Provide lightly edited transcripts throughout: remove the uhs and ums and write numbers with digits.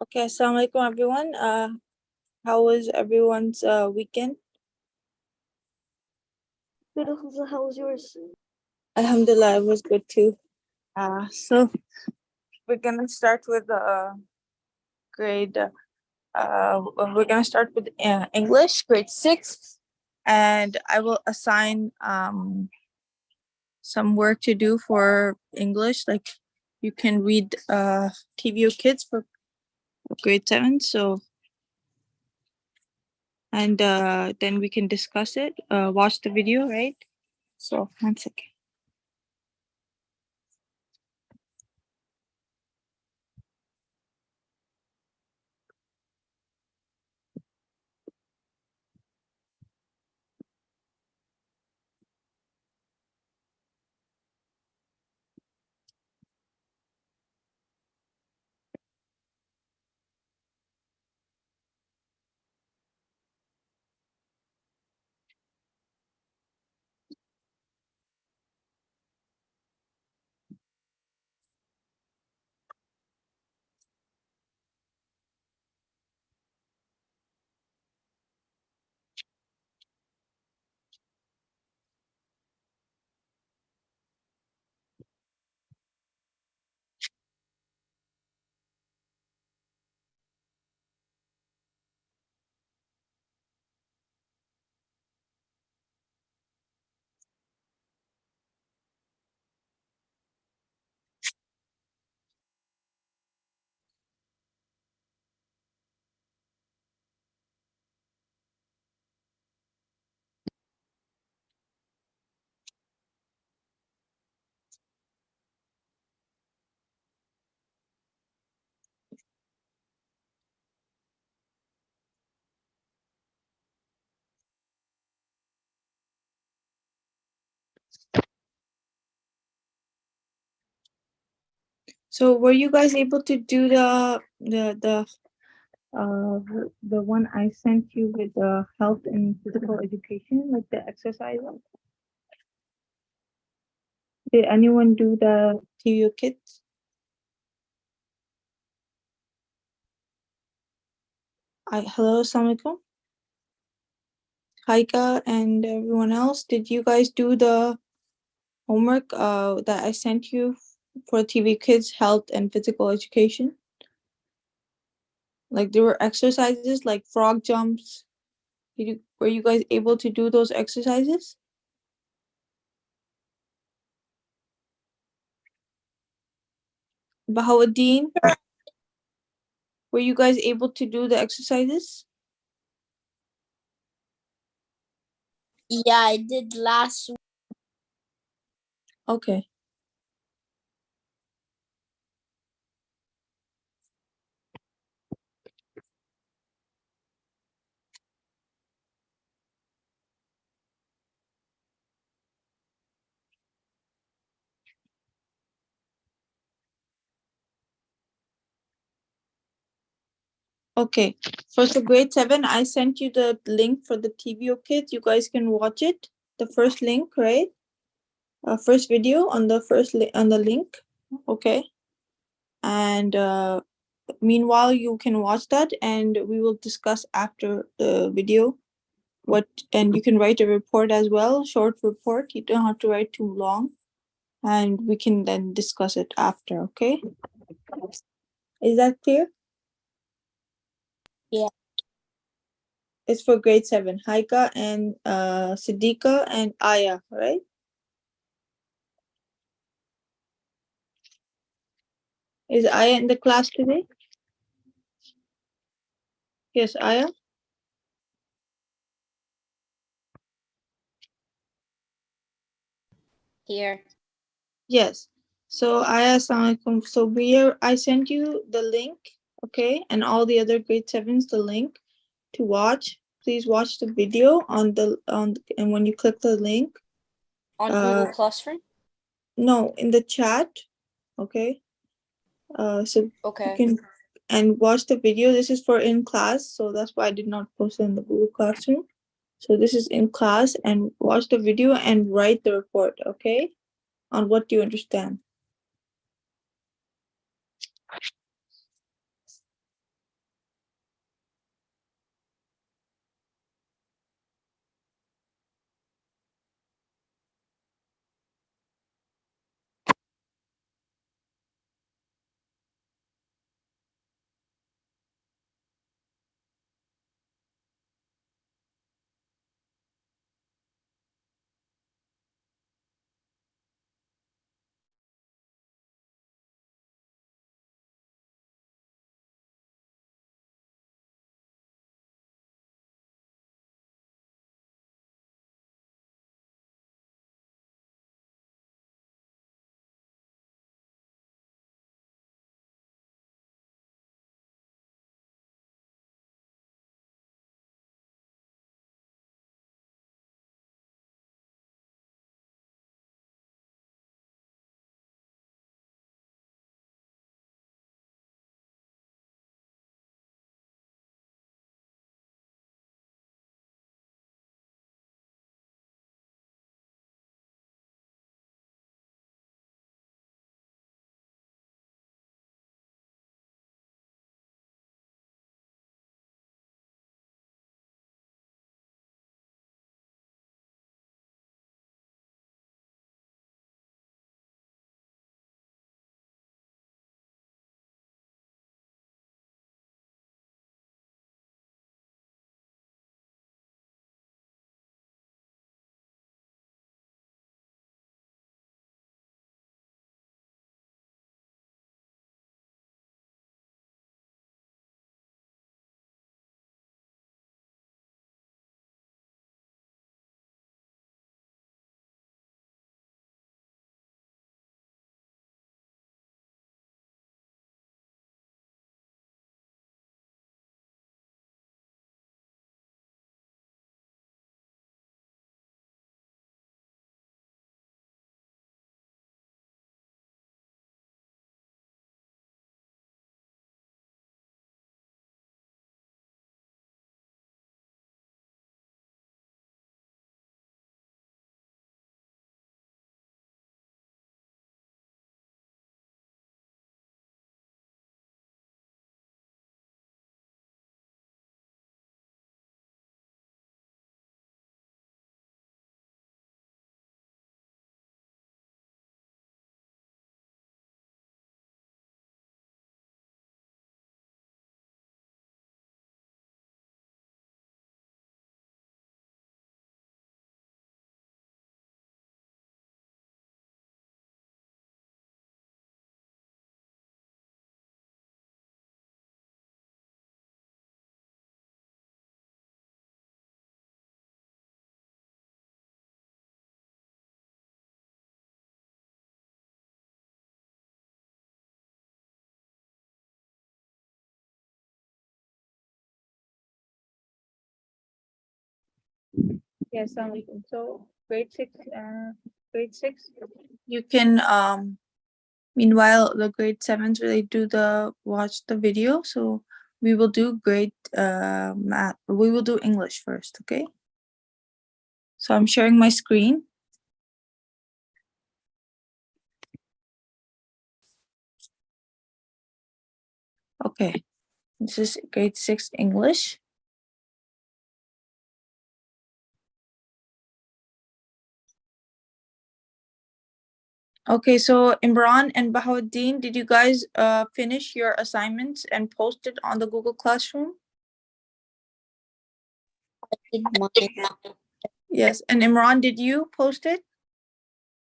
Okay, assalamu alaikum everyone. How was everyone's weekend? Good, Hamza. How was yours? Alhamdulillah, it was good too. So we're gonna start with grade. We're gonna start with English, grade 6, and I will assign some work to do for English. Like you can read TVO Kids for grade 7. So and then we can discuss it. Watch the video, right? So 1 second. So were you guys able to do uh the one I sent you with the health and physical education, like the exercises? Did anyone do the TVO Kids? Hello, assalamu alaikum. Haika and everyone else, did you guys do the homework that I sent you for TV Kids health and physical education? Like there were exercises like frog jumps. Were you guys able to do those exercises? Bahauddin, were you guys able to do the exercises? Yeah, I did last week. Okay. Okay. For the grade 7, I sent you the link for the TVO Kids. You guys can watch it. The first link, right? First video on the on the link. Okay. And meanwhile, you can watch that and we will discuss after the video and you can write a report as well, short report. You don't have to write too long. And we can then discuss it after, okay? Is that clear? Yeah. It's for grade 7. Haika and Siddiqa and Aya, right? Is Aya in the class today? Yes, Aya? Here. Yes. So Aya, assalamu alaikum. So I sent you the link, okay? And all the other grade 7s the link to watch. Please watch the video and when you click the link. On Google Classroom? No, in the chat, okay? So okay. You can and watch the video. This is for in class, so that's why I did not post it in the Google Classroom. So this is in class and watch the video and write the report, okay? On what you understand. Yes, so grade six, you can meanwhile the grade sevens they do the watch the video. So we will do grade math. We will do English first, okay? So I'm sharing my screen. Okay, this is grade 6 English. Okay, so Imran and Bahauddin, did you guys finish your assignments and post it on the Google Classroom? I did mine. Yes, and Imran, did you post it?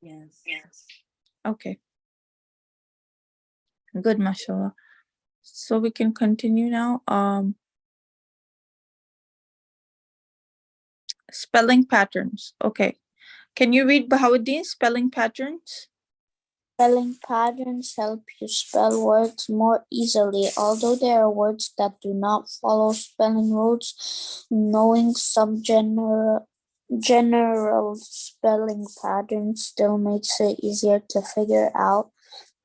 Yes. Okay. Good, mashallah. So we can continue now. Spelling patterns. Okay. Can you read Bahauddin spelling patterns? Spelling patterns help you spell words more easily. Although there are words that do not follow spelling rules, knowing some general spelling patterns still makes it easier to figure out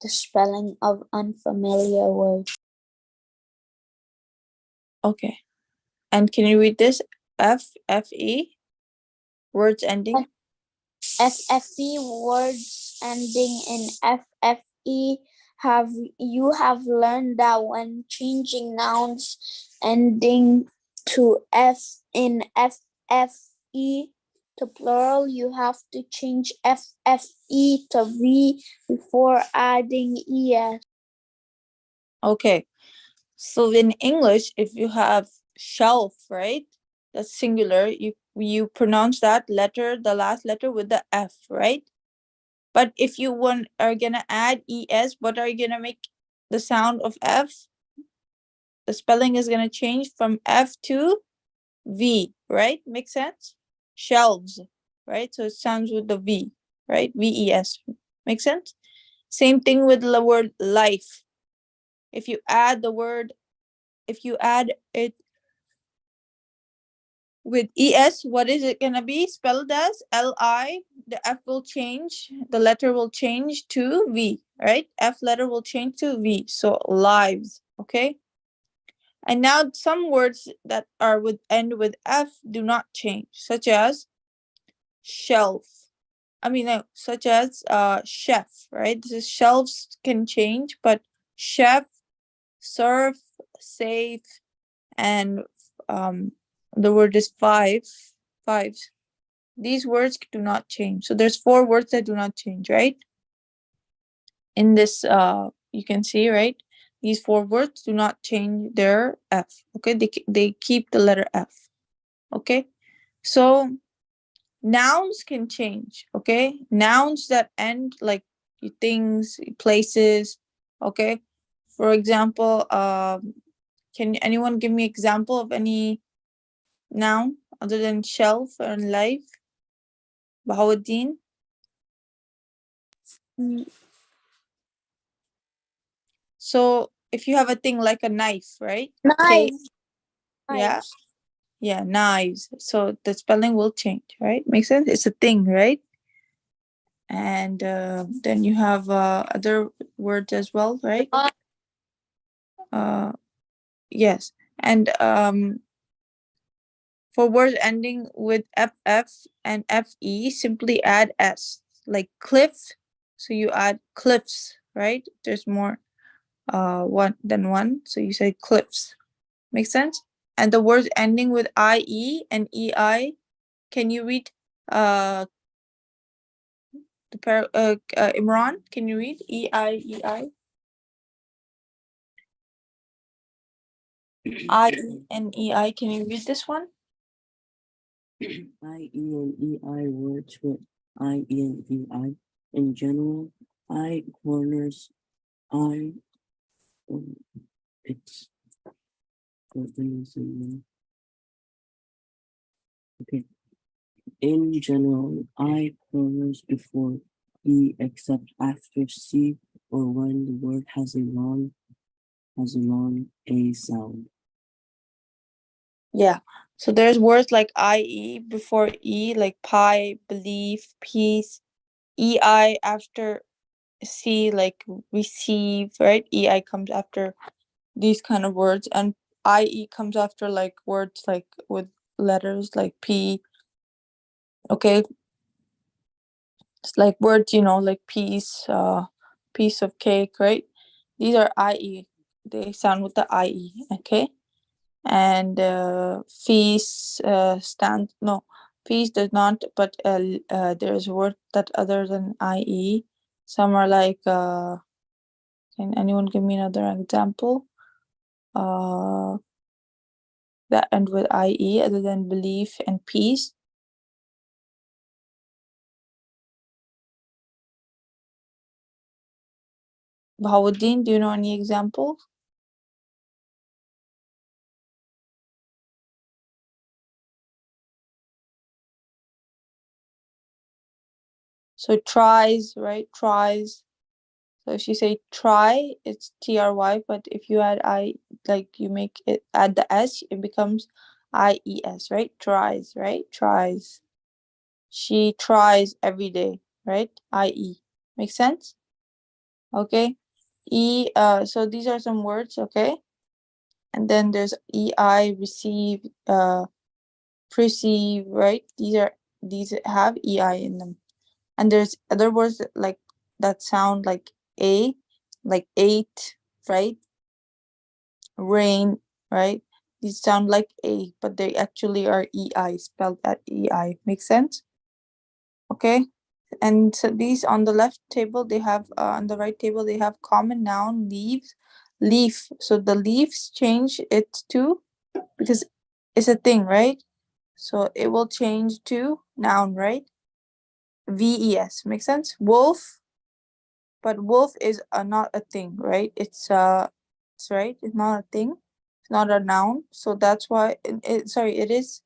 the spelling of unfamiliar words. Okay. And can you read this? FFE, words ending. FFE, words ending in FFE, have learned that when changing nouns ending to F in FFE to plural, you have to change FFE to V before adding ES. Okay. So in English, if you have shelf, right? That's singular. You pronounce that letter, the last letter with the F, right? But if you are gonna add ES, what are you gonna make the sound of F? The spelling is gonna change from F to V, right? Make sense? Shelves, right? So it sounds with the V, right? VES. Make sense? Same thing with the word life. If you add it with ES, what is it gonna be spelled as? LI, the F will change, the letter will change to V, right? F letter will change to V, so lives, okay? And now some words that are with end with F do not change, such as shelf. Such as chef, right? This is shelves can change, but chef, serve, safe, and the word is fives. These words do not change. So there's 4 words that do not change, right? In this, you can see, right? These 4 words do not change their F, okay? They keep the letter F, okay? So nouns can change, okay? Nouns that end like things, places, okay? For example, can anyone give me example of any noun other than shelf and life? Bahauddin? So if you have a thing like a knife, right? Knives. Yeah. Yeah, knives. So the spelling will change, right? Makes sense? It's a thing, right? And then you have other words as well, right? Yes. And for words ending with FF and FE, simply add S, like cliff. So you add cliffs, right? There's more one than one. So you say cliffs. Make sense? And the words ending with IE and EI, can you read Imran? Can you read EI? IE and EI, can you read this one? I, E, and EI words with I, E, and EI. In general, I corners, I, it's, okay. In general, I corners before E except after C or when the word has a long A sound. Yeah. So there's words like IE before E, like pie, belief, peace. EI after C, like receive, right? EI comes after these kind of words, and IE comes after like words like with letters like P. Okay, it's like words, like peace, piece of cake, right? These are IE. They sound with the IE, okay? And feast stand no, feast does not, but there's a word that other than IE. Some are like can anyone give me another example? Uh that end with IE other than belief and peace. Bahauddin, do you know any examples? So tries, right? Tries. So if you say try, it's TRY, but if you add I, like you make it add the S, it becomes IES, right? Tries, right? Tries. She tries every day, right? IE. Make sense? Okay. So these are some words, okay? And then there's EI, receive, perceive, right? These have EI in them. And there's other words that sound like A, like eight, right? Rain, right? These sound like A, but they actually are EI, spelled at EI. Make sense? Okay. And so these on the left table, they have on the right table, they have common noun, leaves, leaf. So the leaves change it to, because it's a thing, right? So it will change to noun, right? VES. Make sense? Wolf, but wolf is not a thing, right? It's right. It's not a thing. It's not a noun. So that's why. Sorry, it is.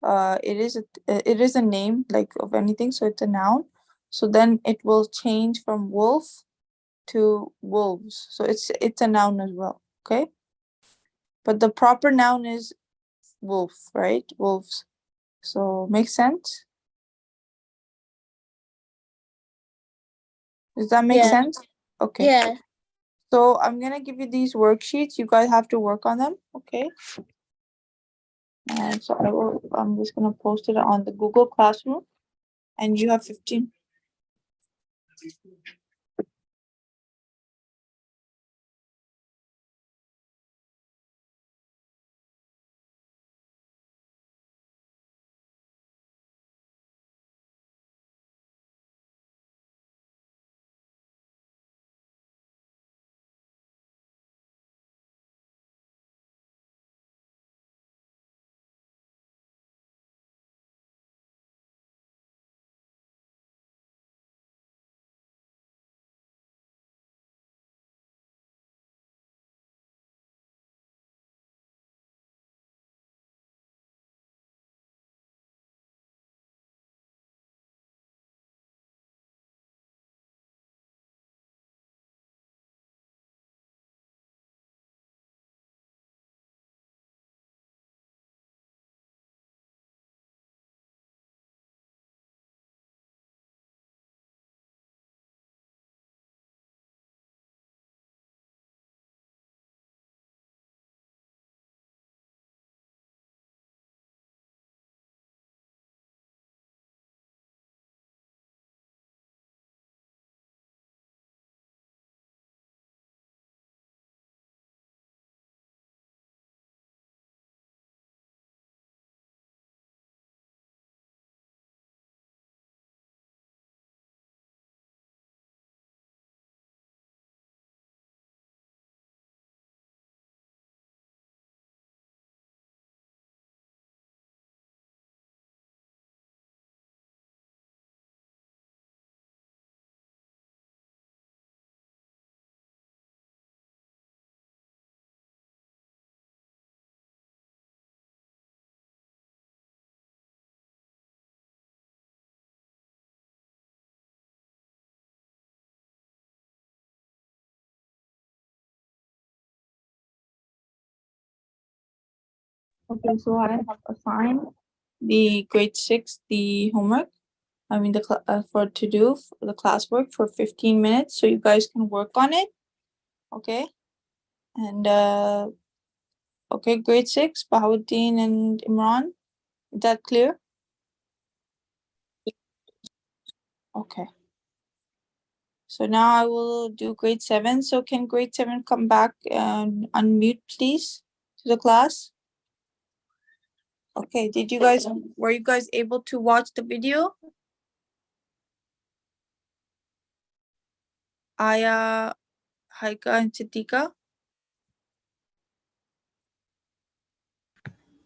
It is a name like of anything. So it's a noun. So then it will change from wolf to wolves. So it's a noun as well. Okay. But the proper noun is wolf, right? Wolves. So makes sense. Does that make Yeah. sense? Okay. Yeah. So I'm gonna give you these worksheets. You guys have to work on them. Okay. And so I'm just gonna post it on the Google Classroom, and you have 15 Okay, so I have assigned the grade 6 the homework. I mean for to do the classwork for 15 minutes, so you guys can work on it. Okay, and okay, grade 6, Bahauddin and Imran. Is that clear? Okay. So now I will do grade 7. So can grade 7 come back and unmute, please, to the class? Okay, were you guys able to watch the video? Aya, Haika, and Chitika?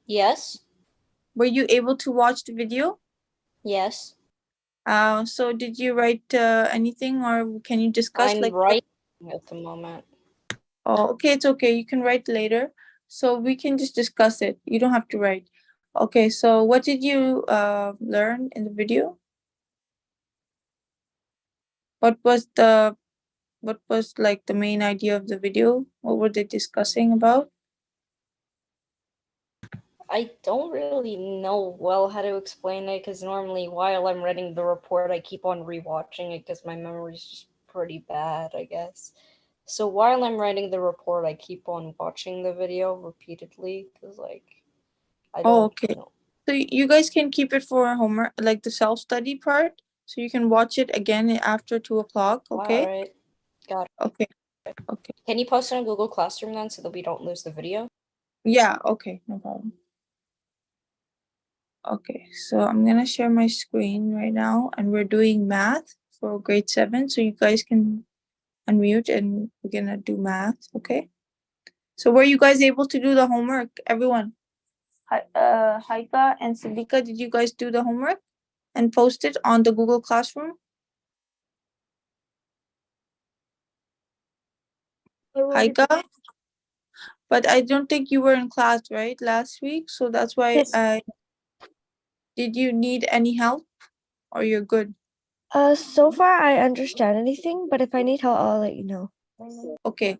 Yes. Were you able to watch the video? Yes. So did you write anything, or can you discuss I'm like writing at the moment. Oh, okay, it's okay. You can write later. So we can just discuss it. You don't have to write. Okay, so what did you learn in the video? What was like the main idea of the video? What were they discussing about? I don't really know well how to explain it because normally while I'm writing the report, I keep on rewatching it because my memory's just pretty bad, I guess. So while I'm writing the report, I keep on watching the video repeatedly because, like, I Oh, don't okay. know. So you guys can keep it for homework, like the self-study part. So you can watch it again after 2 o'clock, okay? Alright, got it. Okay, okay. Can you post it on Google Classroom then so that we don't lose the video? Yeah, okay, no problem. Okay, so I'm gonna share my screen right now, and we're doing math for grade 7. So you guys can unmute and we're gonna do math, okay? So were you guys able to do the homework, everyone? Haika and Sidika, did you guys do the homework and post it on the Google Classroom? Haika, but I don't think you were in class, right, last week? So that's why Yes. did you need any help or you're good? So far I understand anything, but if I need help, I'll let you know. Okay.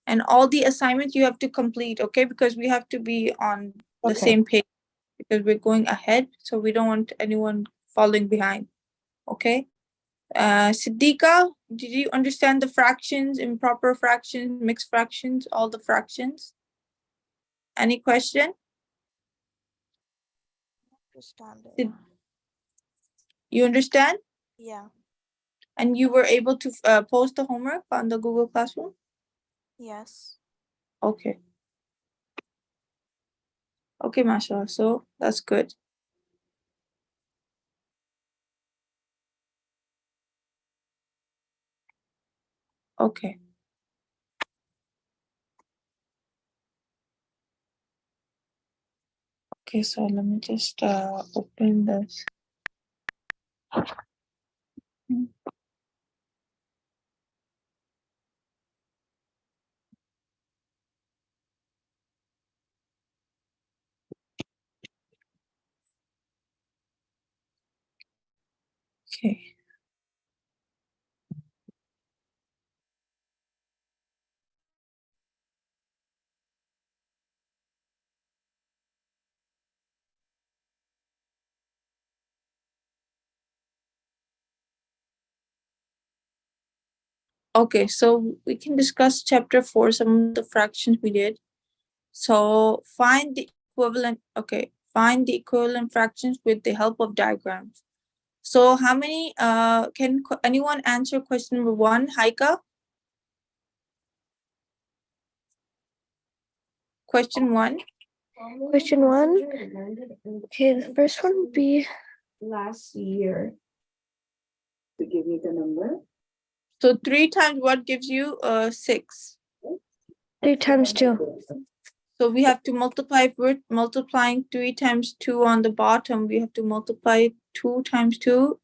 And all the assignments you have to complete, okay? Because we have to be on the Okay. same page because we're going ahead, so we don't want anyone falling behind, okay? Siddiqa, did you understand the fractions, improper fractions, mixed fractions, all the fractions? Any question? Understand it. Did you understand? Yeah. And you were able to post the homework on the Google Classroom? Yes. Okay. Okay, mashallah. So that's good. Okay. Okay, so let me just open this. Okay. Okay, so we can discuss chapter 4, some of the fractions we did. So find the equivalent, okay, find the equivalent fractions with the help of diagrams. So how many, can anyone answer question number 1, Haika? Question 1. Question 1. Okay, the first one would be last year to give me the number. So 3 times what gives you 6? 3 times 2. So we have to multiply with multiplying 3 times 2 on the bottom. We have to multiply 2 times 2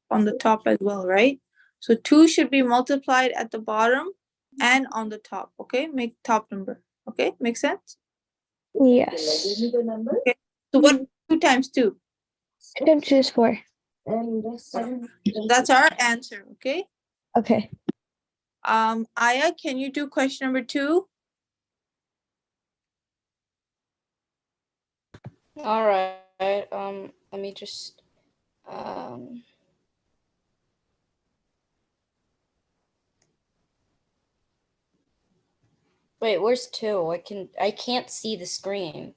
on the top as well, right? So 2 should be multiplied at the bottom and on the top, okay? Make top number, okay? Make sense? Yes. Give me the number. Okay. So what 2 times 2? 2 times 2 is 4. And That's our answer, okay? Okay. Aya, can you do question number 2? All right. Let me just. Wait, where's 2? I can't see the screen.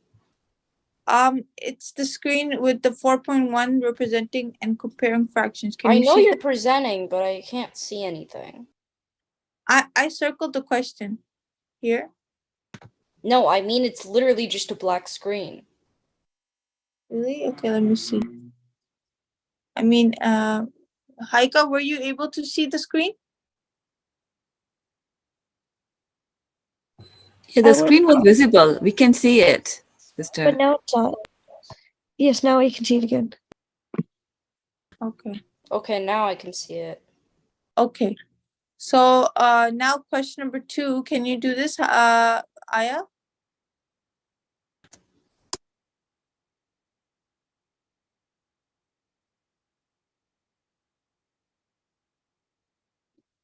It's the screen with the 4.1 representing and comparing fractions. Can I you know see you're it? presenting, but I can't see anything. I circled the question here. No, I mean it's literally just a black screen. Really? Okay, let me see. I mean, Haika, were you able to see the screen? Yeah, I the would- screen was visible. We can see it, But sister. now it's not. Yes, now I can see it again. Okay. Okay, now I can see it. Okay. So now question number 2. Can you do this, Aya?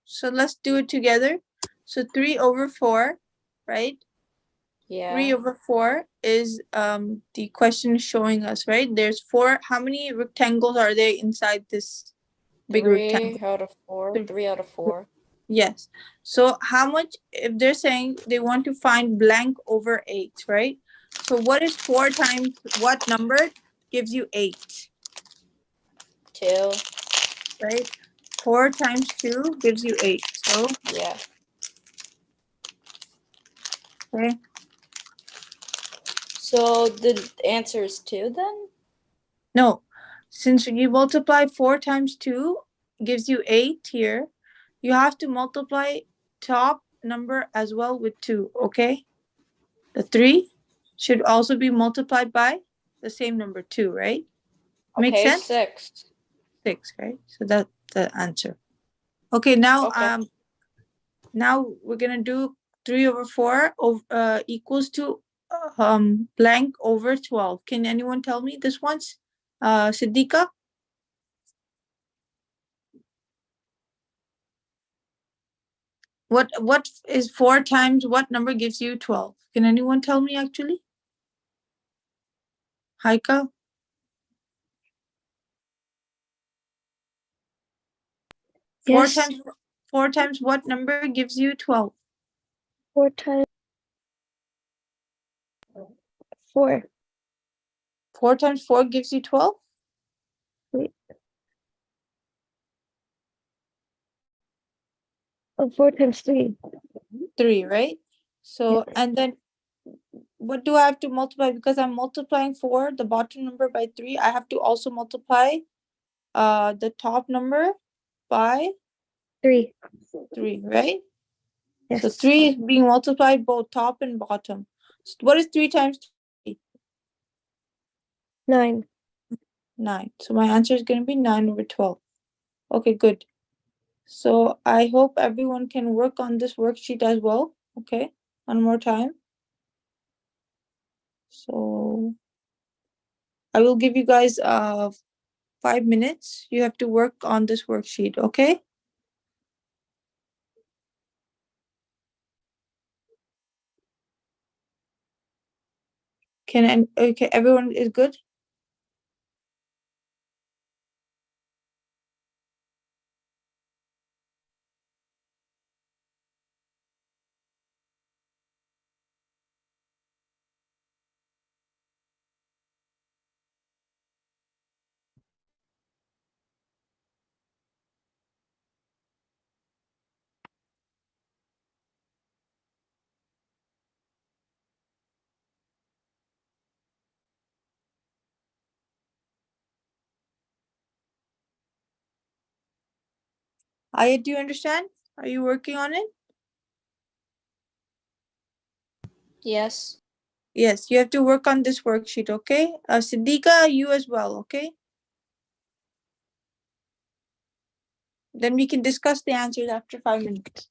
So let's do it together. So 3/4, right? Yeah. 3/4 is the question is showing us, right? There's 4. How many rectangles are there inside this big rectangle? 3 out of 4. 3 out of 4. Yes. So how much, if they're saying they want to find blank over 8, right? So what is 4 times what number gives you 8, 2. right? 4 times 2 gives you 8. So, Yeah. okay. So the answer is 2 then? No, since you multiply 4 times 2 gives you 8 here, you have to multiply top number as well with 2, okay? The 3 should also be multiplied by the same number 2, right? Make Okay, sense? 6. 6, right? So that's the answer. Okay, now Okay. now we're gonna do 3/4 equals to blank over 12. Can anyone tell me this once? Siddiqa? What is 4 times what number gives you 12? Can anyone tell me actually? Haika? 4 Yes. times 4 times what number gives you 12? 4 times 4. 4 times 4 gives you 12? Wait. 4 times 3. 3, right? So, and then what do I have to multiply? Because I'm multiplying 4, the bottom number, by 3. I have to also multiply the top number by 3. 3, right? Yes. So 3 is being multiplied both top and bottom. So what is 3 times 3? 9. 9. So my answer is going to be 9/12. Okay, good. So I hope everyone can work on this worksheet as well. Okay, one more time. So I will give you guys 5 minutes. You have to work on this worksheet, okay? Okay, everyone is good? Aya, do you understand? Are you working on it? Yes. Yes, you have to work on this worksheet, okay? Siddiqa, you as well, okay? Then we can discuss the answers after 5 minutes.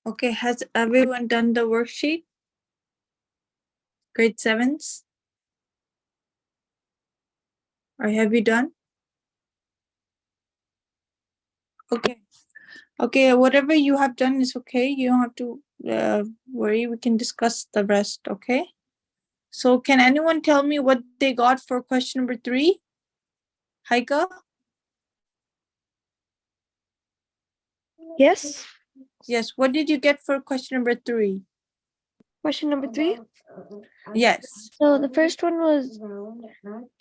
Okay, has everyone done the worksheet? Grade 7s? Or have you done? Okay. Okay, whatever you have done is okay. You don't have to worry. We can discuss the rest, okay? So can anyone tell me what they got for question number 3? Haika? Yes. Yes, what did you get for question number 3? Question number 3. Yes. So the first one was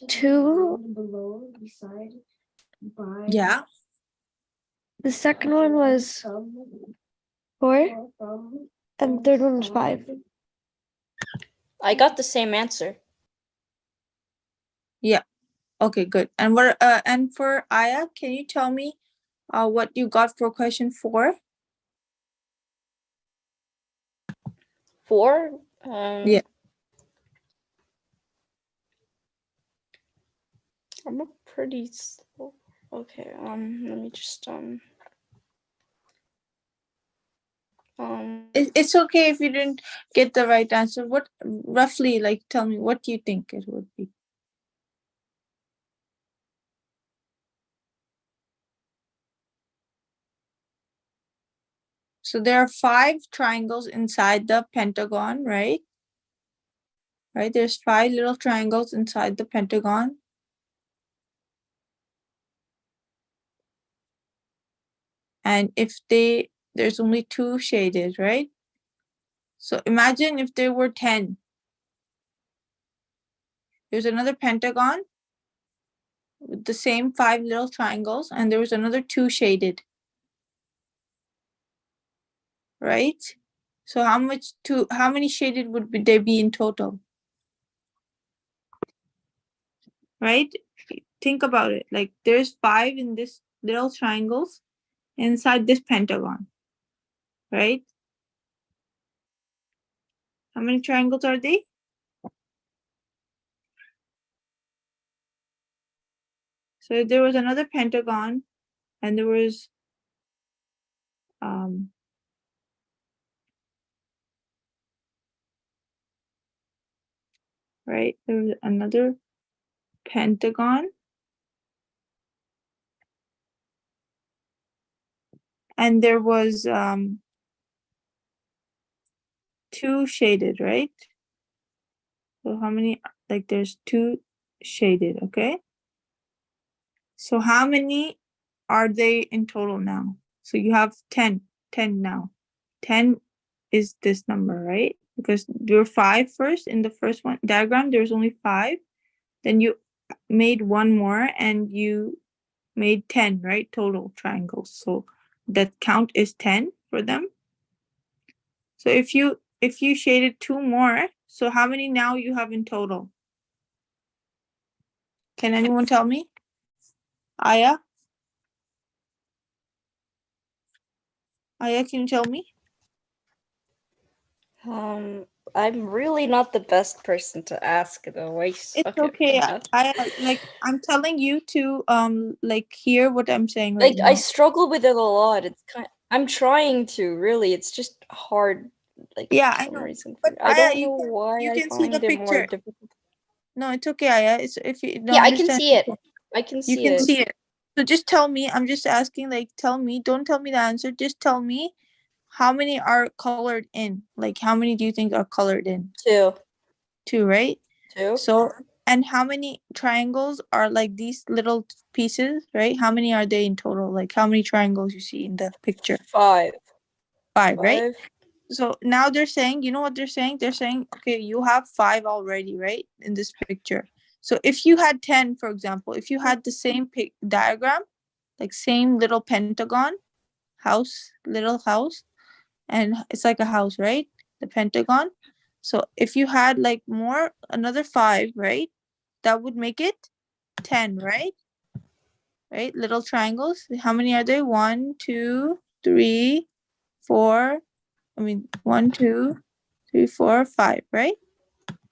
2. Yeah. The second one was 4. And the third one was 5. I got the same answer. Yeah. Okay, good. And what and for Aya, can you tell me what you got for question 4? 4? Yeah. I'm a pretty slow. Okay, let me just It's okay if you didn't get the right answer. What roughly, like, tell me what do you think it would be? So there are 5 triangles inside the pentagon, right? Right, there's 5 little triangles inside the pentagon. And if there's only 2 shaded, right? So imagine if there were 10. There's another pentagon with the same 5 little triangles, and there was another 2 shaded. Right? So how many shaded would there be in total? Right? Think about it. Like there's 5 in this little triangles inside this pentagon. Right? How many triangles are they? So there was another pentagon and there was right, there was another pentagon and there was 2 shaded, right? So how many, like there's 2 shaded, okay? So how many are they in total now? So you have 10 now. 10 is this number, right? Because there were 5 first in the first one diagram, there was only 5. Then you made one more and you made 10, right? Total triangles. So that count is 10 for them. So if you shaded 2 more, so how many now you have in total? Can anyone tell me? Aya? Aya, can you tell me? I'm really not the best person to ask though. It's okay. I'm telling you to like hear what I'm saying right Like I now. struggle with it a lot. It's I'm trying to really. It's just hard. Like Yeah, for I some know. reason. But I Aya, don't know why you I can see the find it more picture. difficult. No, it's okay, Aya. It's if you don't Yeah, I can understand. see it. I can You see can it. see it. So just tell me. I'm just asking. Like, tell me. Don't tell me the answer. Just tell me how many are colored in. Like, how many do you think are colored in? 2. 2, right? 2. So, and how many triangles are like these little pieces, right? How many are they in total? Like, how many triangles you see in the picture? 5. 5, right? So now they're saying, you know what they're saying? They're saying, okay, you have 5 already, right? In this picture. So if you had 10, for example, if you had the same diagram, like same little pentagon, little house, and it's like a house, right? The pentagon. So if you had like another 5, right? That would make it 10, right? Right? Little triangles. How many are there? 1, 2, 3, 4. 1, 2, 3, 4, 5, right?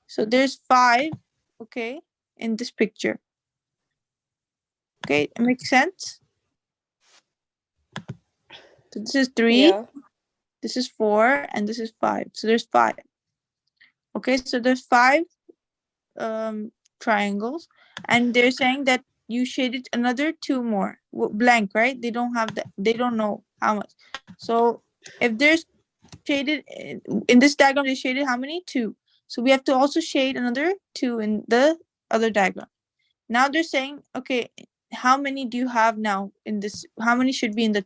So there's 5, okay, in this picture. Okay, it makes sense? So this is 3, Yeah. This is 4 and this is 5. So there's 5. Okay, so there's 5 triangles, and they're saying that you shaded another 2 more blank, right? They don't have that, they don't know how much. So if there's shaded in this diagram, they shaded how many? 2. So we have to also shade another 2 in the other diagram. Now they're saying, okay, how many do you have now in this? How many should be in the,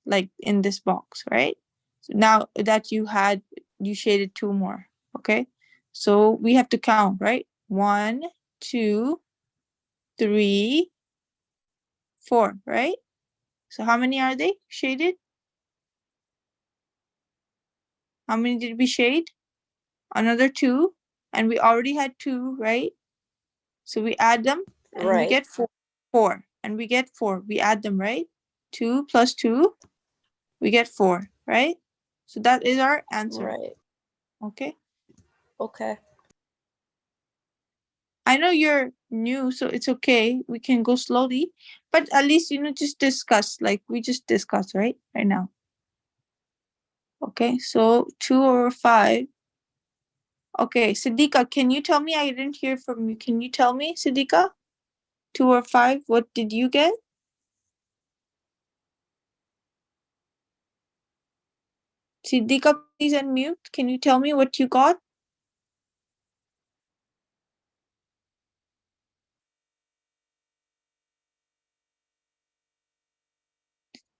like, in this box, right? So now that you shaded 2 more, okay? So we have to count, right? 1, 2, 3, 4, right? So how many are they shaded? How many did we shade? Another 2, and we already had 2, right? So we add them and we Right. get 4, 4, and we get 4. We add them, right? 2 plus 2, we get 4, right? So that is our answer. Right. Okay. Okay. I know you're new, so it's okay. We can go slowly, but at least, just discuss, like we just discussed, right? Right now. Okay, so 2 over 5. Okay, Siddiqa, can you tell me? I didn't hear from you. Can you tell me, Siddiqa? 2 or 5, what did you get? Siddiqa, please unmute. Can you tell me what you got?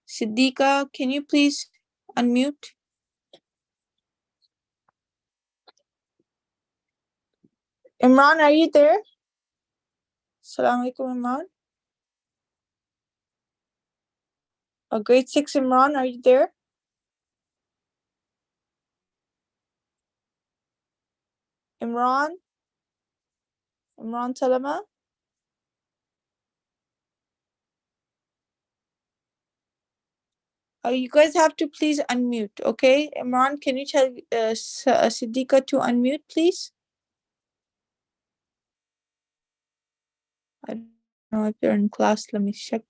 Siddiqa, can you please unmute? Imran, are you there? Assalamu alaikum, Imran. Grade 6, Imran, are you there? Imran? Imran Salama? You guys have to please unmute, okay? Imran, can you tell Siddiqa to unmute, please? I don't know if they're in class. Let me check.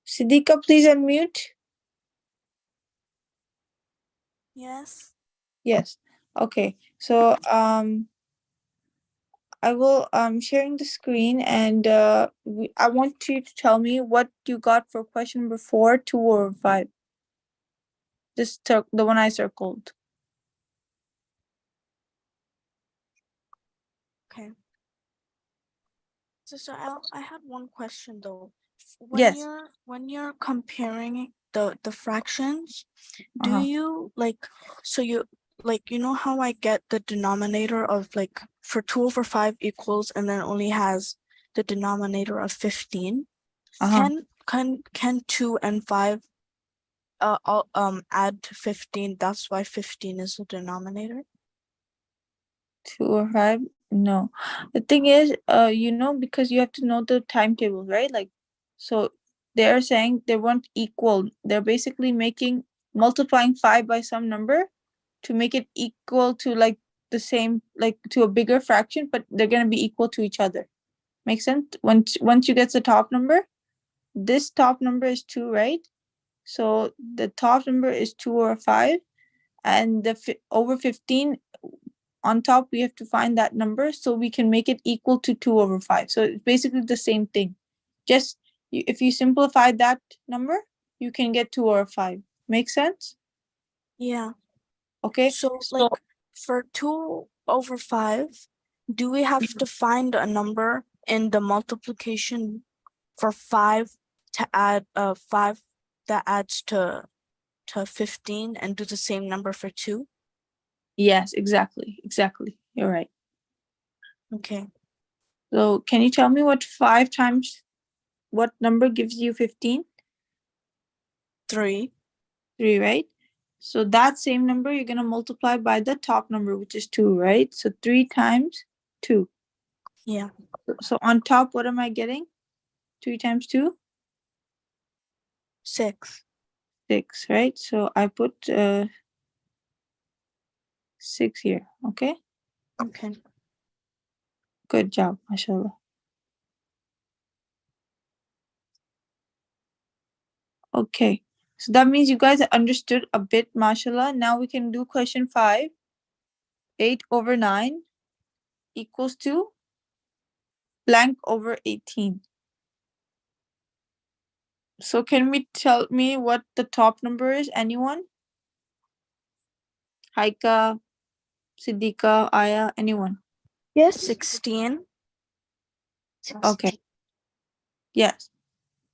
Siddiqa, please unmute. Yes. Yes. Okay. So I will sharing the screen, and I want you to tell me what you got for question number 4, 2, or 5. Just the one I circled. Okay. So I had one question though. Yes. When you're comparing the fractions, do Uh-huh. you like, so you like, you know how I get the denominator of, like, for 2 over 5 equals and then only has the denominator of 15? Uh-huh. Can 2 and 5 add to 15? That's why 15 is the denominator. 2 or 5? No. The thing is, because you have to know the timetable, right? Like, so they're saying they want equal. They're basically multiplying 5 by some number to make it equal to, like, the same, like, to a bigger fraction, but they're going to be equal to each other. Make sense? Once you get the top number, this top number is 2, right? So the top number is 2 or 5, and the over 15 on top, we have to find that number so we can make it equal to 2 over 5. So it's basically the same thing. Just if you simplify that number, you can get 2 over 5. Make sense? Yeah. Okay. So, So like, for 2 over 5, do we have to find a number in the multiplication for 5 to add 5 that adds to 15 and do the same number for 2? yes, exactly. You're right. Okay. So can you tell me what number gives you 15? 3. 3, right? So that same number you're going to multiply by the top number, which is 2, right? So 3 times 2. Yeah. So on top, what am I getting? 3 times 2? 6. 6, right? So I put 6 here, okay? Okay. Good job, mashallah. Okay. So that means you guys understood a bit, mashallah. Now we can do question 5. 8 over 9 equals to blank over 18. So can we tell me what the top number is? Anyone? Haika, Siddiqa, Aya, anyone? Yes. 16. Okay. Yes.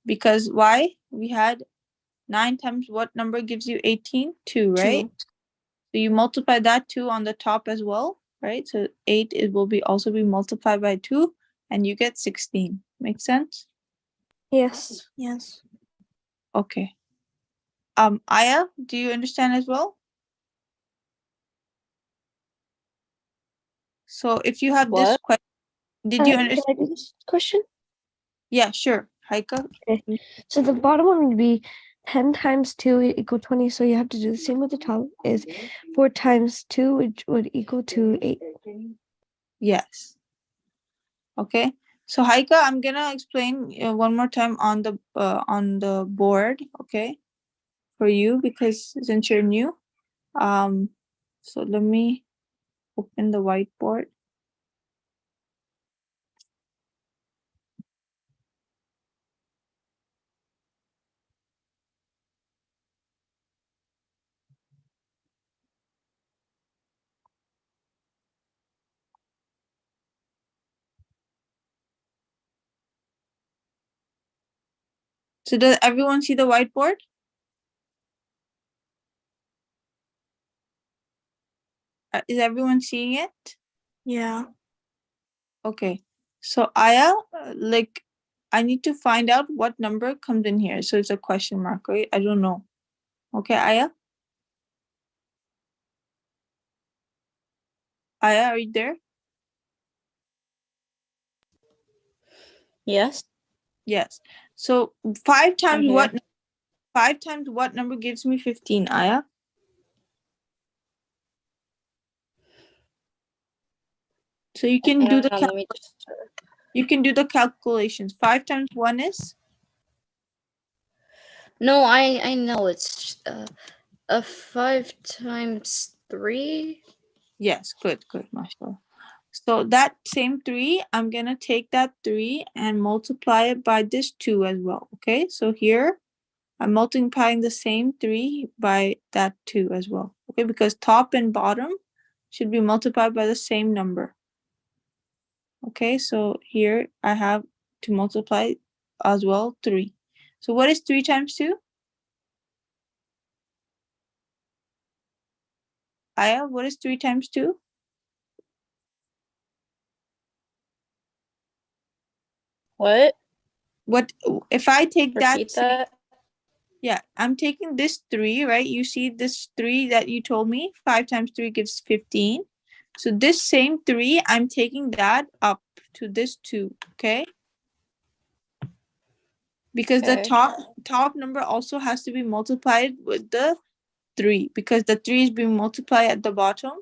Because why? We had 9 times what number gives you 18? 2, right? 2. So you multiply that 2 on the top as well, right? So 8 it will be also be multiplied by 2 and you get 16. Make sense? Yes. Yes. Okay. Aya, do you understand as well? So if you have this What? question, did you Can understand? I do this question? Yeah, sure. Haika. Okay. So the bottom one would be 10 times 2 equal 20. So you have to do the same with the top. Is 4 times 2, which would equal to 8. Yes. Okay. So Haika, I'm gonna explain one more time on the board, okay, for you because since you're new. So let me open the whiteboard. So does everyone see the whiteboard? Is everyone seeing it? Yeah. Okay. So Aya, like, I need to find out what number comes in here. So it's a question mark, right? I don't know. Okay, Aya? Aya, are you there? Yes. Yes. So 5 times here. what? 5 times what number gives me 15, Aya? So you can do the Let me just. you can do the calculations. 5 times 1 is? No, I know it's a 5 times 3. Yes, good, mashallah. So that same 3, I'm gonna take that 3 and multiply it by this 2 as well. Okay, so here I'm multiplying the same 3 by that 2 as well. Okay, because top and bottom should be multiplied by the same number. Okay, so here I have to multiply as well 3. So what is 3 times 2? Aya, what is 3 times 2? What? What if I take that Repeat same, that. yeah, I'm taking this 3, right? You see this 3 that you told me, 5 times 3 gives 15. So this same 3, I'm taking that up to this 2, okay? Because the Okay. top number also has to be multiplied with the 3 because the 3 is being multiplied at the bottom.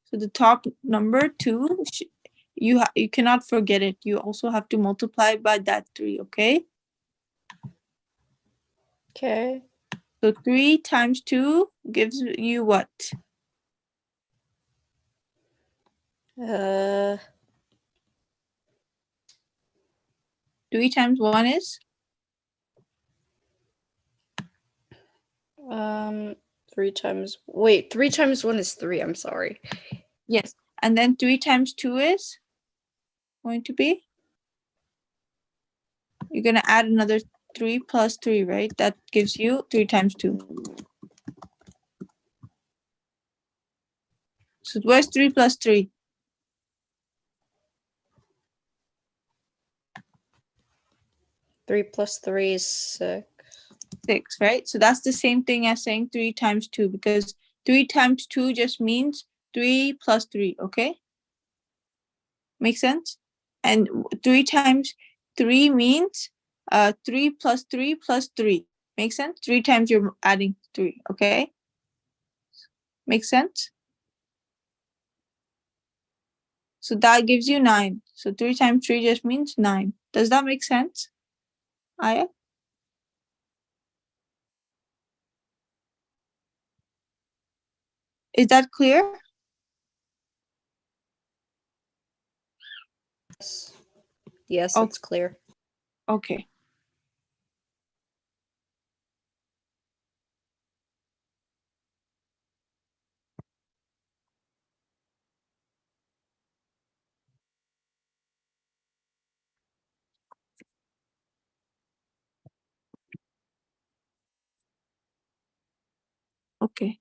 So the top number 2, you cannot forget it. You also have to multiply by that 3, okay? Okay. So 3 times 2 gives you what? 3 times 1 is? 3 times. Wait, 3 times 1 is 3. I'm sorry. Yes. And then 3 times 2 is going to be? You're going to add another 3 plus 3, right? That gives you 3 times 2. So where's 3 plus 3? 3 plus 3 is 6. 6, right? So that's the same thing as saying 3 times 2 because 3 times 2 just means 3 plus 3, okay? Make sense? And 3 times 3 means 3 plus 3 plus 3. Make sense? 3 times you're adding 3, okay? Make sense? So that gives you 9. So 3 times 3 just means 9. Does that make sense? Aya? Is that clear? Yes, Oh. it's clear. Okay. Okay.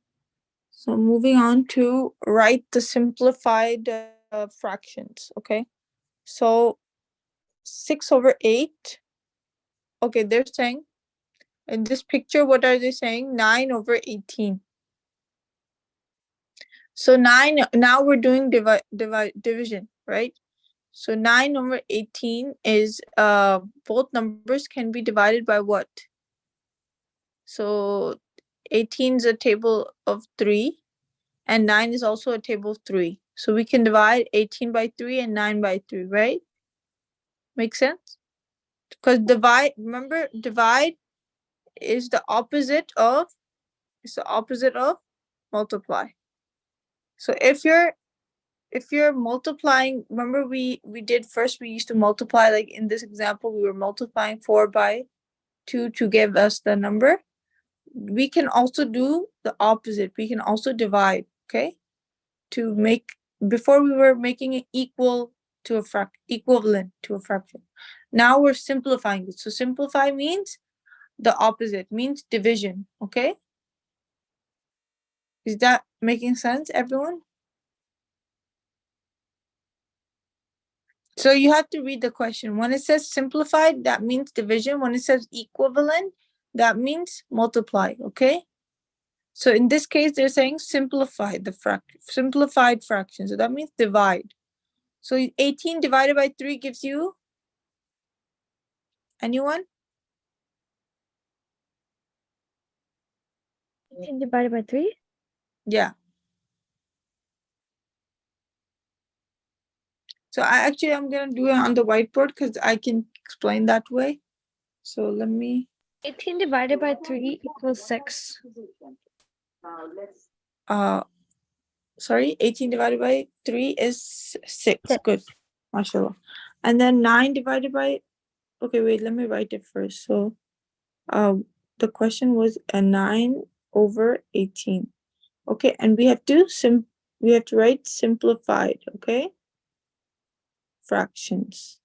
So moving on to write the simplified fractions. Okay. So 6/8. Okay, they're saying in this picture, what are they saying? 9/18. So 9, now we're doing division, right? So 9/18 is both numbers can be divided by what? So 18 is a table of 3 and 9 is also a table of 3. So we can divide 18 by 3 and 9 by 3, right? Make sense? Because divide, remember, divide is the opposite of multiply. So if you're multiplying, remember we did first, we used to multiply, like in this example, we were multiplying 4 by 2 to give us the number. We can also do the opposite. We can also divide, okay? To make, before we were making it equal to a equivalent to a fraction. Now we're simplifying it. So simplify means the opposite, means division, okay? Is that making sense, everyone? So you have to read the question. When it says simplified, that means division. When it says equivalent, that means multiply, okay? So in this case, they're saying simplified simplified fraction. So that means divide. So 18 divided by 3 gives you, anyone? 18 divided by 3? Yeah. So I'm gonna do it on the whiteboard because I can explain that way. So let me. 18 divided by 3 equals 6. Sorry, 18 divided by 3 is 6. Six. Good. Mashallah. And then 9 divided by, okay, wait, let me write it first. So the question was a 9/18. Okay, and we have to write simplified, okay? Fractions.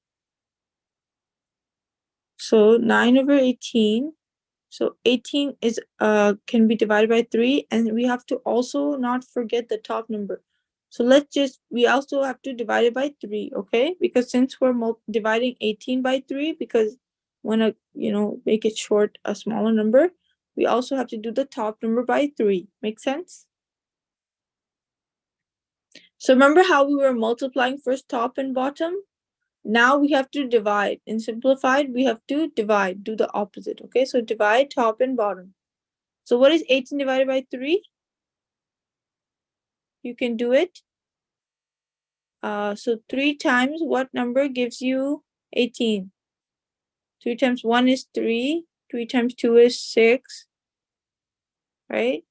So 9/18. So 18 is can be divided by 3, and we have to also not forget the top number. So we also have to divide it by 3, okay? Because since we're dividing 18 by 3, because when make it short, a smaller number, we also have to do the top number by 3. Make sense? So remember how we were multiplying first top and bottom? Now we have to divide. In simplified, we have to divide, do the opposite, okay? So divide top and bottom. So what is 18 divided by 3? You can do it. So 3 times what number gives you 18? 3 times 1 is 3. 3 times 2 is 6. Right?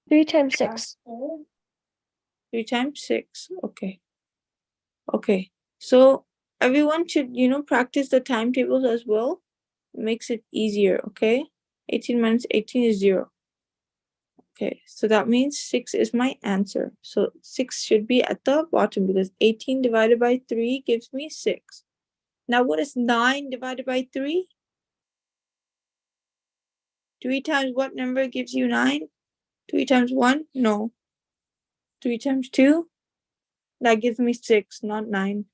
3 times 6. 3 times 6. Okay. Okay. So everyone should, practice the timetables as well. It makes it easier, okay? 18 minus 18 is 0. Okay, so that means 6 is my answer. So 6 should be at the bottom because 18 divided by 3 gives me 6. Now what is 9 divided by 3? 3 times what number gives you 9? 3 times 1? No. 3 times 2? That gives me 6, not 9.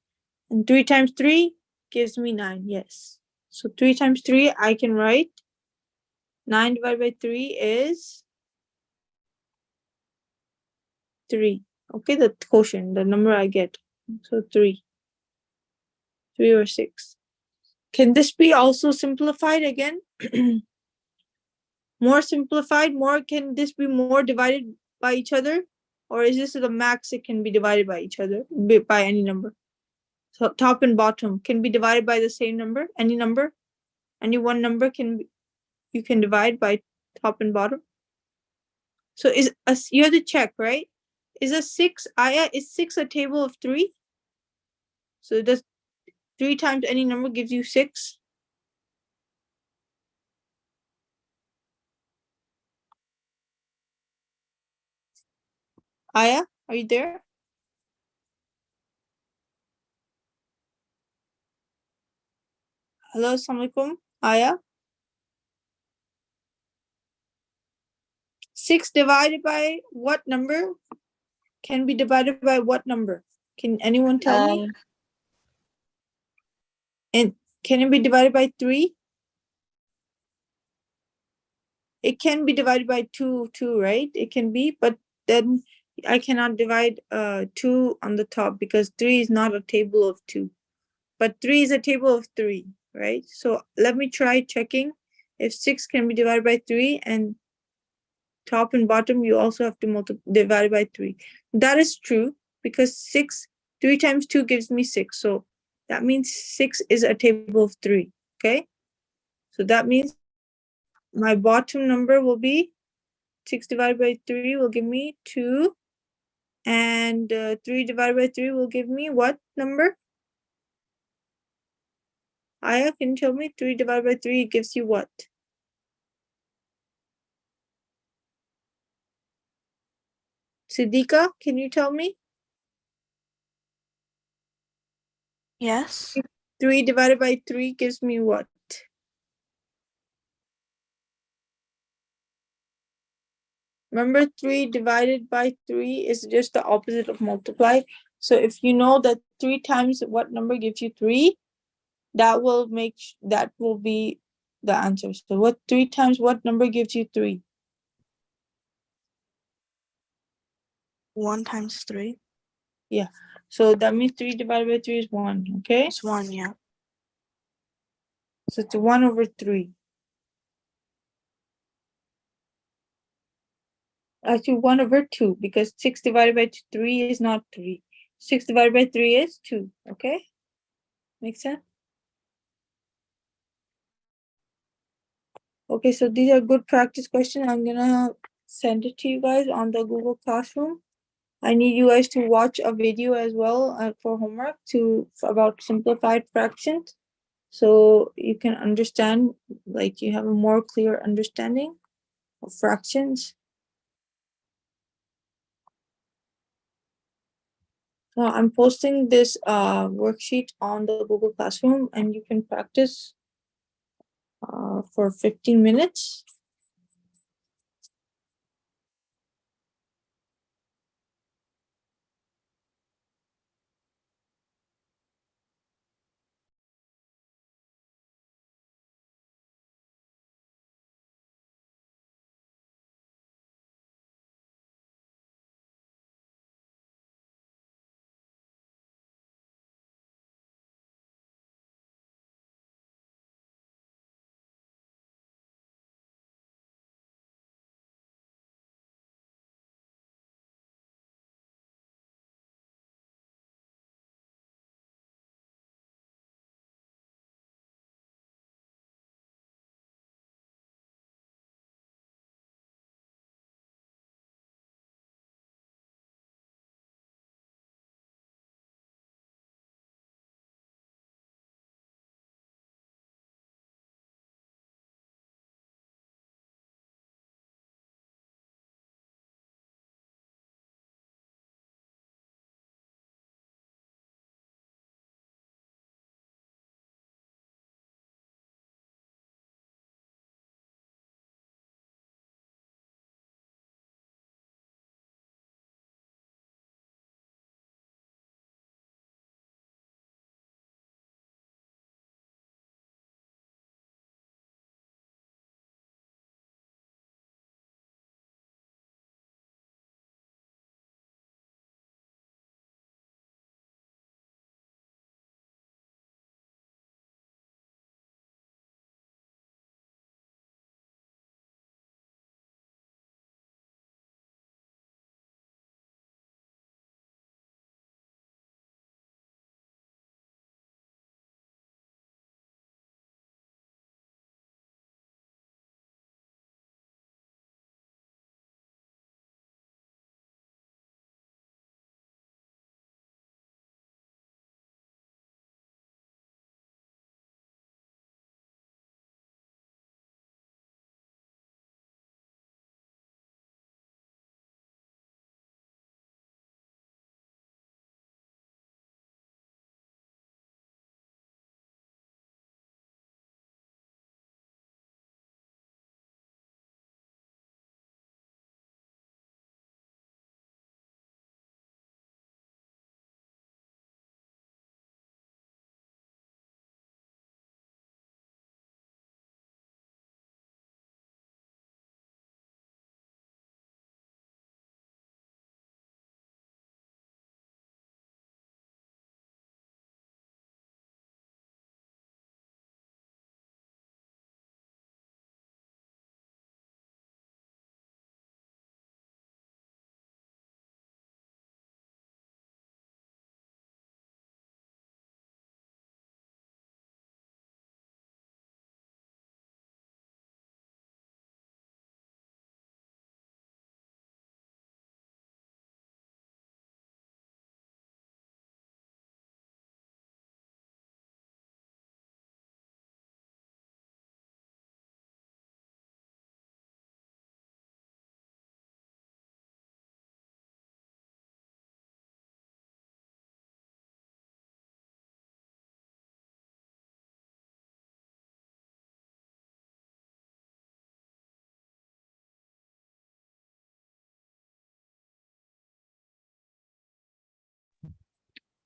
And 3 times 3 gives me 9, yes. So 3 times 3, I can write 9 divided by 3 is 3. Okay, the quotient, the number I get. So 3. 3 or 6. Can this be also simplified again? More simplified, can this be more divided by each other? Or is this the max it can be divided by each other, by any number? So top and bottom can be divided by the same number, any number? Any one number you can divide by top and bottom? So you have to check, right? Is a 6, Aya, is 6 a table of 3? So does 3 times any number gives you 6? Aya, are you there? Hello, assalamualaikum. Aya? 6 divided by what number? Can be divided by what number? Can anyone tell me? And can it be divided by 3? It can be divided by 2 too, right? It can be, but then I cannot divide 2 on the top because 3 is not a table of 2. But 3 is a table of 3, right? So let me try checking if 6 can be divided by 3, and top and bottom you also have to divide by 3. That is true because 3 times 2 gives me 6. So that means 6 is a table of 3, okay? So that means my bottom number will be 6 divided by 3 will give me 2, and 3 divided by 3 will give me what number? Aya, can you tell me 3 divided by 3 gives you what? Siddiqa, can you tell me? Yes. 3 divided by 3 gives me what? Remember, 3 divided by 3 is just the opposite of multiply. So if you know that 3 times what number gives you 3, that will be the answer. So what 3 times what number gives you 3? 1 times 3 Yeah. So that means 3 divided by 3 is 1, okay? is 1, yeah. So it's 1 over 3. Actually, 1 over 2, because 6 divided by 3 is not 3. 6 divided by 3 is 2, okay? Make sense? Okay, so these are good practice questions. I'm gonna send it to you guys on the Google Classroom. I need you guys to watch a video as well for homework about simplified fractions, so you can understand, like you have a more clear understanding of fractions. So I'm posting this worksheet on the Google Classroom, and you can practice for 15 minutes.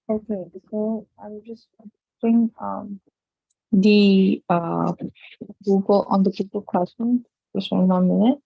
Okay, so I'm just putting the Google on the Google Classroom. Just 1 minute.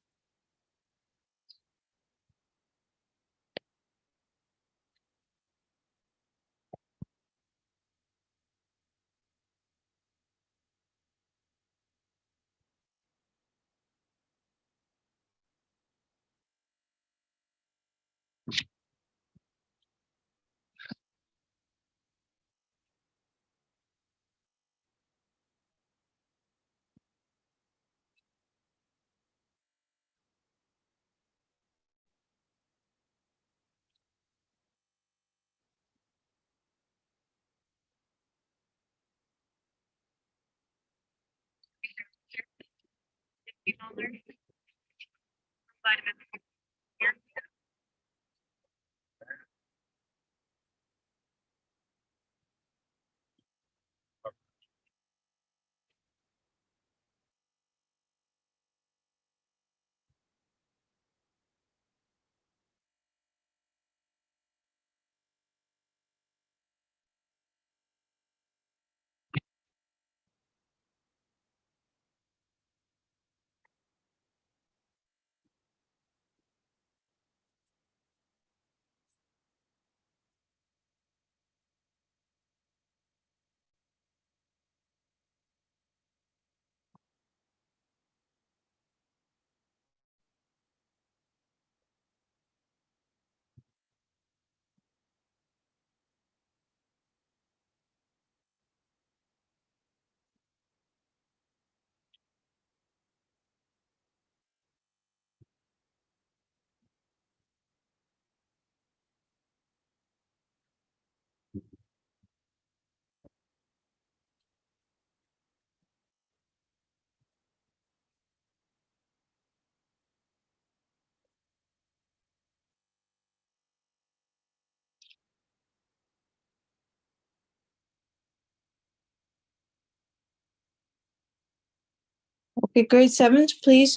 Okay, grade sevens, please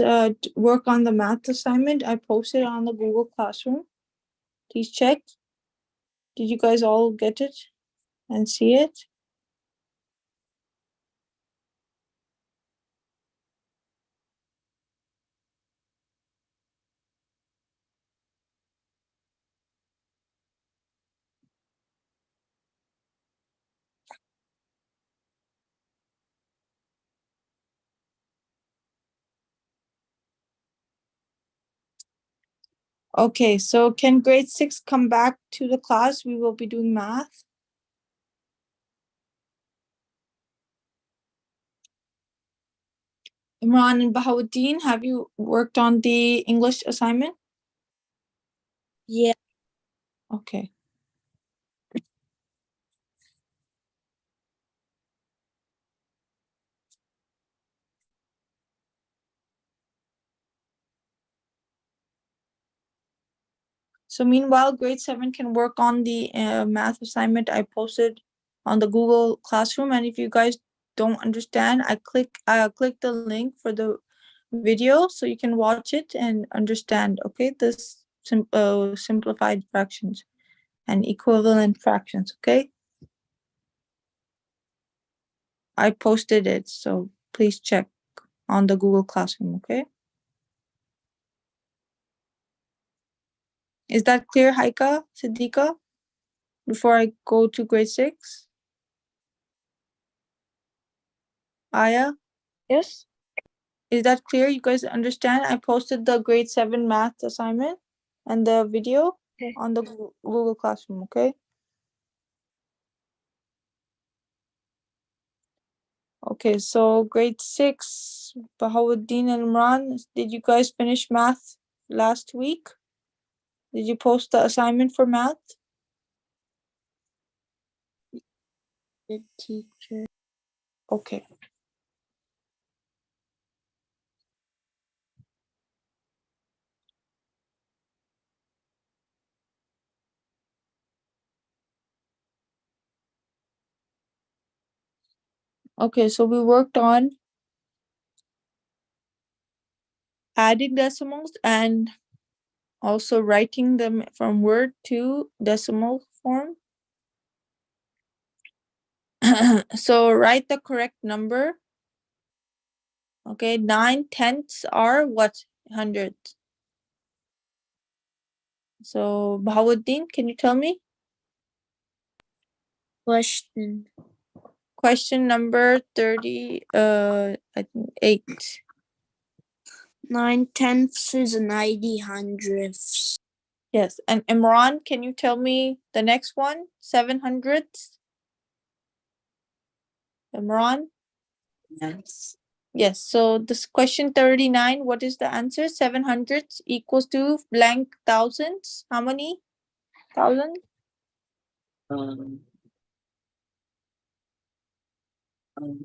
work on the math assignment. I posted on the Google Classroom. Please check. Did you guys all get it and see it? Okay, so can grade six come back to the class? We will be doing math. Imran and Bahauddin, have you worked on the English assignment? Yeah. Okay. So meanwhile, grade seven can work on the math assignment I posted on the Google Classroom. And if you guys don't understand, I click the link for the video so you can watch it and understand. Okay, this simplified fractions and equivalent fractions. Okay, I posted it, so please check on the Google Classroom. Okay, is that clear, Haika, Siddiqa? Before I go to grade six, Aya. Yes. Is that clear? You guys understand? I posted the grade seven math assignment and the video Okay. on the Google Classroom, okay? Okay, so grade six, Bahauddin and Imran, did you guys finish math last week? Did you post the assignment for math? The teacher. Okay. Okay, so we worked on adding decimals and also writing them from word to decimal form. So write the correct number. Okay, 9/10 are what? Hundreds. So Bahauddin, can you tell me? Question number 30, I think 8. 9/10 is 90/100. Yes, and Imran, can you tell me the next one? 700. Imran? Yes. Yes, so this question 39, what is the answer? 700 equals to blank thousands. How many? Thousand? Um, um,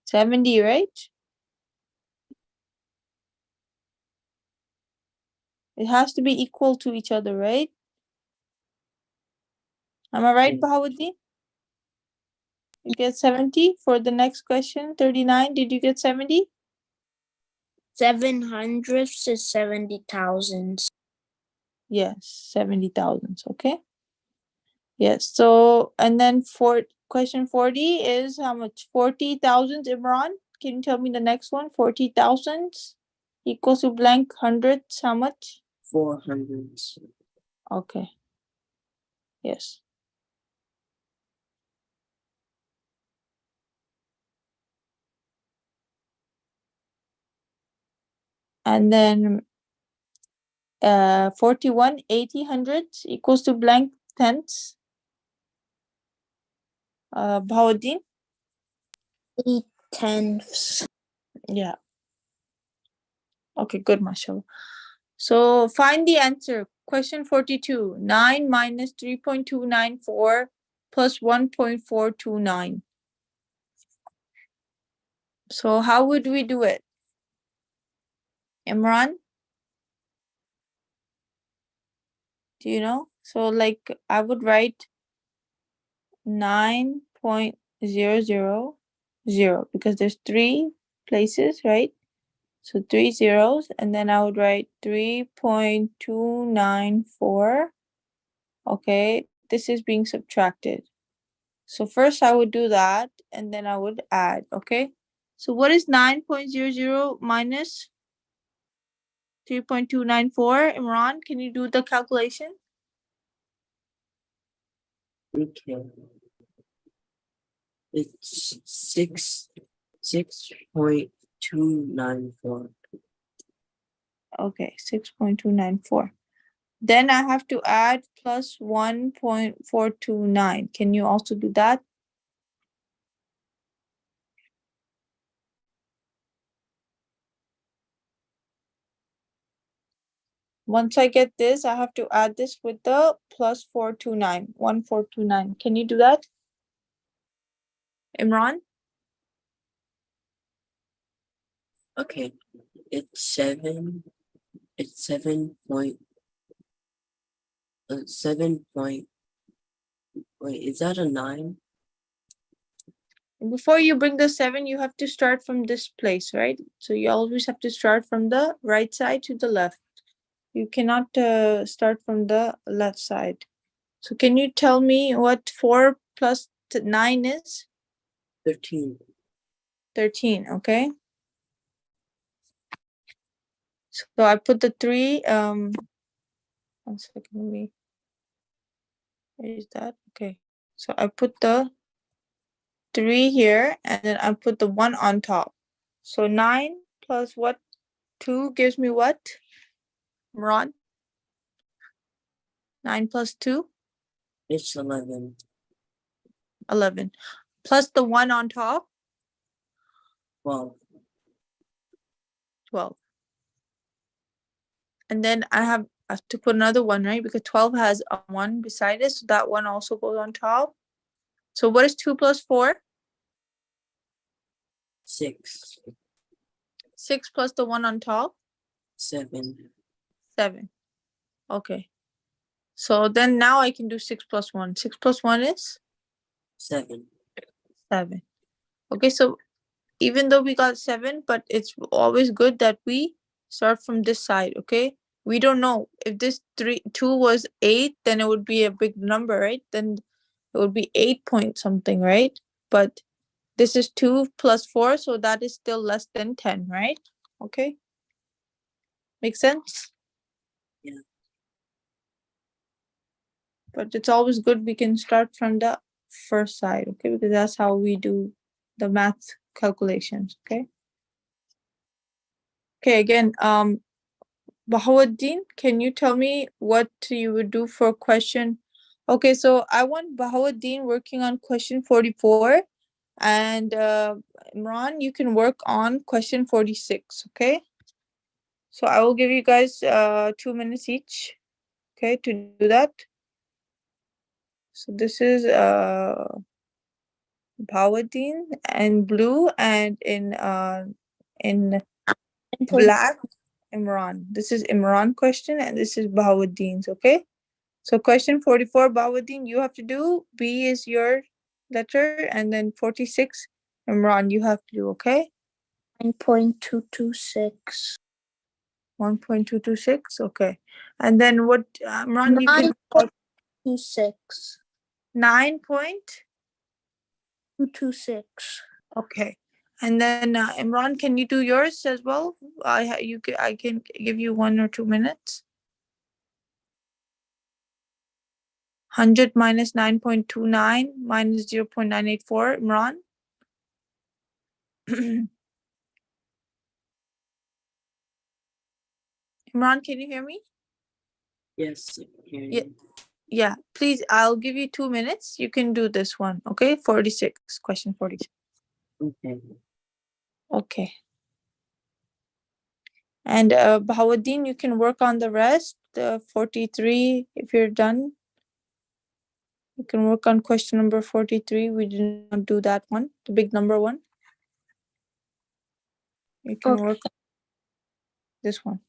70, right? It has to be equal to each other, right? Am I right, Yeah. Bahauddin? You get 70 for the next question, 39. Did you get 70? 700 is 70,000. Yes, 70,000. Okay. Yes. So, and then for question 40 is how much? 40,000, Imran. Can you tell me the next one? 40,000 equals to blank hundreds. How much? 400. Okay. Yes. And then 41, 80, hundreds equals to blank tenths. Bahauddin? 8/10. Yeah. Okay, good, mashallah. So find the answer. Question 42. 9 minus 3.294 plus 1.429. So how would we do it? Imran? Do you know? So like I would write 9.000 because there's 3 places, right? So 3 zeros, and then I would write 3.294. Okay, this is being subtracted. So first I would do that, and then I would add, okay? So what is 9.00 minus 3.294? Imran, can you do the calculation? Okay. It's 6.294. Okay, 6.294. Then I have to add plus 1.429. Can you also do that? Once I get this, I have to add this with the plus 429, 1429. Can you do that? Imran? Okay. It's 7 point, 7 point, wait, is that a 9? Before you bring the 7, you have to start from this place, right? So you always have to start from the right side to the left. You cannot start from the left side. So can you tell me what 4 plus 9 is? 13. 13, okay. So I put the 3, 1 second, where is that? Okay. So I put the 3 here, and then I put the 1 on top. So 9 plus what? 2 gives me what? Ron? 9 plus 2? It's 11. 11. Plus the 1 on top? 12. 12. And then I have to put another 1, right? Because 12 has a 1 beside it, so that 1 also goes on top. So what is 2 plus 4? 6. 6 plus the 1 on top? 7. 7. Okay. So then now I can do 6 plus 1. 6 plus 1 is? 7. 7. Okay, so even though we got 7, but it's always good that we start from this side, okay? we don't know if this 2 was 8, then it would be a big number, right? Then it would be 8 point something, right? But this is 2 plus 4, so that is still less than 10, right? Okay. Make sense? Yeah. But it's always good we can start from the first side, okay? Because that's how we do the math calculations, okay? Okay, again, Bahauddin, can you tell me what you would do for question? Okay, so I want Bahauddin working on question 44, and Imran, you can work on question 46, okay? So I will give you guys 2 minutes each, okay, to do that. So this is Bahauddin and blue, and in black Imran. This is Imran question, and this is Bahauddin's, okay? So question 44, Bahauddin, you have to do. B is your letter, and then 46, Imran, you have to do, okay? 9.226. 1.226, okay. And then what, Imran, you can 9.26. 9 point, 226. okay. And then Imran, can you do yours as well? I can give you 1 or 2 minutes. 100 minus 9.29 minus 0.984, Imran. Imran, can you hear me? Yes, I can hear Yeah. you. Yeah, please, I'll give you 2 minutes. You can do this one, okay? 46, question 46. Okay. Okay. And Bahauddin, you can work on the rest. The 43, if you're done, you can work on question number 43. We did not do that one, the big number one. You can Okay. work on this one.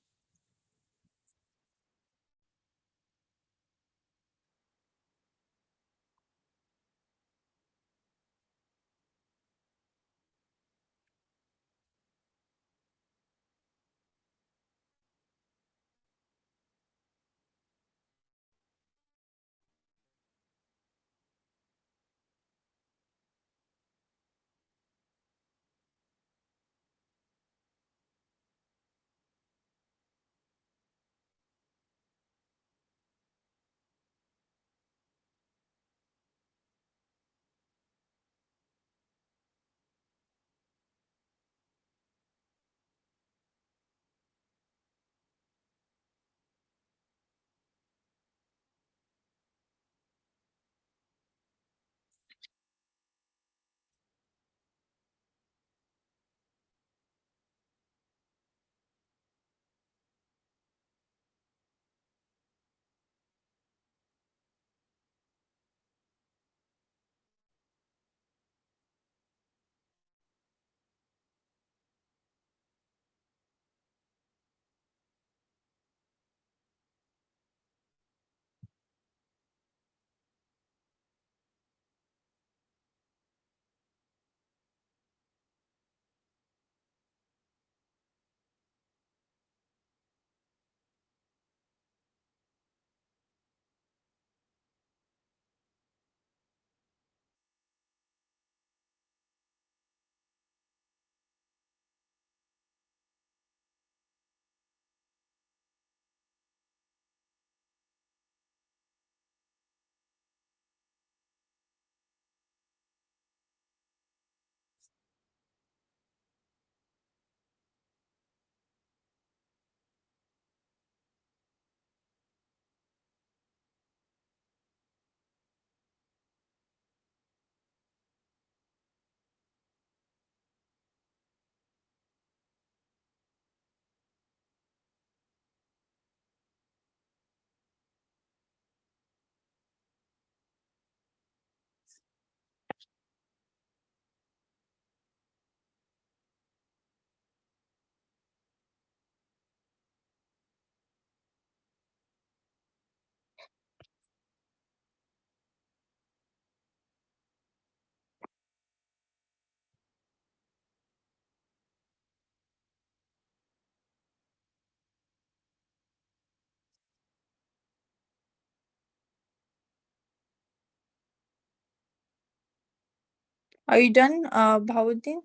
Are you done, Bahauddin?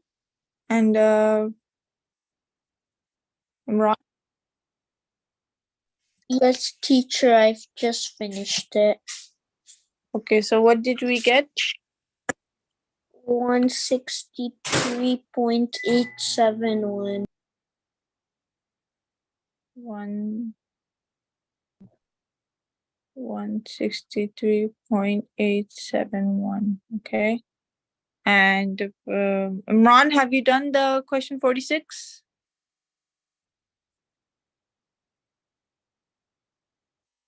And Imran? Yes, teacher, I've just finished it. Okay, so what did we get? 163.871. 163.871. Okay. And Imran, have you done the question 46?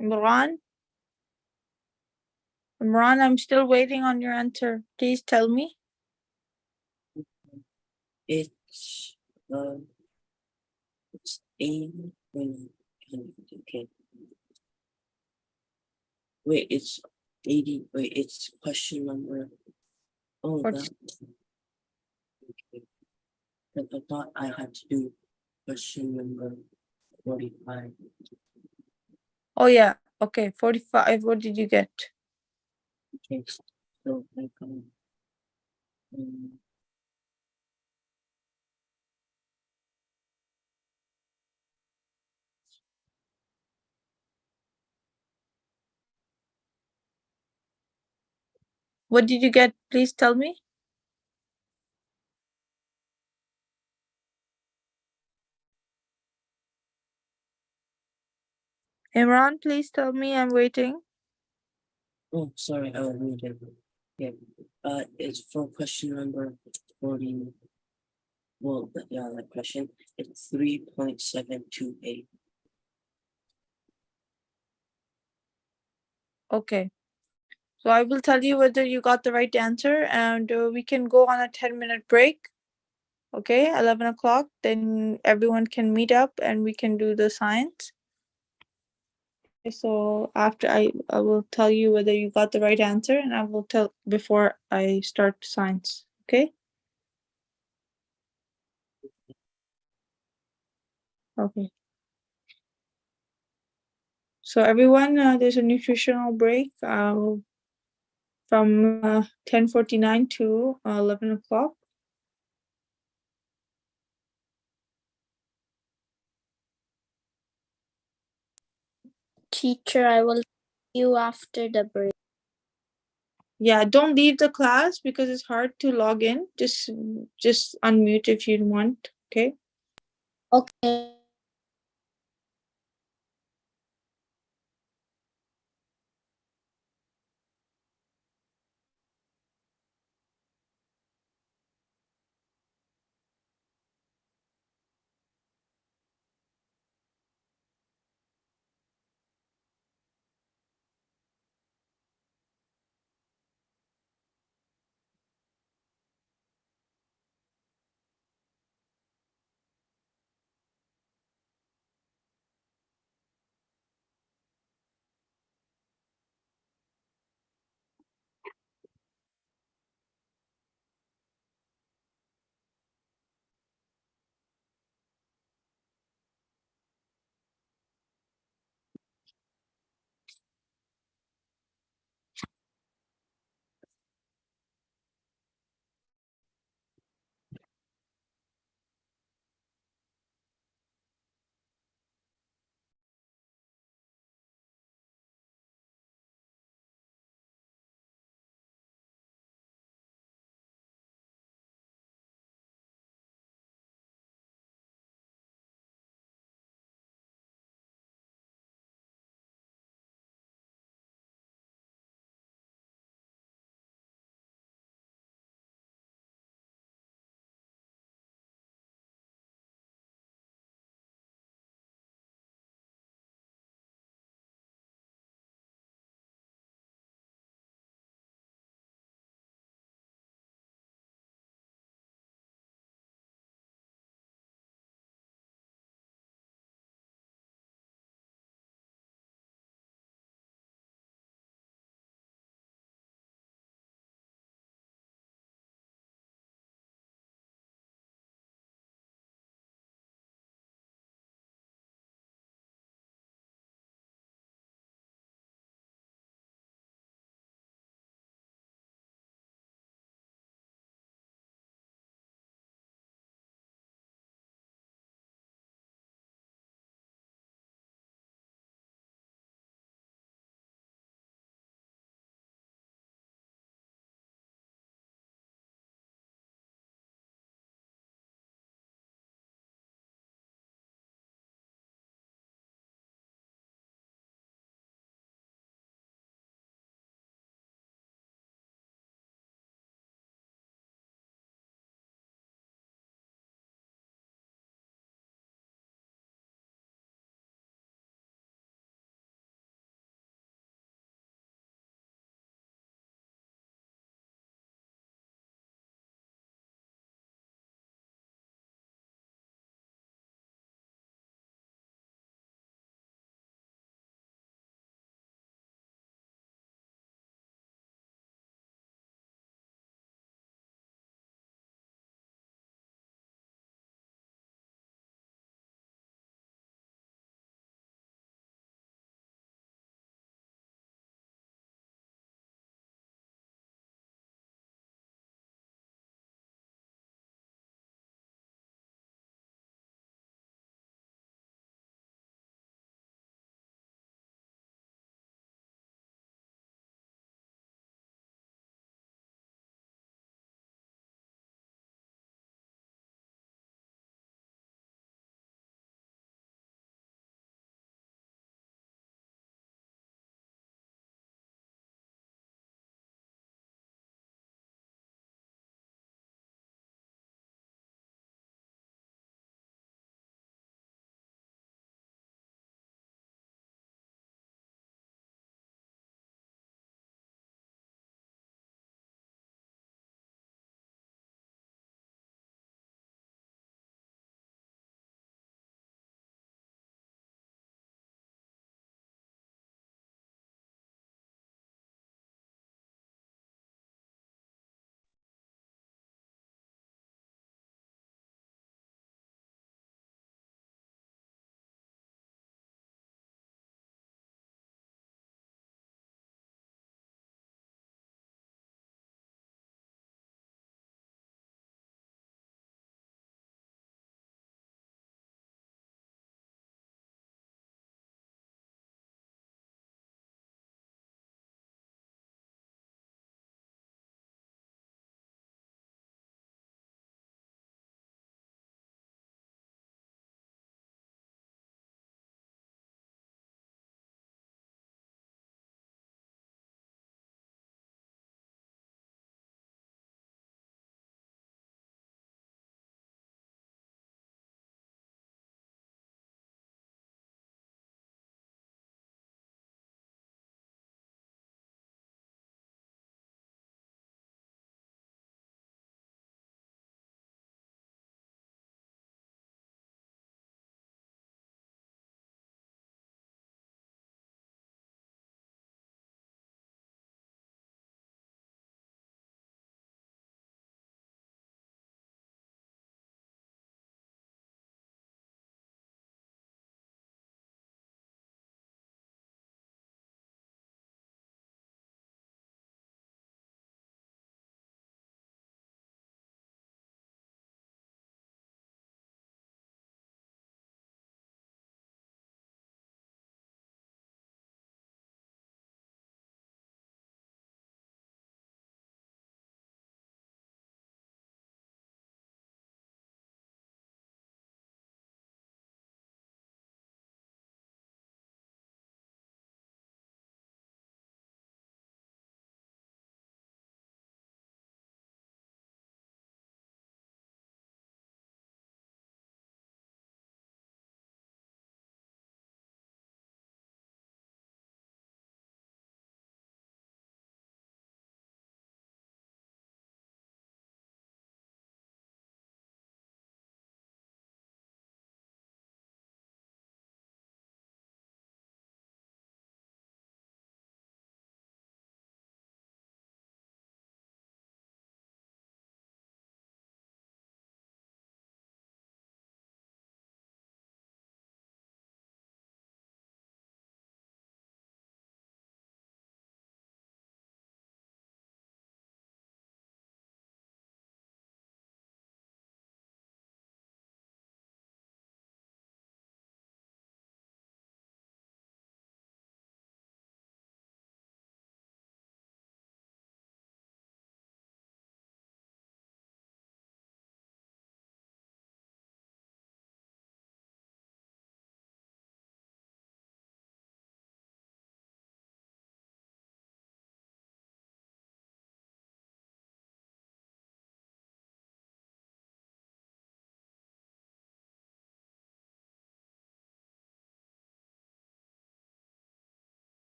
Imran? Imran, I'm still waiting on your answer. Please tell me. It's it's A when okay. Wait, it's 80. Wait, it's question number. Oh, What's- that. Okay. But I thought I had to do question number 45. Oh, yeah. Okay, 45. What did you get? Okay, so like What did you get? Please tell me. Imran, please tell me. I'm waiting. oh, sorry, I will read it. Yeah, it's for question number 40. Well, yeah, that question. It's 3.728. Okay. So I will tell you whether you got the right answer, and we can go on a 10-minute break. Okay, 11 o'clock. Then everyone can meet up and we can do the science. Okay, so after I will tell you whether you got the right answer, and I will tell before I start science. Okay. Okay. So everyone, there's a nutritional break from 10:49 to 11 o'clock. Teacher, I will see you after the break. Yeah, don't leave the class because it's hard to log in. Just unmute if you want. Okay. Okay.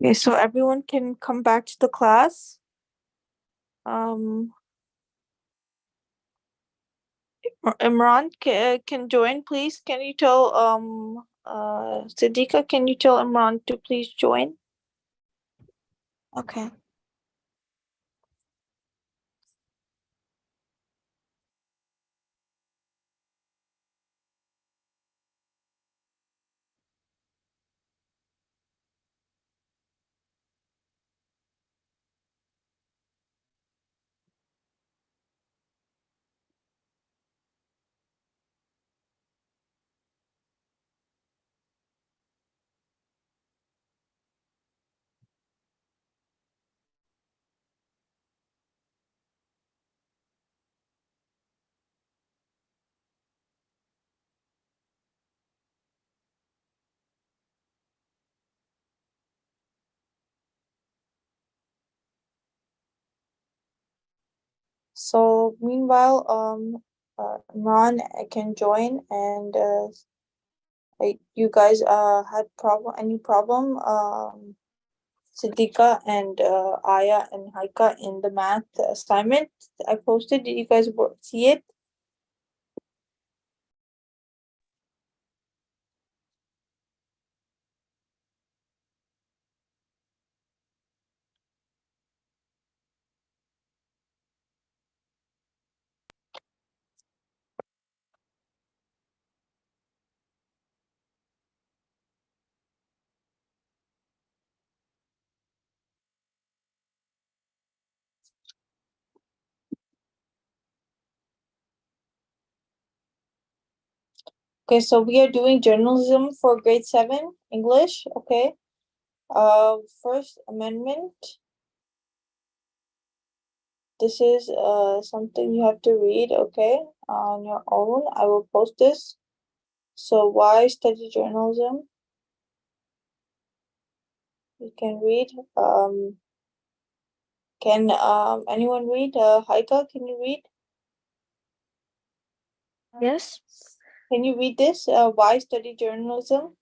Okay, so everyone can come back to the class. Imran can join, please. Can you tell Siddiqa, can you tell Imran to please join? Okay. So meanwhile, Imran can join, and you guys any problem Siddiqa and Aya and Haika in the math assignment I posted. Did you guys see it? Okay, so we are doing journalism for grade 7 English. Okay. First Amendment. This is something you have to read, okay, on your own. I will post this. So why study journalism? You can read. Can anyone read? Haika, can you read? Yes. Can you read this? Why study journalism?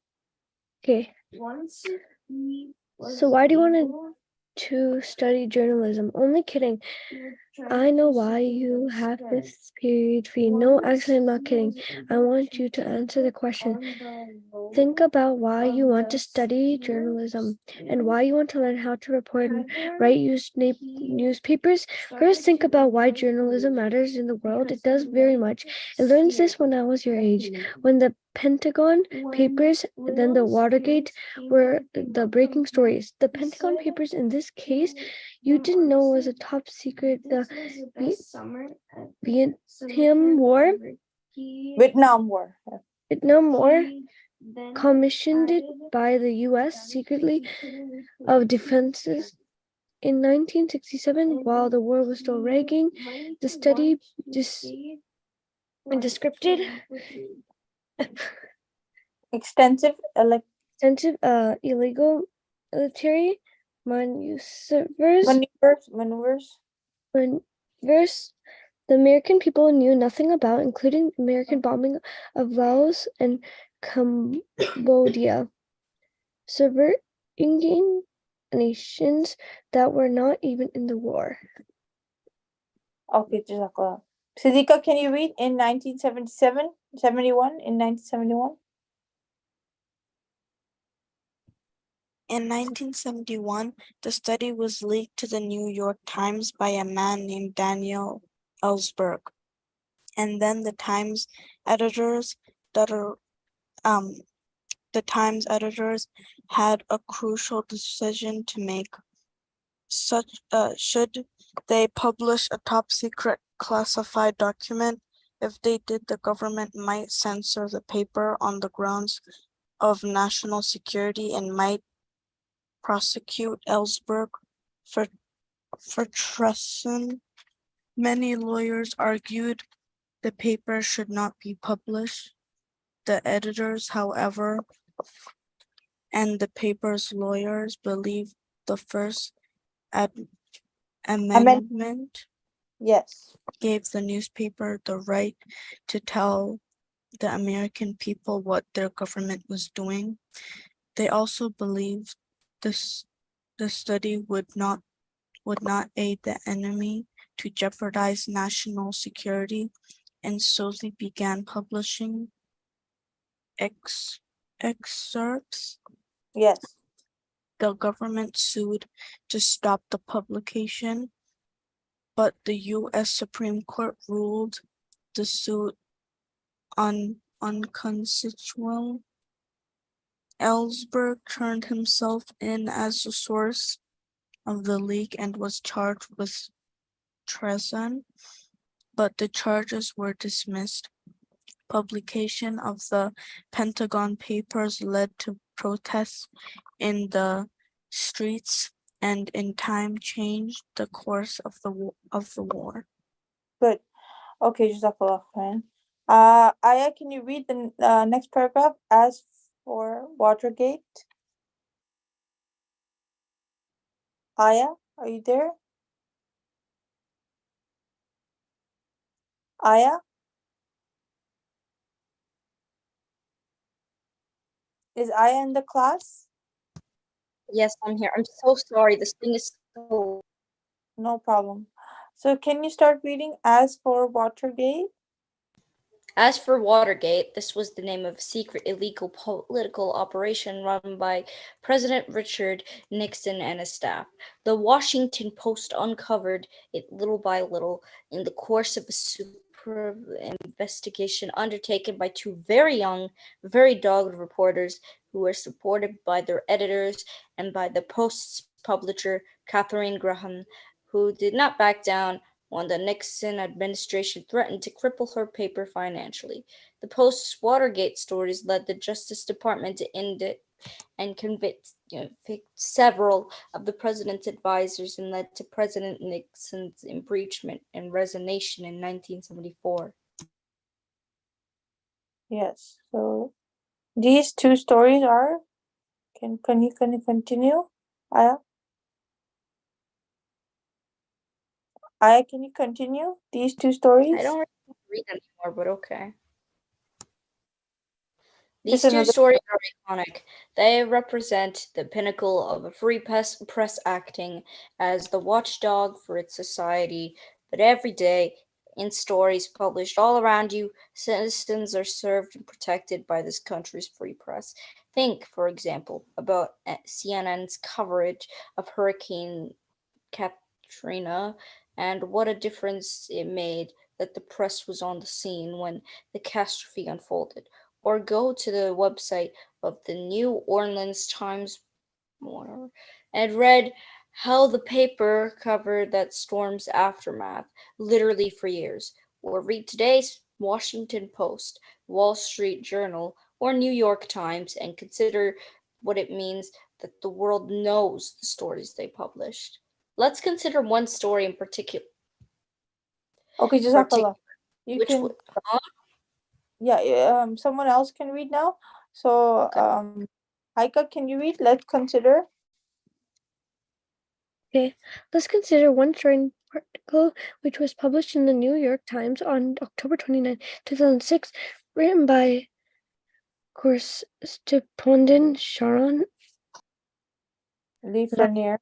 Okay. So why do you want to study journalism? Only kidding. I know why you have this period fee. No, actually, I'm not kidding. I want you to answer the question. Think about why you want to study journalism and why you want to learn how to report and write newspapers. First, think about why journalism matters in the world. It does very much. I learned this when I was your age. When the Pentagon Papers, then the Watergate were the breaking stories. The Pentagon Papers in this case, you didn't know was a top secret. The Vietnam War. Vietnam War. Vietnam War, commissioned by the U.S. secretly of defenses. In 1967, while the war was still raging, the study descripted Extensive extensive illegal military maneuvers. maneuvers. The American people knew nothing about, including American bombing of Laos and Cambodia, subverting nations that were not even in the war. Okay, Jazakallah. Siddiqa, can you read in 1971? In 1971? In 1971, the study was leaked to the New York Times by a man named Daniel Ellsberg. And then the Times editors had a crucial decision to make. Should they publish a top secret classified document? If they did, the government might censor the paper on the grounds of national security and might prosecute Ellsberg for treason. Many lawyers argued the paper should not be published. The editors, however, and the paper's lawyers believed the First Amendment Yes. gave the newspaper the right to tell the American people what their government was doing. They also believed this the study would not aid the enemy to jeopardize national security, and slowly began publishing excerpts. Yes. The government sued to stop the publication, but the U.S. Supreme Court ruled the suit unconstitutional. Ellsberg turned himself in as the source of the leak and was charged with treason, but the charges were dismissed. Publication of the Pentagon Papers led to protests in the streets and in time changed the course of the war. Good. Okay, Jazakallah khair. Aya, can you read the next paragraph? As for Watergate. Aya, are you there? Aya? Is Aya in the class? Yes, I'm here. I'm so sorry. This thing is so. No problem. So can you start reading As for Watergate? As for Watergate, this was the name of a secret illegal political operation run by President Richard Nixon and his staff. The Washington Post uncovered it little by little in the course of a super investigation undertaken by two very young, very dogged reporters who were supported by their editors and by the Post's publisher, Katharine Graham, who did not back down when the Nixon administration threatened to cripple her paper financially. The Post's Watergate stories led the Justice Department to indict and convict several of the president's advisors and led to President Nixon's impeachment and resignation in 1974. Yes. So these two stories are. Can you continue, Aya? Aya, can you continue these two stories? I don't really read anymore, but okay. Just These two another. stories are iconic. They represent the pinnacle of a free press acting as the watchdog for its society. But every day, in stories published all around you, citizens are served and protected by this country's free press. Think, for example, about CNN's coverage of Hurricane Katrina and what a difference it made that the press was on the scene when the catastrophe unfolded. Or go to the website of the New Orleans Times and read how the paper covered that storm's aftermath, literally for years. Or read today's Washington Post, Wall Street Journal, or New York Times and consider what it means that the world knows the stories they published. Let's consider one story in particular. Okay, Jazakallah. You Which can. would, Yeah. Someone else can read now. So okay. Haika, can you read? Let's consider. Okay, let's consider one story article which was published in the New York Times on October 29, 2006, written by correspondent Sharon Lafreniere.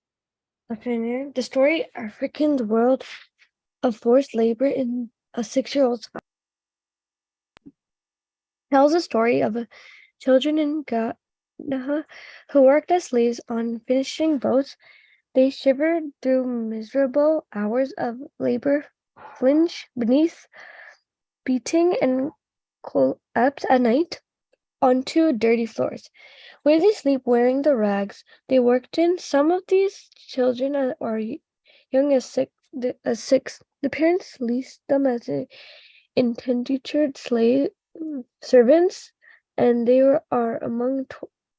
Lafreniere. The story African the World of Forced Labor in a 6-year-old's tells the story of children in Ghana who worked as slaves on fishing boats. They shivered through miserable hours of labor, flinch beneath beating, and collapse at night onto dirty floors, where they sleep wearing the rags they worked in. Some of these children are young as six. The parents leased them as indentured slave servants, and they are among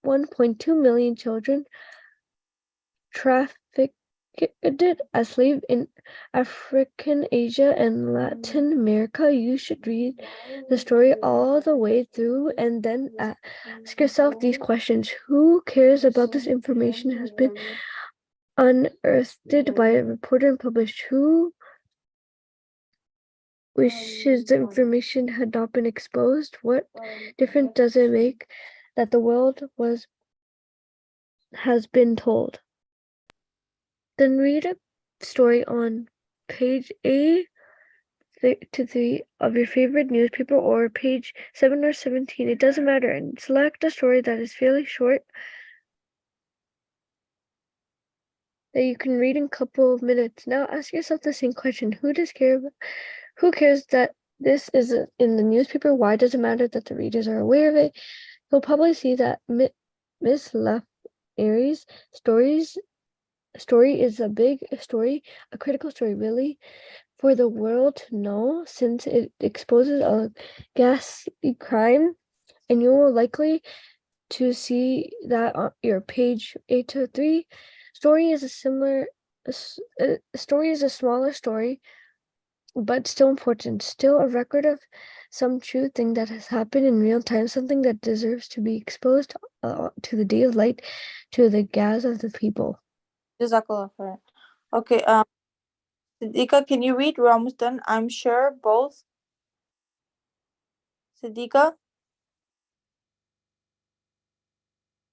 1.2 million children trafficked as slaves in African, Asia, and Latin America. You should read the story all the way through and then ask yourself these questions. Who cares about this information has been unearthed by a reporter and published? Who wishes the information had not been exposed? What difference does it make that the world has been told? Then read a story on page A to 3 of your favorite newspaper or page 7 or 17. It doesn't matter. And select a story that is fairly short that you can read in a couple of minutes. Now ask yourself the same question. Who cares that this is in the newspaper? Why does it matter that the readers are aware of it? You'll probably see that Miss Aries story is a big story, a critical story, really, for the world to know, since it exposes a ghastly crime, and you will likely to see that on your page 8 to 3. Story is a smaller story, but still important, still a record of some true thing that has happened in real time, something that deserves to be exposed to the day of light, to the gaze of the people. Jazakallah khair. Okay, Siddiqa, can you read? We're almost done. I'm sure both. Siddiqa?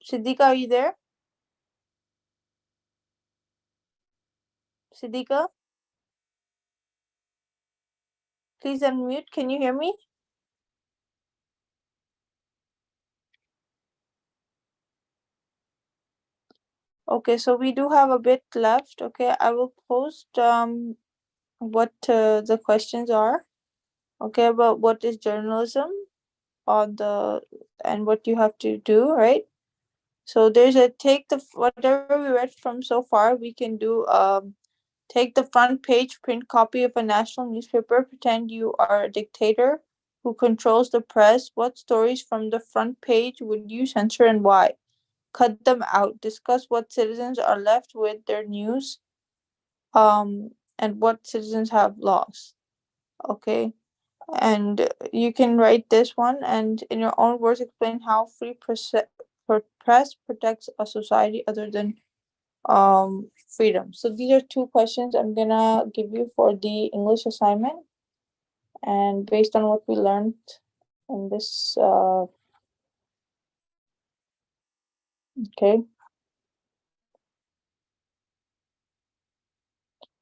Siddiqa, are you there? Siddiqa? Please unmute. Can you hear me? Okay, so we do have a bit left. Okay, I will post what the questions are. Okay, about what is journalism on the and what you have to do, right? So there's a take the whatever we read from so far, we can do take the front page print copy of a national newspaper, pretend you are a dictator who controls the press. What stories from the front page would you censor and why? Cut them out. Discuss what citizens are left with their news, and what citizens have lost. Okay. And you can write this one and in your own words explain how free press protects a society other than freedom. So these are two questions I'm gonna give you for the English assignment, and based on what we learned in this okay.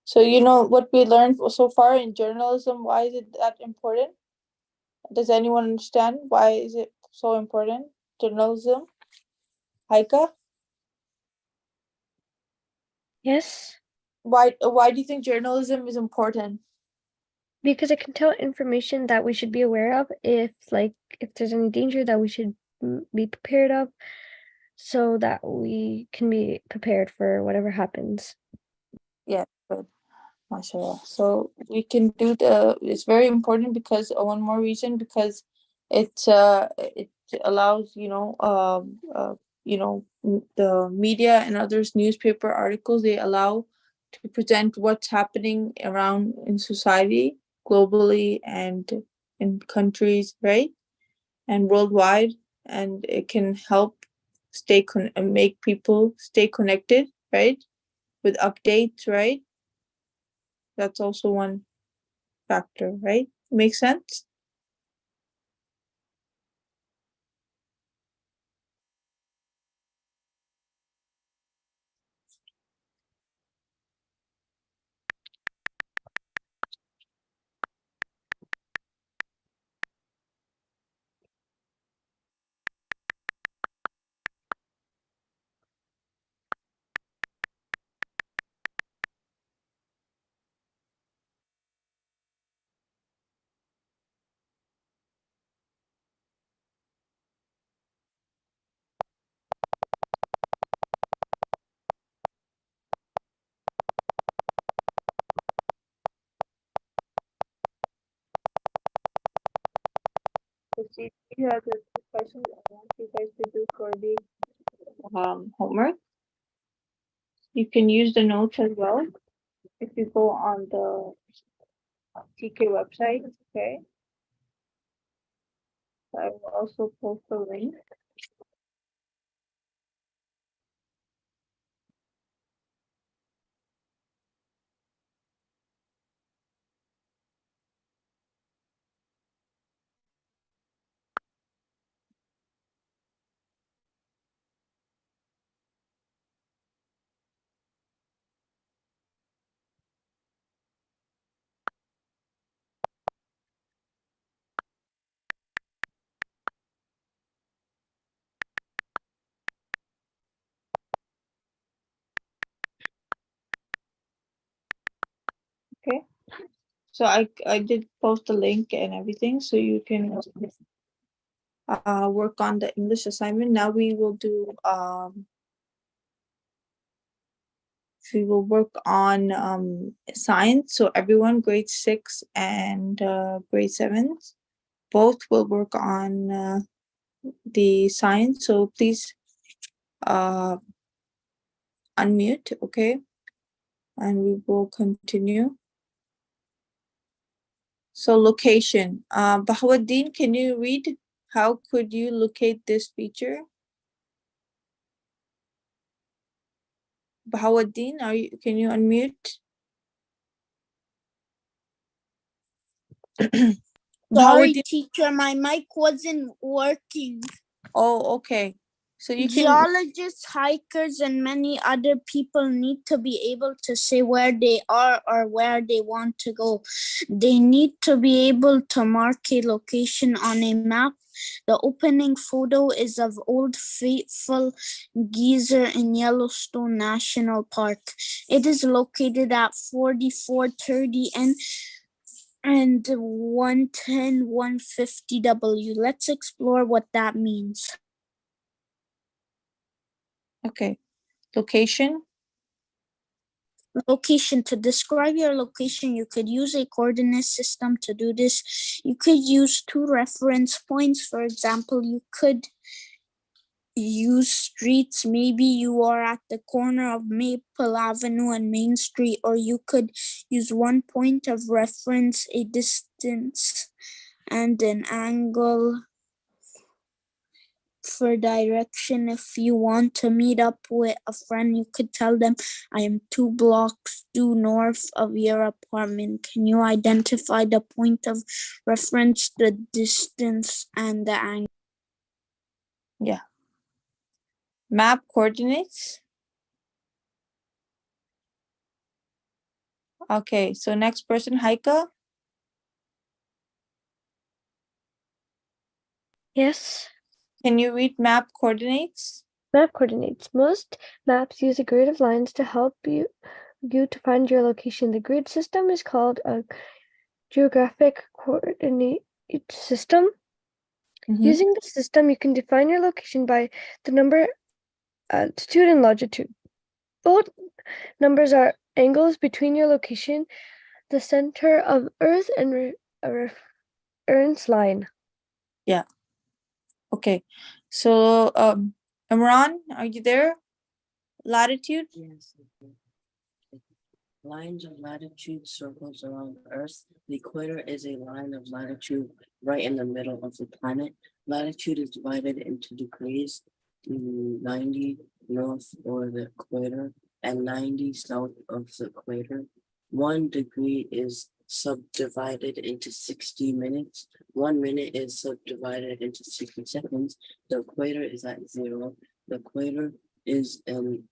So you know what we learned so far in journalism, why is it that important? Does anyone understand why is it so important? Journalism? Haika? Yes, Why do you think journalism is important? because it can tell information that we should be aware of, if there's any danger that we should be prepared of, so that we can be prepared for whatever happens. Yeah, good. MashaAllah. So we can do it's very important because one more reason, because it allows, the media and others newspaper articles, they allow to present what's happening around in society globally and in countries, right? And worldwide, and it can help make people stay connected, right? With updates, right? That's also one factor, right? Makes sense? So see, here are the two questions I want you guys to do for the homework. You can use the notes as well if you go on the TK website, okay? I will also post the link. So I did post the link and everything, so you can work on the English assignment. Now we will do we will work on science. So everyone, grade 6 and grade 7, both will work on the science. So please unmute, okay? And we will continue. So location. Bahauddin, can you read? How could you locate this feature? Bahauddin, can you unmute? Sorry, Bahauddin. teacher, my mic wasn't working. Oh, okay. So you can. Geologists, hikers, and many other people need to be able to say where they are or where they want to go. They need to be able to mark a location on a map. The opening photo is of Old Faithful Geyser in Yellowstone National Park. It is located at 4430 and 110 150 W. Let's explore what that means. Okay. Location. Location. To describe your location, you could use a coordinate system to do this. You could use 2 reference points. For example, you could use streets. Maybe you are at the corner of Maple Avenue and Main Street, or you could use 1 point of reference, a distance, and an angle for direction. If you want to meet up with a friend, you could tell them, I am 2 blocks due north of your apartment. Can you identify the point of reference, the distance, and the angle? Yeah. Map coordinates. Okay, so next person, Haika. Yes. Can you read map coordinates? Map coordinates. Most maps use a grid of lines to help you to find your location. The grid system is called a geographic coordinate system. Using the system, you can define your location by the number, altitude, and longitude. Both numbers are angles between your location, the center of Earth, and reference line. Yeah. Okay. So Imran, are you there? Latitude? Yes. Lines of latitude circles around Earth. The equator is a line of latitude right in the middle of the planet. Latitude is divided into degrees, 90 north or the equator and 90 south of the equator. 1 degree is subdivided into 60 minutes. 1 minute is subdivided into 60 seconds. The equator is at 0. The equator is an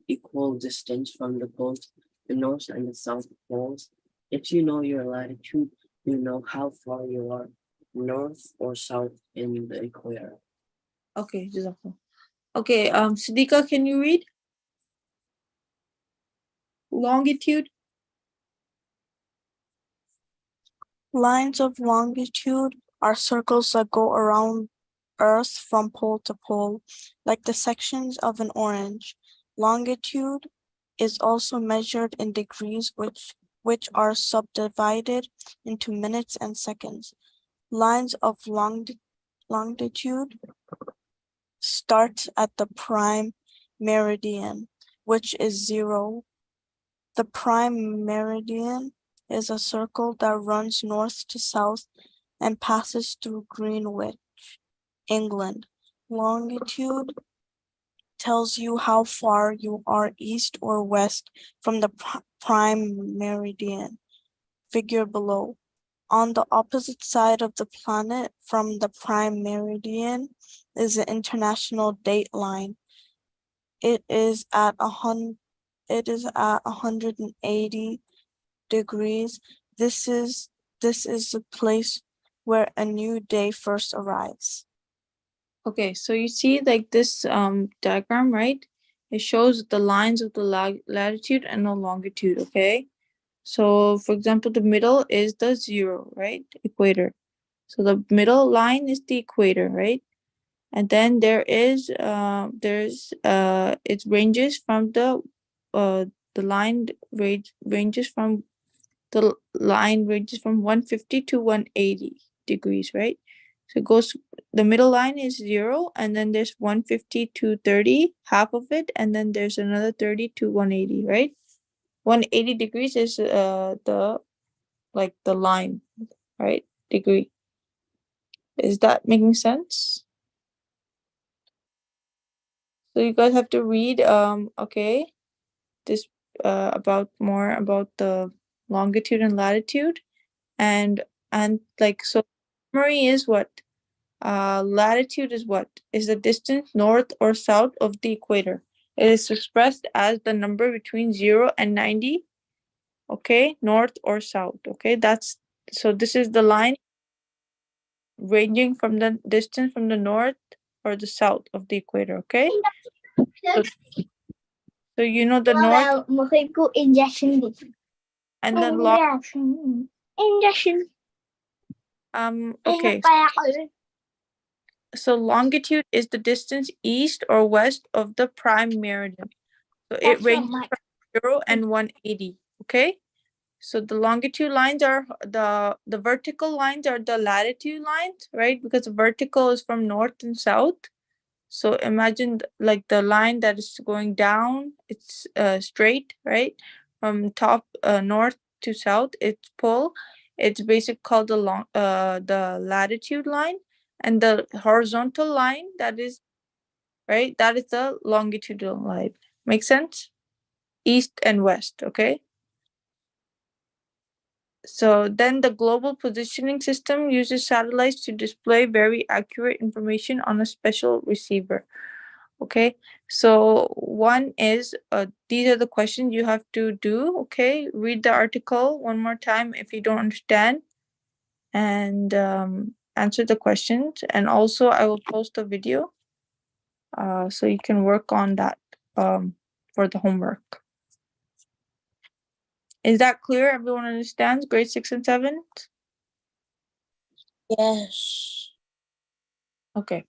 equal distance from the poles, the north and the south poles. If you know your latitude, you know how far you are north or south in the equator. Okay, Jazakallah. Okay, Siddiqa, can you read? Longitude? Lines of longitude are circles that go around Earth from pole to pole, like the sections of an orange. Longitude is also measured in degrees, which are subdivided into minutes and seconds. Lines of longitude start at the prime meridian, which is 0. The prime meridian is a circle that runs north to south and passes through Greenwich, England. Longitude tells you how far you are east or west from the prime meridian, figure below. On the opposite side of the planet from the prime meridian is the international date line. It is at 180 degrees. This is the place where a new day first arrives. Okay, so you see like this diagram, right? It shows the lines of the latitude and the longitude, okay? So for example, the middle is the 0, right? Equator. So the middle line is the equator, right? And then there's it ranges from the line ranges from the line ranges from 150 to 180 degrees, right? So it goes, the middle line is 0, and then there's 150 to 30, half of it, and then there's another 30 to 180, right? 180 degrees is the like the line, right? Degree. Is that making sense? So you guys have to read okay, this about more about the longitude and latitude, and like, so summary is what? Latitude is what? Is the distance north or south of the equator. It is expressed as the number between 0 and 90, okay, north or south, okay? That's, so this is the line ranging from the distance from the north or the south of the equator, okay? So you know the north and the long, okay. So longitude is the distance east or west of the prime meridian. So it ranges from 0 and 180, okay? So the longitude lines are the vertical lines are the latitude lines, right? Because the vertical is from north and south. So imagine like the line that is going down, it's straight, right? From top north to south, it's pole. It's basically called the latitude line, and the horizontal line that is, right, that is the longitudinal line. Make sense? East and west, okay? So then the global positioning system uses satellites to display very accurate information on a special receiver. Okay, so one is these are the questions you have to do. Okay, read the article one more time if you don't understand, and answer the questions. And also I will post a video so you can work on that for the homework. Is that clear? Everyone understands grade 6 and 7? Yes. Okay.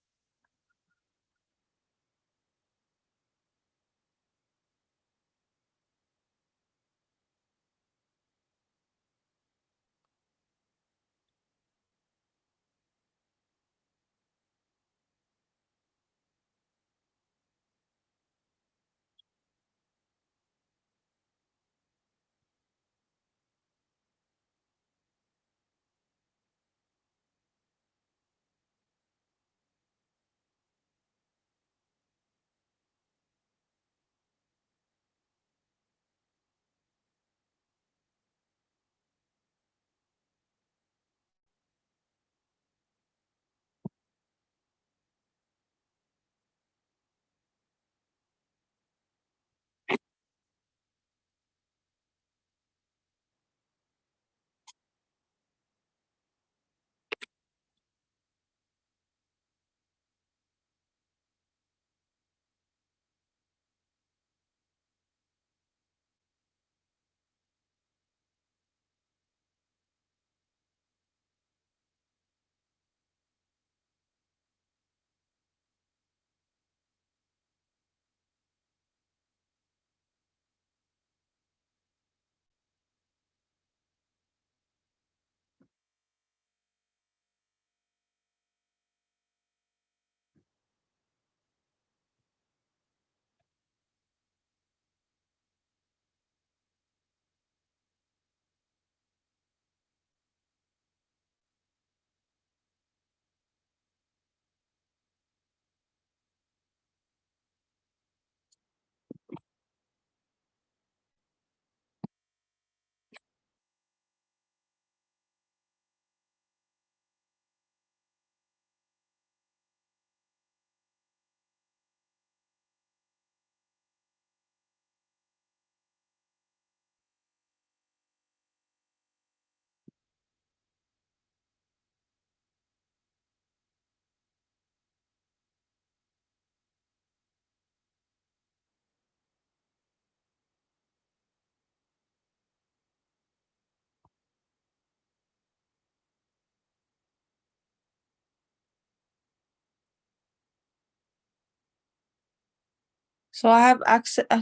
So I have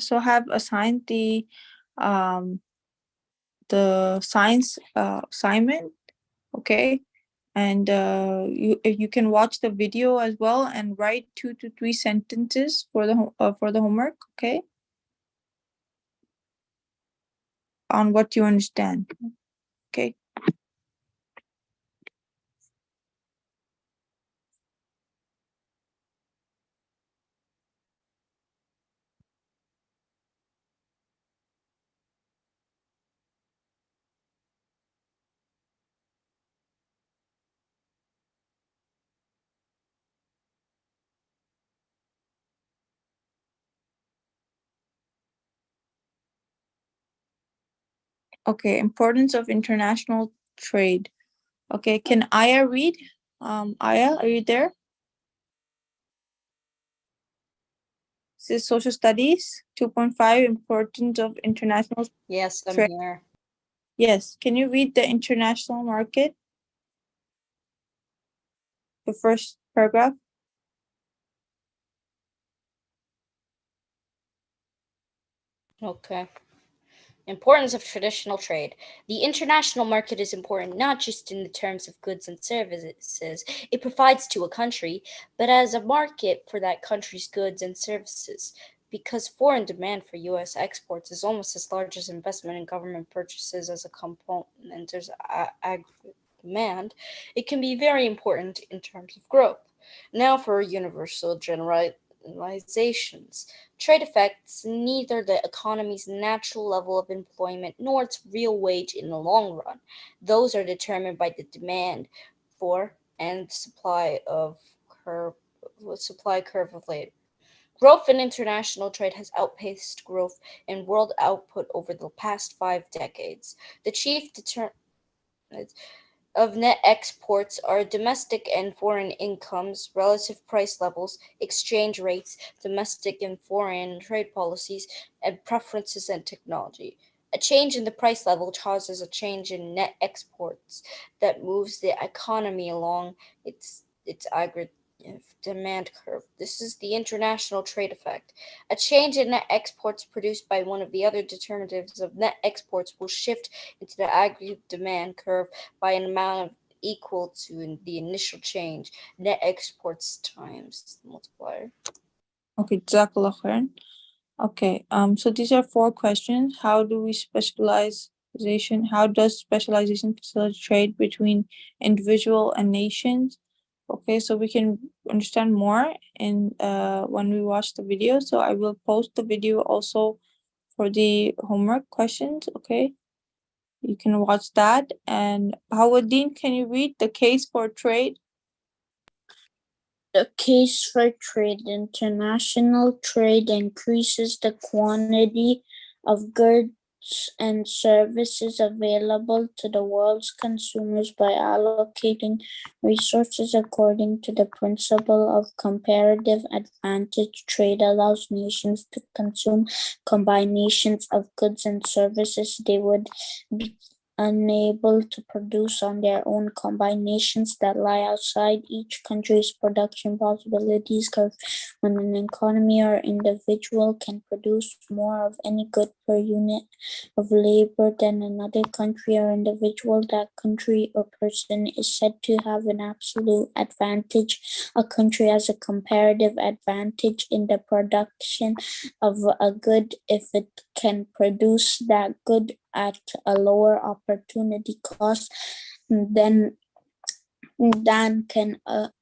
so I have assigned the science assignment, okay? And you can watch the video as well and write 2 to 3 sentences for the homework, okay? On what you understand, okay? Okay, importance of international trade. Okay, can Aya read? Aya, are you there? This is social studies 2.5, importance of international Yes, I'm trade. here. Yes, can you read the international market? The first paragraph. Okay. Importance of traditional trade. The international market is important not just in the terms of goods and services it provides to a country, but as a market for that country's goods and services. Because foreign demand for U.S. exports is almost as large as investment in government purchases as a component there's aggregate demand, it can be very important in terms of growth. Now for universal generalizations. Trade affects neither the economy's natural level of employment nor its real wage in the long run. Those are determined by the demand for and supply curve of labor. Growth in international trade has outpaced growth in world output over the past 5 decades. The chief determinant of net exports are domestic and foreign incomes, relative price levels, exchange rates, domestic and foreign trade policies, and preferences and technology. A change in the price level causes a change in net exports that moves the economy along its aggregate demand curve. This is the international trade effect. A change in net exports produced by one of the other determinatives of net exports will shift into the aggregate demand curve by an amount of equal to the initial change, net exports times the multiplier. Okay, Jazakallah khairan. Okay, so these are 4 questions. How does specialization facilitate trade between individual and nations? Okay, so we can understand more in when we watch the video. So I will post the video also for the homework questions, okay? You can watch that. And Hawadin, can you read the case for trade? The case for trade. International trade increases the quantity of goods and services available to the world's consumers by allocating resources according to the principle of comparative advantage. Trade allows nations to consume combinations of goods and services they would be unable to produce on their own, combinations that lie outside each country's production possibilities. When an economy or individual can produce more of any good per unit of labor than another country or individual, that country or person is said to have an absolute advantage. A country has a comparative advantage in the production of a good if it can produce that good at a lower opportunity cost than can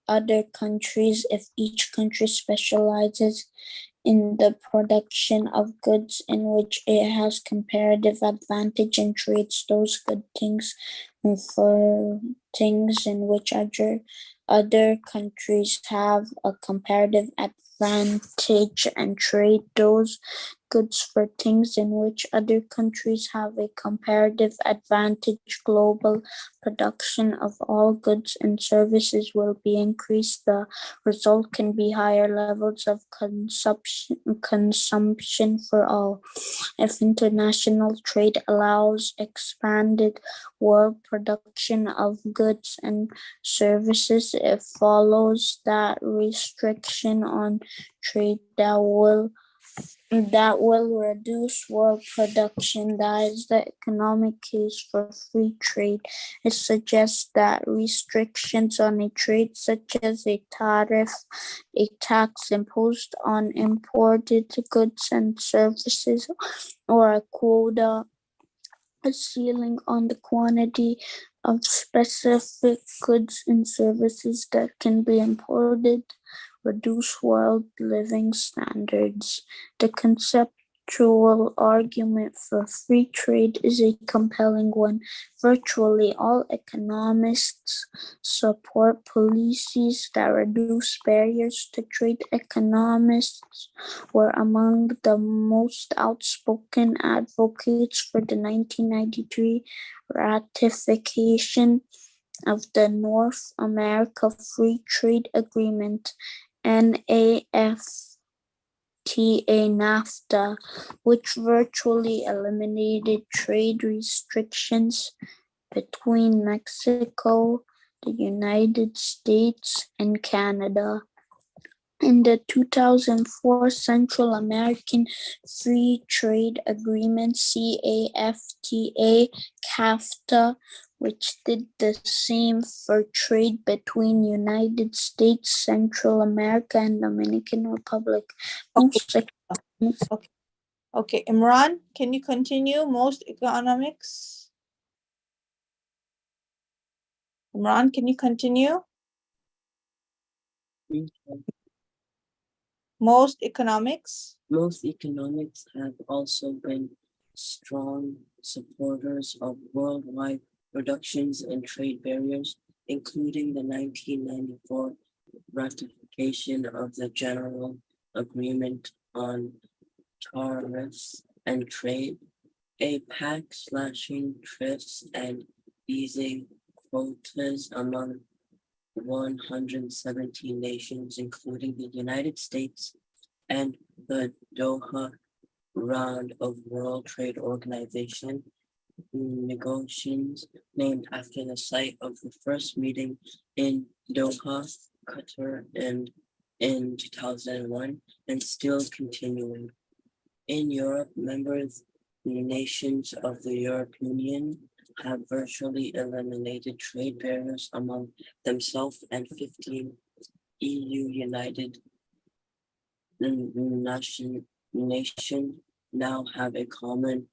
other countries if each country specializes in the production of goods in which it has comparative advantage and trades those good things for things in which other countries have a comparative advantage and trade those goods for things in which other countries have a comparative advantage. Global production of all goods and services will be increased. The result can be higher levels of consumption for all. If international trade allows expanded world production of goods and services, it follows that restriction on trade that will that will reduce world production. That is the economic case for free trade. It suggests that restrictions on a trade, such as a tariff, a tax imposed on imported goods and services, or a quota, a ceiling on the quantity of specific goods and services that can be imported, reduce world living standards. The conceptual argument for free trade is a compelling one. Virtually all economists support policies that reduce barriers to trade. Economists were among the most outspoken advocates for the 1993 ratification of the North America Free Trade Agreement, NAFTA, which virtually eliminated trade restrictions between Mexico, the United States, and Canada. In the 2004 Central American Free Trade Agreement, CAFTA, which did the same for trade between United States, Central America, and Dominican Republic. Okay, Imran, can you continue? Most economics. Imran, can you continue? Most economics. Most economics have also been strong supporters of worldwide reductions in trade barriers, including the 1994 ratification of the General Agreement on Tariffs and Trade, APEC slashing tariffs and easing quotas among 117 nations, including the United States, and the Doha Round of World Trade Organization negotiations, named after the site of the first meeting in Doha, Qatar, and in 2001, and still continuing. In Europe, members nations of the European Union have virtually eliminated trade barriers among themselves, and 15 EU United nation now have a common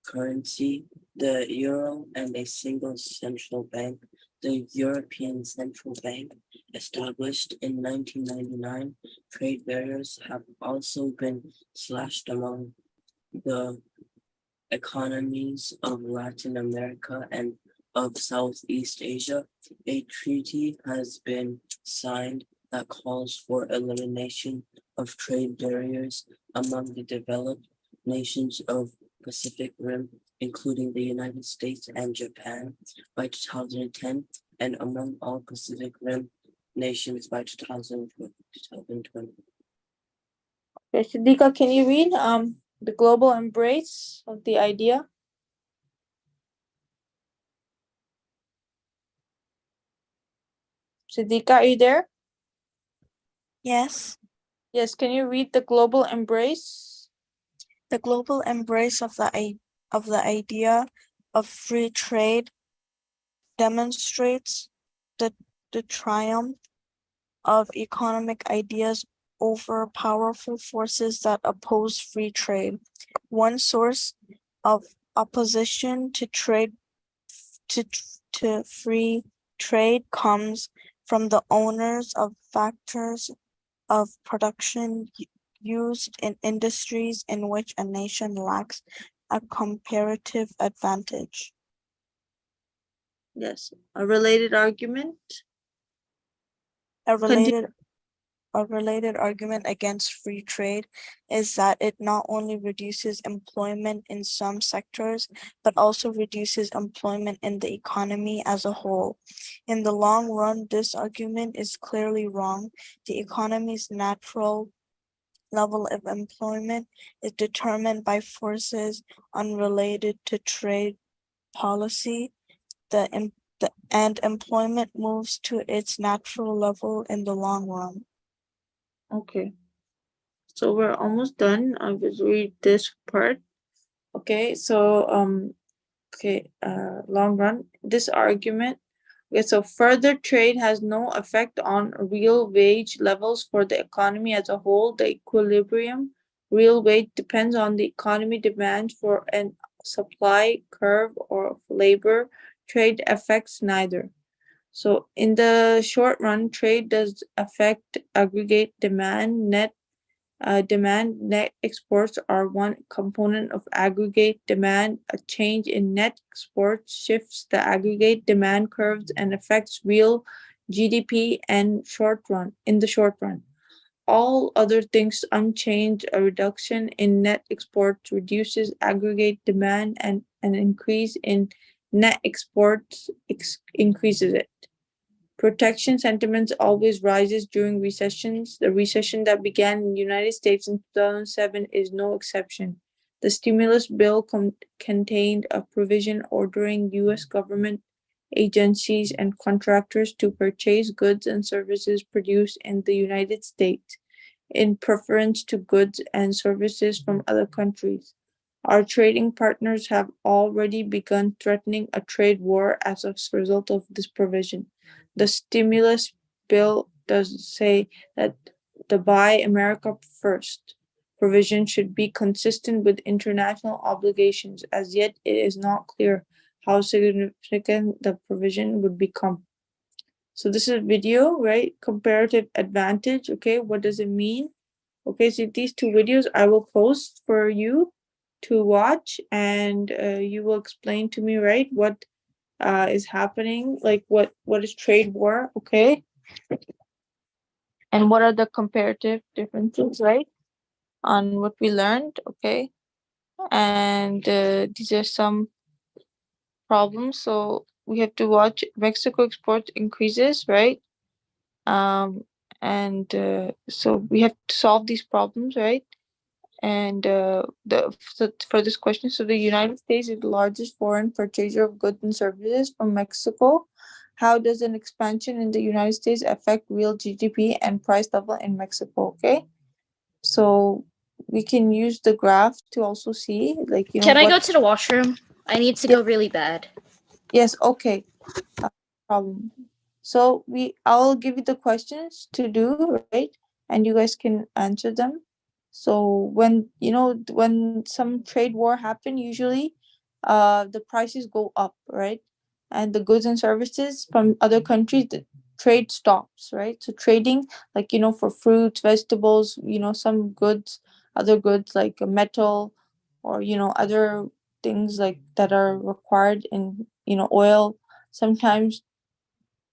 currency, the euro, and a single central bank. The European Central Bank, established in 1999, trade barriers have also been slashed among the economies of Latin America and of Southeast Asia. A treaty has been signed that calls for elimination of trade barriers among the developed nations of Pacific Rim, including the United States and Japan, by 2010, and among all Pacific Rim nations by 2020. Okay, Siddiqa, can you read the global embrace of the idea? Siddiqa, are you there? Yes. Yes, can you read the global embrace? The global embrace of the idea of free trade demonstrates the triumph of economic ideas over powerful forces that oppose free trade. One source of opposition to free trade comes from the owners of factors of production used in industries in which a nation lacks a comparative advantage. Yes, a related argument. A related argument against free trade is that it not only reduces employment in some sectors, but also reduces employment in the economy as a whole. In the long run, this argument is clearly wrong. The economy's natural level of employment is determined by forces unrelated to trade policy. And employment moves to its natural level in the long run. Okay. So we're almost done. I'll just read this part. Okay, so long run. This argument. Okay, so further trade has no effect on real wage levels for the economy as a whole. The equilibrium real wage depends on the economy demand for an supply curve or of labor. Trade affects neither. So in the short run, trade does affect aggregate demand. Net exports are one component of aggregate demand. A change in net exports shifts the aggregate demand curves and affects real GDP and in the short run. All other things unchanged, a reduction in net exports reduces aggregate demand and an increase in net exports increases it. Protection sentiments always rises during recessions. The recession that began in the United States in 2007 is no exception. The stimulus bill contained a provision ordering U.S. government agencies and contractors to purchase goods and services produced in the United States in preference to goods and services from other countries. Our trading partners have already begun threatening a trade war as a result of this provision. The stimulus bill does say that the Buy America First provision should be consistent with international obligations. As yet, it is not clear how significant the provision would become. So this is a video, right? Comparative advantage. Okay, what does it mean? Okay, so these two videos I will post for you to watch, and you will explain to me, right, what is happening, like what is trade war, okay, and what are the comparative differences, right, on what we learned, okay, and these are some problems. So we have to watch Mexico export increases, right, and so we have to solve these problems, right. And for this question, so the United States is the largest foreign purchaser of goods and services from Mexico. How does an expansion in the United States affect real GDP and price level in Mexico? Okay, so we can use the graph to also see, like, Can I go to the washroom? I need to go really bad. Yes, okay. Problem. So I'll give you the questions to do, right? And you guys can answer them. So when some trade war happen, usually the prices go up, right? And the goods and services from other countries, the trade stops, right? So trading, like, for fruits, vegetables, some goods, other goods like metal, or other things like that are required in, oil. Sometimes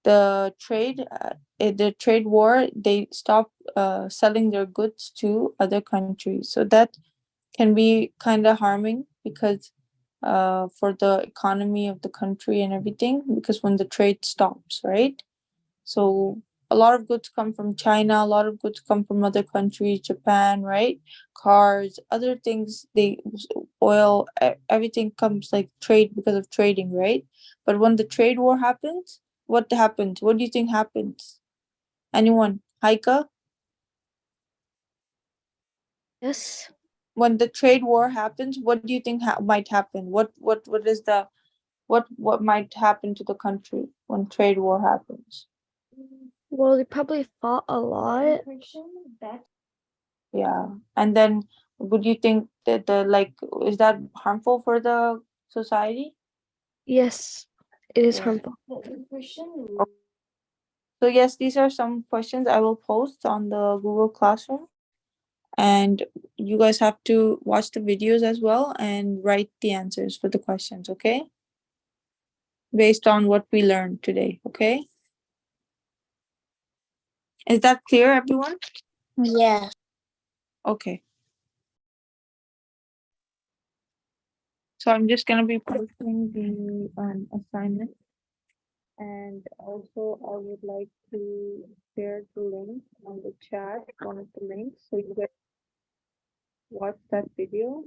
the trade war, they stop selling their goods to other countries. So that can be kind of harming, because for the economy of the country and everything, because when the trade stops, right? So a lot of goods come from China, a lot of goods come from other countries, Japan, right? Cars, other things, oil, everything comes like trade, because of trading, right? But when the trade war happens, what happens? What do you think happens? Anyone? Haika? Yes. When the trade war happens, what do you think might happen? What is the what might happen to the country when trade war happens? Well, they probably fought a lot. Yeah. And then would you think that is that harmful for the society? Yes, it is Yeah. harmful. So yes, these are some questions I will post on the Google Classroom, and you guys have to watch the videos as well and write the answers for the questions, okay? Based on what we learned today, okay? Is that clear, everyone? Yes. Okay. So I'm just gonna be posting the assignment, and also I would like to share the link on the chat, one of the links, so you guys watch that video.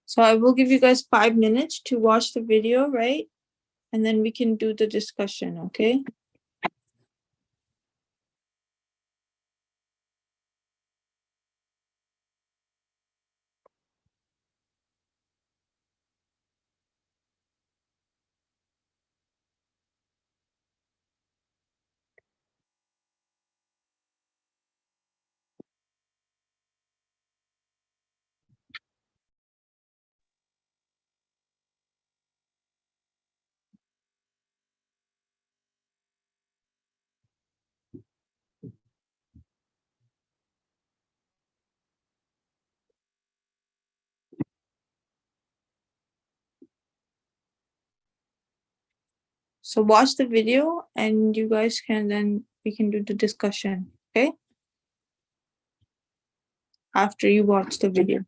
So I will give you guys 5 minutes to watch the video, right? And then we can do the discussion, okay? So watch the video and you guys can then, we can do the discussion, okay? After you watch the video.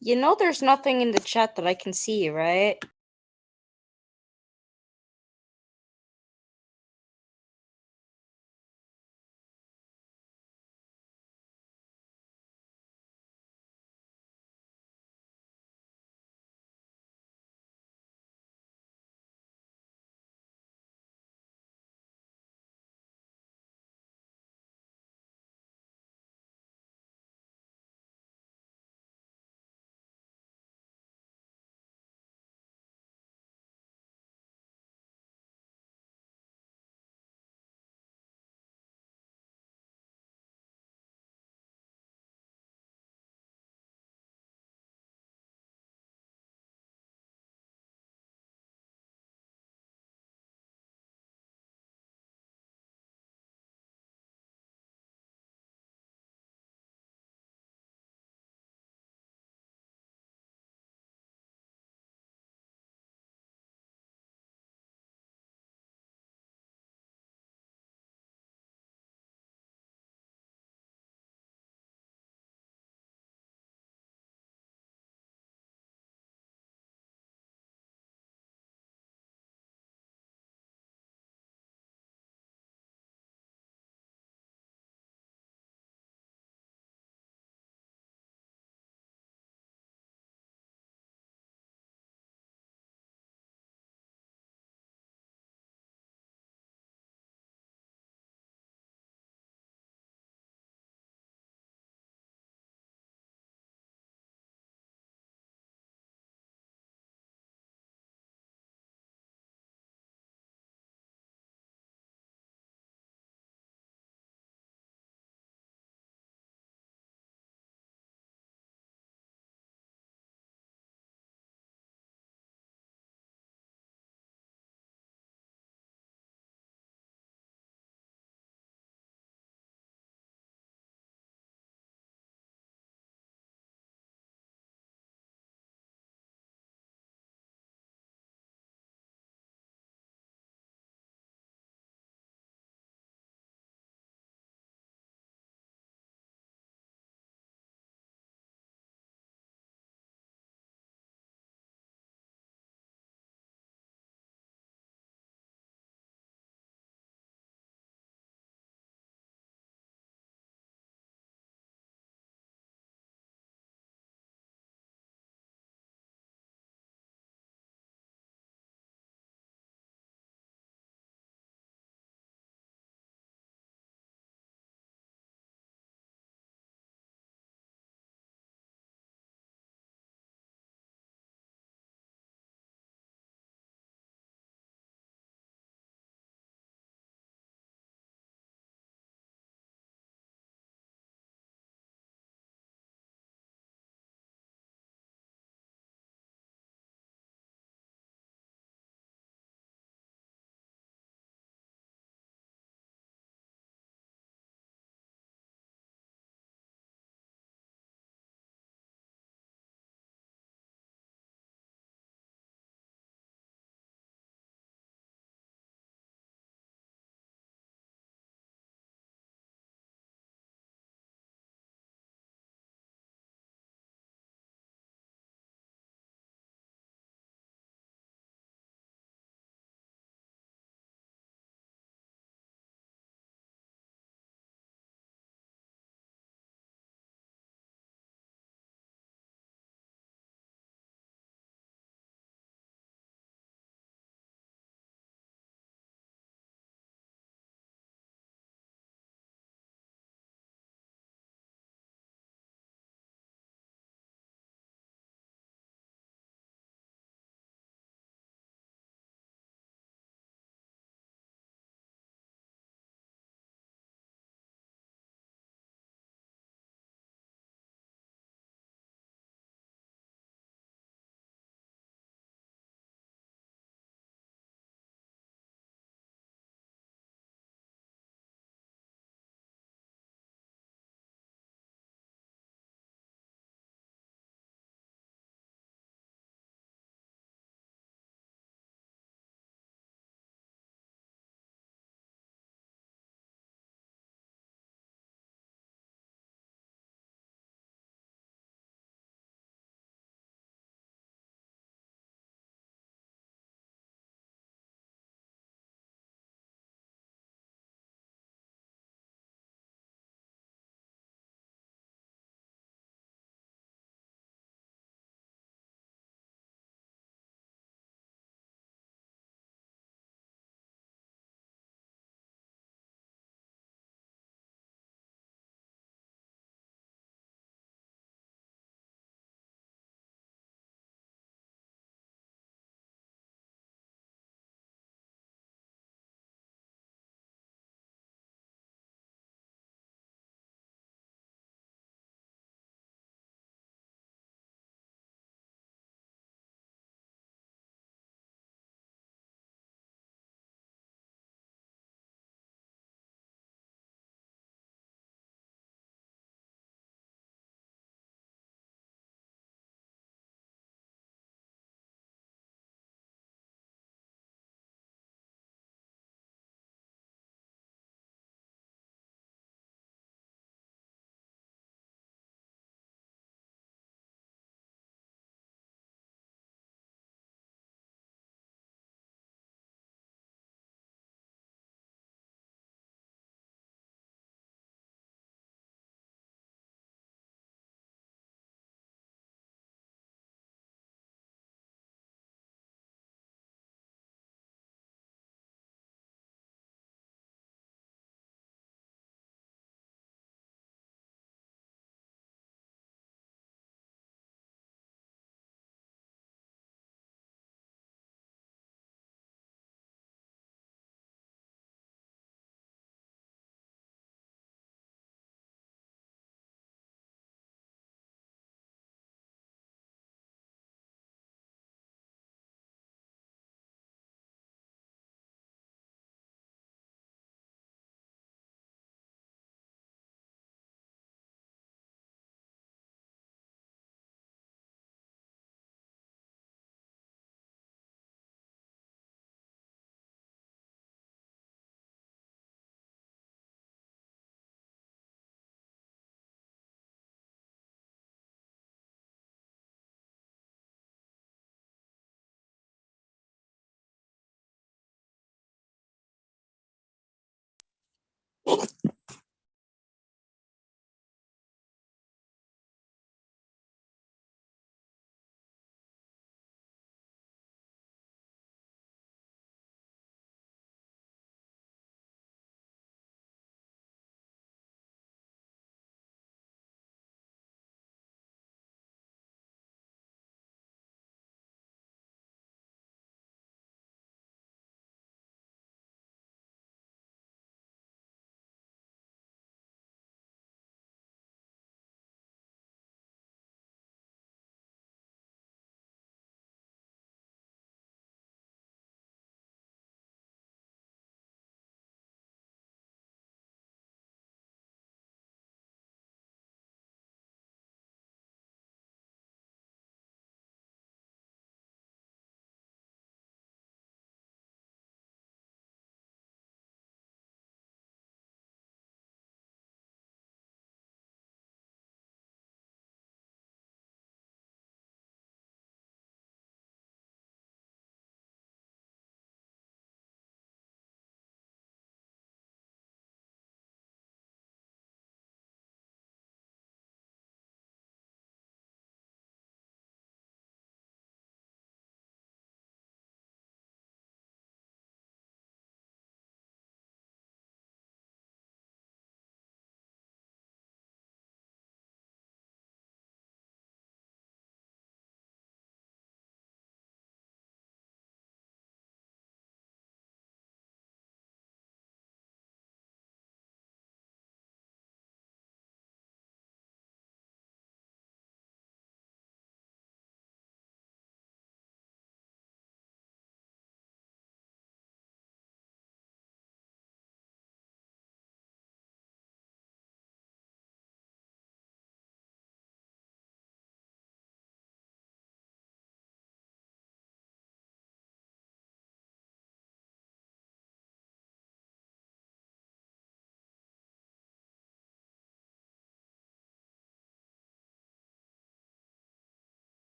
You know there's nothing in the chat that I can see, right?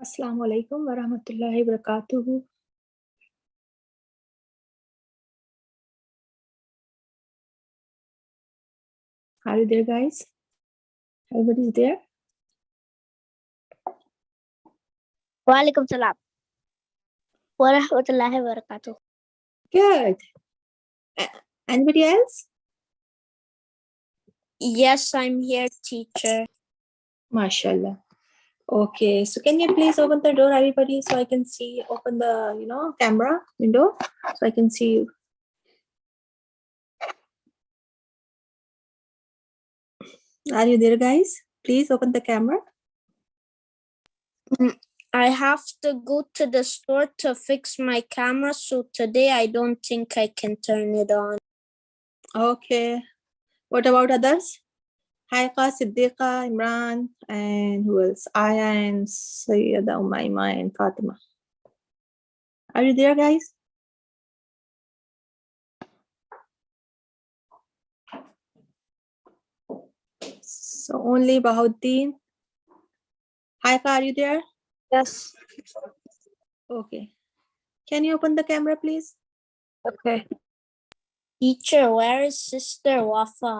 Assalamu alaikum wa rahmatullahi wa barakatuhu. Are you there, guys? Everybody's there? Walaikum salam. Warahmatullahi wabarakatuh. Good. Anybody else? Yes, I'm here, teacher. MashaAllah. Okay, so can you please open the door, everybody, so I can see, open the, camera window, so I can see you. Are you there, guys? Please open the camera. I have to go to the store to fix my camera, so today I don't think I can turn it on. Okay. What about others? Haika, Siddiqa, Imran, and who else? Aya and Sayyida Umayma and Fatima. Are you there, guys? So only Bahuddin. Haika, are you there? Yes. Okay. Can you open the camera, please? Okay. Teacher, where is Sister Wafa?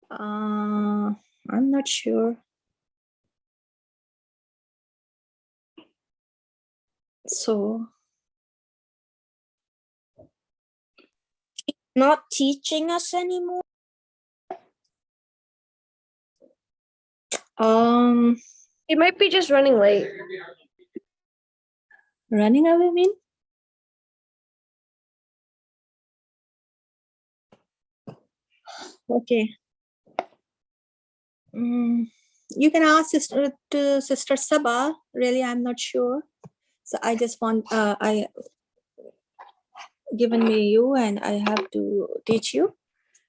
I'm not sure. So, Not teaching us anymore? He might be just running late. running away, mean? Okay. You can ask Sister Saba. Really, I'm not sure. So I just want I given me you and I have to teach you.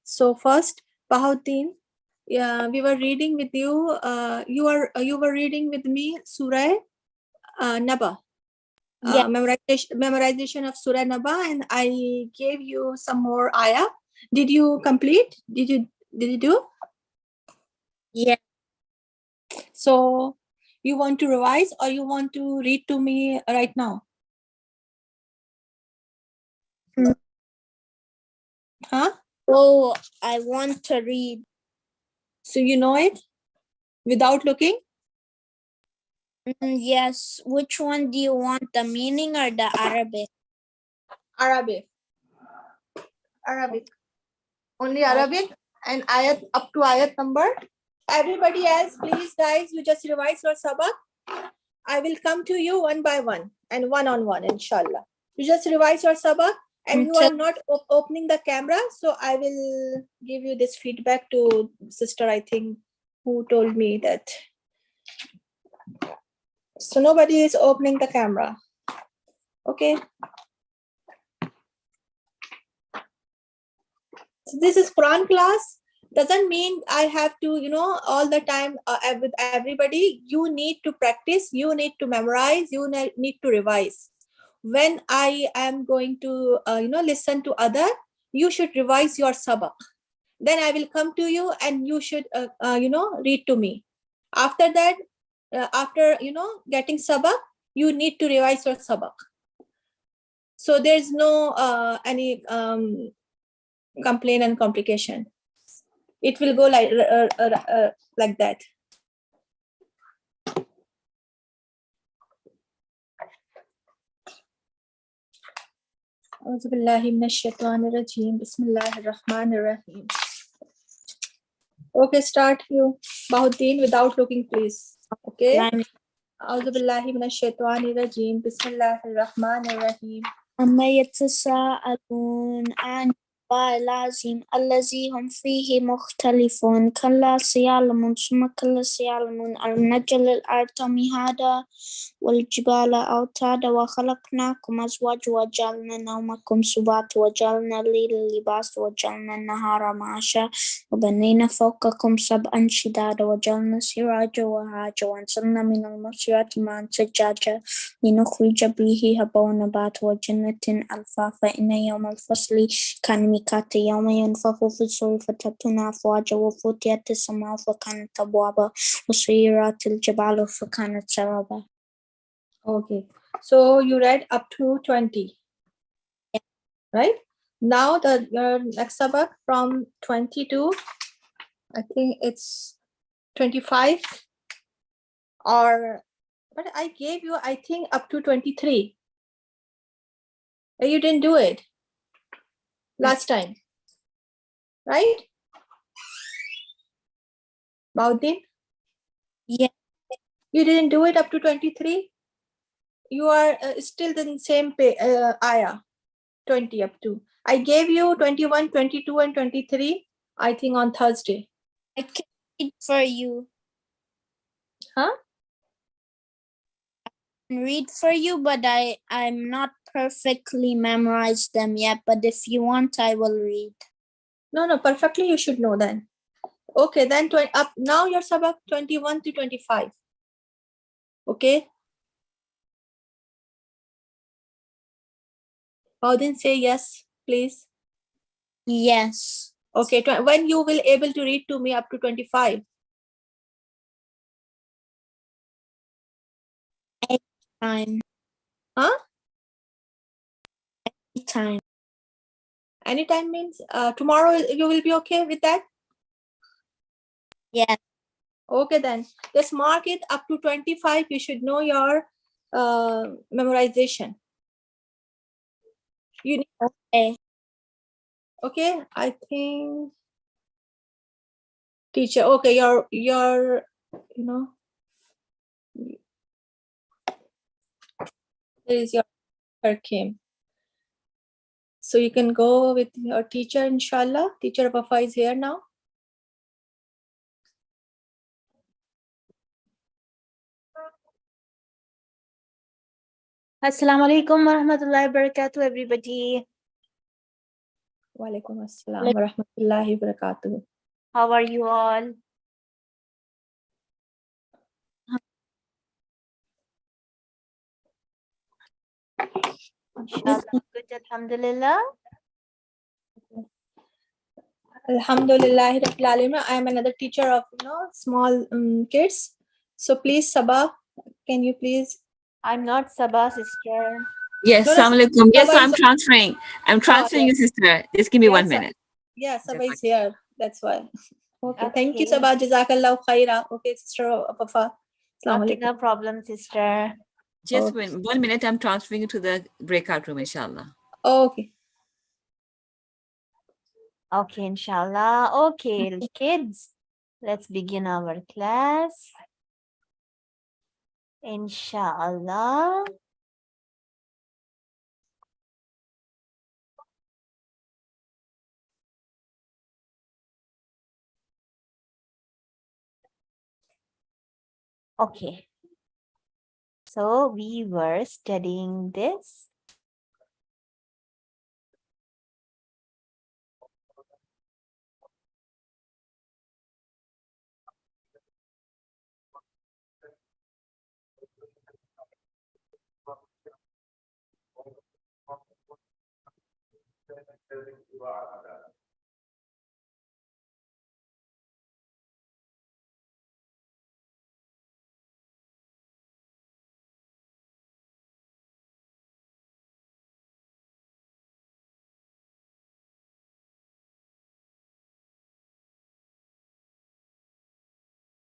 So first, Bahuddin, yeah, we were reading with you. You were reading with me Surah Naba. Yeah. Memorization of Surah Naba, and I gave you some more ayah. Did you complete? Did you do? Yeah. So you want to revise or you want to read to me right now? Huh? Oh, I want to read. So you know it without looking? Yes. Which one do you want, the meaning or the Arabic? Arabic. Only Arabic and ayat up to ayat number. Everybody else, please, guys, you just revise your sabak. I will come to you one by one and one on one, inshallah. You just revise your sabak and you are not opening the camera. So I will give you this feedback to sister, I think, who told me that. So nobody is opening the camera. Okay. So this is Quran class. Doesn't mean I have to, all the time with everybody. You need to practice, you need to memorize, you need to revise. When I am going to, listen to other, you should revise your sabak. Then I will come to you and you should, read to me. After that, after, getting sabak, you need to revise your sabak. So there's no any complaint and complication. It will go like that. أعوذ بالله من الشيطان الرجيم بسم الله الرحمن الرحيم. Okay, start you, Bahuddin, without looking, please. Okay. أعوذ بالله من الشيطان الرجيم بسم الله الرحمن الرحيم. أما يتساءلون عن اللازم الذي هم فيه مختلفون كلا سيعلمون ثم كلا سيعلمون ألم نجعل الأرض مهادا والجبال أوتادا وخلقناكم أزواجا وجعلنا نومكم سباتا وجعلنا الليل لباسا وجعلنا النهار معاشا وبنينا فوقكم سبعا شدادا وجعلنا سراجا وهاجا وأنزلنا من المعصرات ماء ثجاجا لنخرج به حبا ونباتا وجنة ألفافا إن يوم الفصل كان ميقاتا يوم ينفخ في الصور فتأتون أفواجا وفتحت السماء فكانت أبوابا وسيرت الجبال فكانت سرابا. Okay. So you read up to 20. Right? Now the next sabak from 20 to, I think it's 25, or but I gave you, I think, up to 23. But you didn't do it last time, right? Baudin? Yeah. You didn't do it up to 23? You are still the same ayah, 20 up to. I gave you 21, 22, and 23, I think, on Thursday. I can read for you. Huh? Read for you, but I'm not perfectly memorized them yet. But if you want, I will read. No, perfectly you should know then. Okay, then up now your sabak 21 to 25. Okay. Baudin, say yes, please. Yes. Okay, when you will able to read to me up to 25? Time. Huh? Time. Anytime means tomorrow you will be okay with that? Yes. Okay, then just mark it up to 25. You should know your memorization. You need, Okay. okay, I think teacher. Okay, your you know, there is your came. So you can go with your teacher, inshallah. Teacher Wafa is here now. Assalamu alaikum warahmatullahi wabarakatuh, everybody. Wa alaikum assalam wa rahmatullahi wa barakatuh. How are you all? Inshallah, good, alhamdulillah. Alhamdulillah Rabbil Alamin. I am another teacher of small kids. So please, Saba, can you please? I'm not Saba, sister. Yes, No, Assalamu alaikum. Yes, Saba I'm is- transferring. I'm transferring you, sister. Just give me 1 minute. Yeah, Saba is here. That's why. Okay. Thank you, Okay. Saba. Jazakallah khaira. Okay, sister Wafa. Assalamu Okay, alaikum. no problem, sister. Just 1 minute. I'm transferring you to the breakout room, inshallah. Okay. Okay, inshallah. Okay, kids, let's begin our class. Inshallah. Okay. So we were studying this.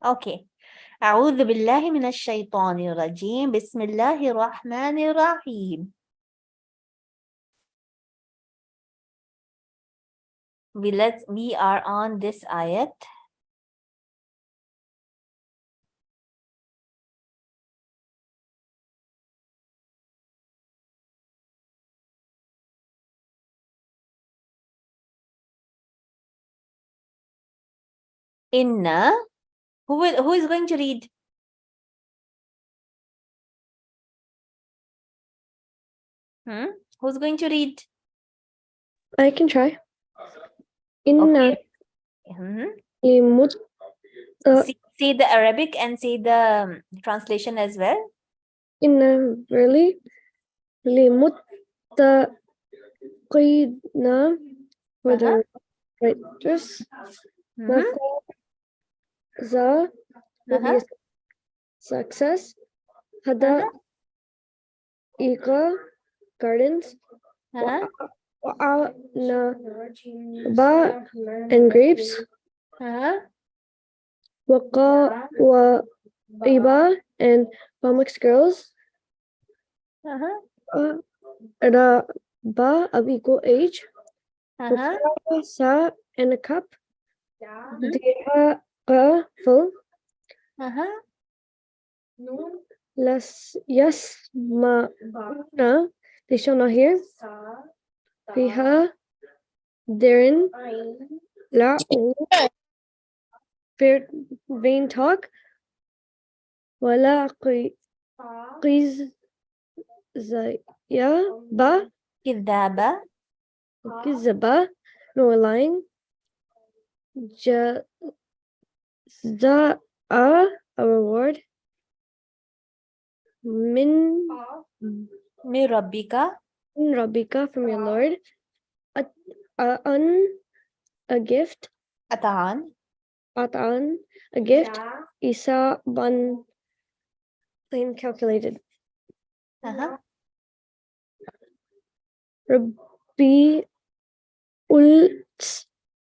Okay. أعوذ بالله من الشيطان الرجيم. بسم الله الرحمن الرحيم. We are on this ayat. Inna. Who is going to read? Who's going to read? I can try. Inna Okay. limut Say the Arabic and say the translation as well. inna really limuttaqina for the righteous. Za for the success. Hada Ika, gardens. Uh-huh. Ba and grapes. Uh-huh. Wa Iba and Pamuk's girls. Uh-huh. Ba of equal age. Uh-huh. Sa and a cup. Mhm. Deha full. Uh-huh. Yes ma na. They shall not hear. Fiha therein la fair vain talk. Wala qiz ya ba Kidaba. kizaba no lying. Ja a reward. Min Mirabika. Rabbika from your Lord. A gift. Ataan. Atan a gift. Isa ban plain calculated. Uh-huh. Rabbi ul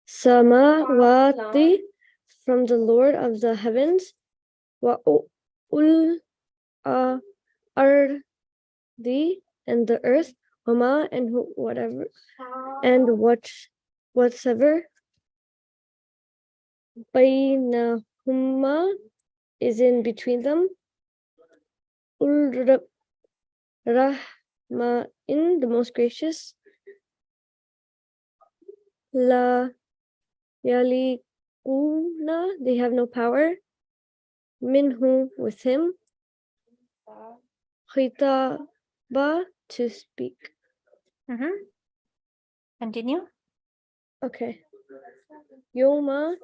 samawati from the Lord of the heavens. Wa ul ardi and the earth. Wama and whatever and whatsoever. Bainahuma is in between them. Ul Rahma in the most gracious. La Yalikuna, they have no power. Minhu with him. Khitaba to speak. Mm-hmm. Continue. Okay. Yoma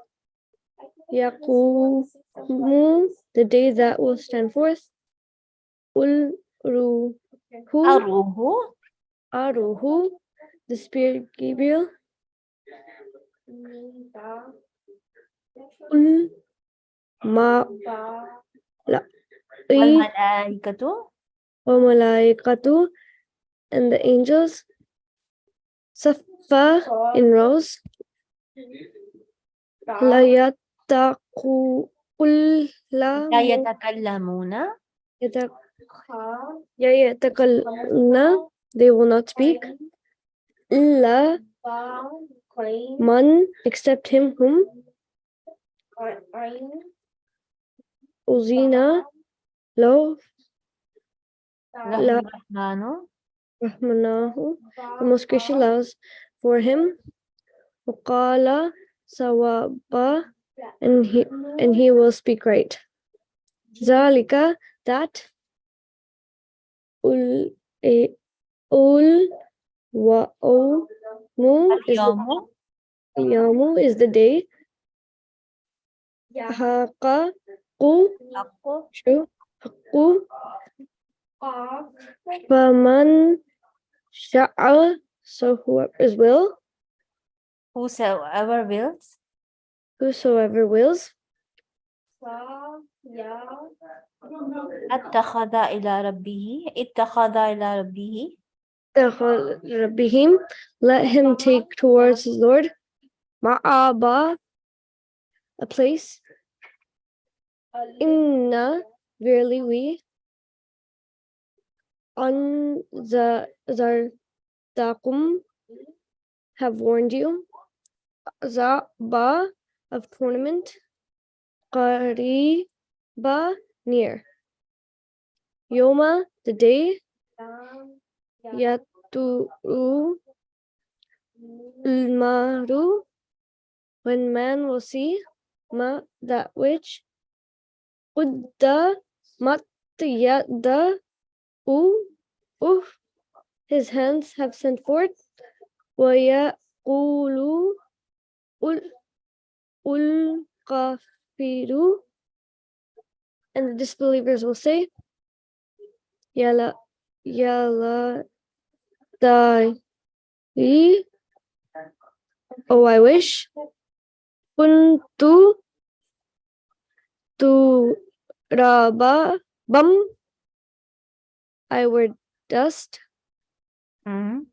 Yaqumu, the day that will stand forth. Ulruhu Aruhu. Aruhu, the spirit Gabriel. Ul ma la Wal malaikatu. wa malaikatu and the angels. Safa in rows. La La yatakallamuna. yatakallamuna, they will not speak. Illa man, except him whom Uzina lo Lahu rahmanu. Rahmanahu, the most gracious allows for him. Waqala sawaba, and he will speak right. Zalika, that ul wa mu Al-yawmu. is the day. Haqa Haqqu. true. Haqqu faman sha'a, so whoever's will. Whosoever wills. Whosoever wills. Attakhadha ila rabbihi. Ittakhadha ila rabbihi. Rabbihim, let him take towards his Lord. Ma'aba, a place. Inna, verily we. Zardakum, have warned you. Zaba, of tournament. Qariba, near. Yoma, the day. Yatu Ulmaru, when man will see that which Udda Matyada his hands have sent forth. Waya Ulu Ul Kafiru, and the disbelievers will say, Yala Dai. Oh, I wish. Kuntu tu raba bum. I were dust. Mhm.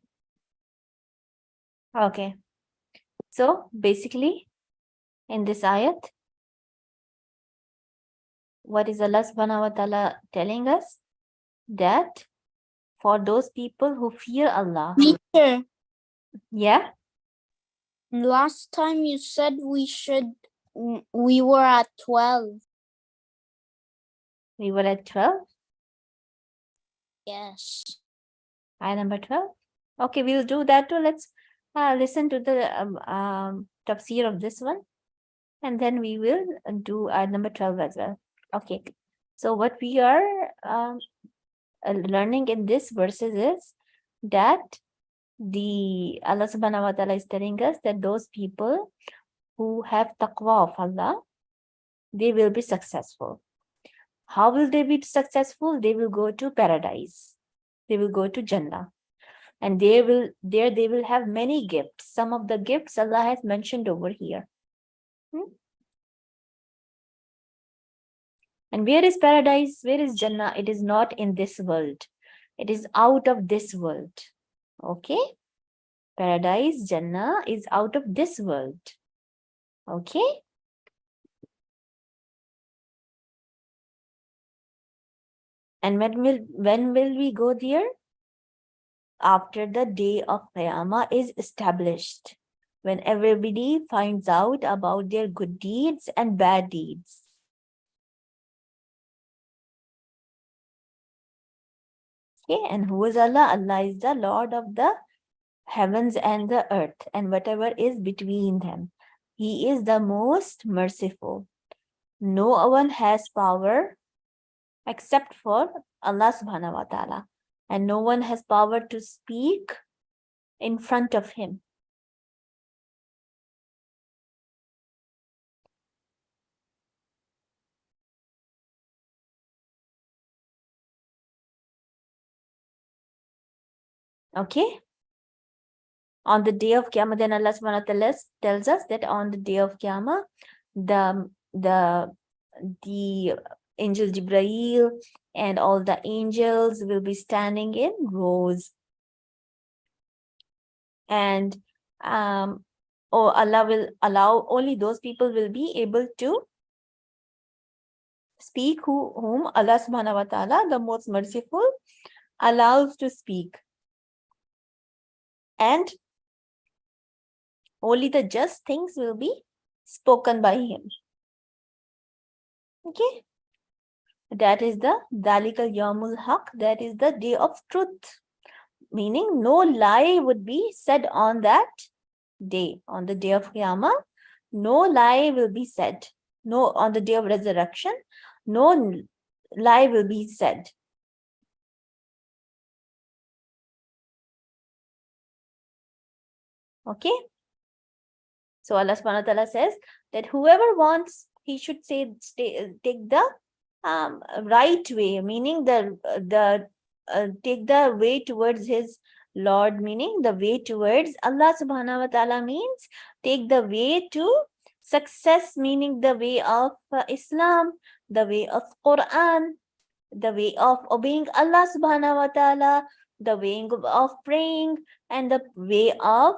Okay. So basically, in this ayat, what is Allah subhanahu wa ta'ala telling us? That for those people who fear Allah, Teacher, yeah, last time you said we were at 12. we were at 12, Yes. ayah number 12. Okay, we'll do that too. Let's listen to the tafsir of this one, and then we will do ayah number 12 as well. Okay, so what we are learning in this verses is that the Allah subhanahu wa ta'ala is telling us that those people who have taqwa of Allah, they will be successful. How will they be successful? They will go to paradise. They will go to Jannah. And they will have many gifts. Some of the gifts Allah has mentioned over here. And where is paradise? Where is Jannah? It is not in this world. It is out of this world. Okay? Paradise, Jannah is out of this world. Okay? And when will we go there? After the day of Qiyamah is established, when everybody finds out about their good deeds and bad deeds. Okay, and who is Allah? Allah is the Lord of the heavens and the earth and whatever is between them. He is the most merciful. No one has power except for Allah subhanahu wa ta'ala. And no one has power to speak in front of him. Okay? On the day of Qiyamah, then Allah subhanahu wa ta'ala tells us that on the day of Qiyamah, the angel Jibraeel and all the angels will be standing in rows. And Allah will allow, only those people will be able to speak whom Allah subhanahu wa ta'ala, the most merciful, allows to speak. And only the just things will be spoken by him. Okay? That is the Dalikal Yawmul Haq, that is the day of truth. Meaning no lie would be said on that day. On the day of Qiyamah, no lie will be said. No, on the day of resurrection, no lie will be said. Okay? So Allah subhanahu wa ta'ala says that whoever wants, he should take the right way, meaning take the way towards his Lord, meaning the way towards Allah subhanahu wa ta'ala means take the way to success, meaning the way of Islam, the way of Quran, the way of obeying Allah subhanahu wa ta'ala, the way of praying, and the way of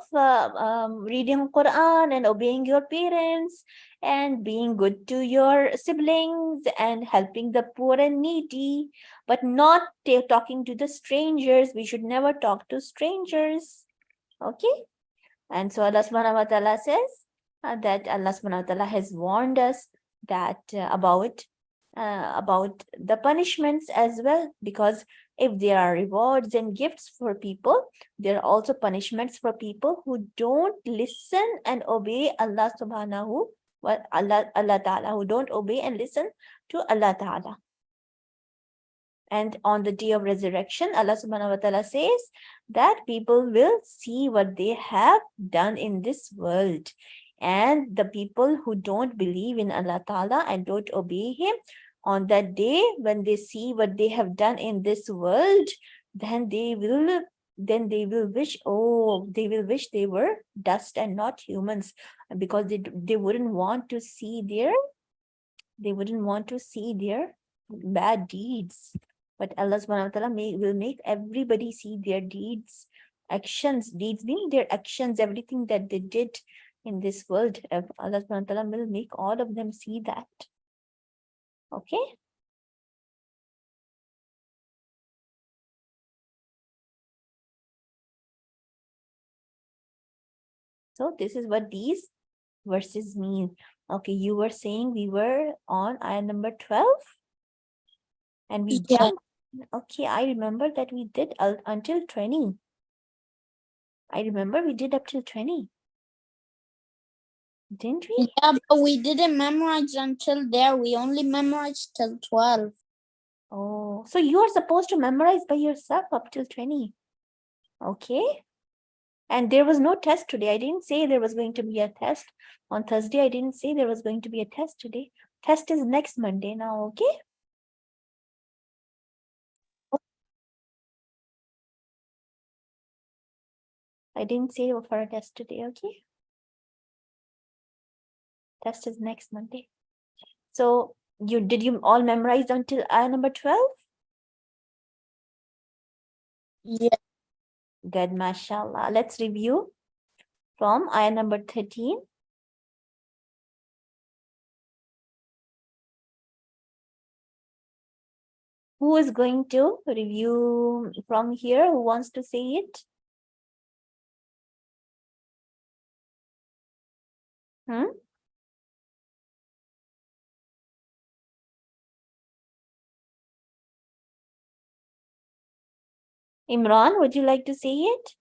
reading Quran and obeying your parents and being good to your siblings and helping the poor and needy, but not talking to the strangers. We should never talk to strangers. Okay? And so Allah subhanahu wa ta'ala says that Allah subhanahu wa ta'ala has warned us that about the punishments as well, because if there are rewards and gifts for people, there are also punishments for people who don't listen and obey Allah subhanahu wa Allah ta'ala, who don't obey and listen to Allah ta'ala. And on the day of resurrection, Allah subhanahu wa ta'ala says that people will see what they have done in this world. And the people who don't believe in Allah ta'ala and don't obey him, on that day, when they see what they have done in this world, then they will wish, they were dust and not humans, because they wouldn't want to see their bad deeds. But Allah subhanahu wa ta'ala will make everybody see their deeds, actions. Deeds meaning their actions, everything that they did in this world. Allah subhanahu wa ta'ala will make all of them see that. Okay? So this is what these verses mean. Okay, you were saying we were on ayah number 12 and we Yeah. jumped. Okay, I remember that we did until 20. I remember we did up till 20. Didn't we? Yeah, but we didn't memorize until there. We only memorized till 12. Oh, so you are supposed to memorize by yourself up till 20. Okay. And there was no test today. I didn't say there was going to be a test. On Thursday, I didn't say there was going to be a test today. Test is next Monday now, okay? I didn't say for a test today, okay? Test is next Monday. So did you all memorize until ayah number 12? Yeah. Good, mashallah. Let's review from ayah number 13. Who is going to review from here? Who wants to say it? Imran, would you like to say it?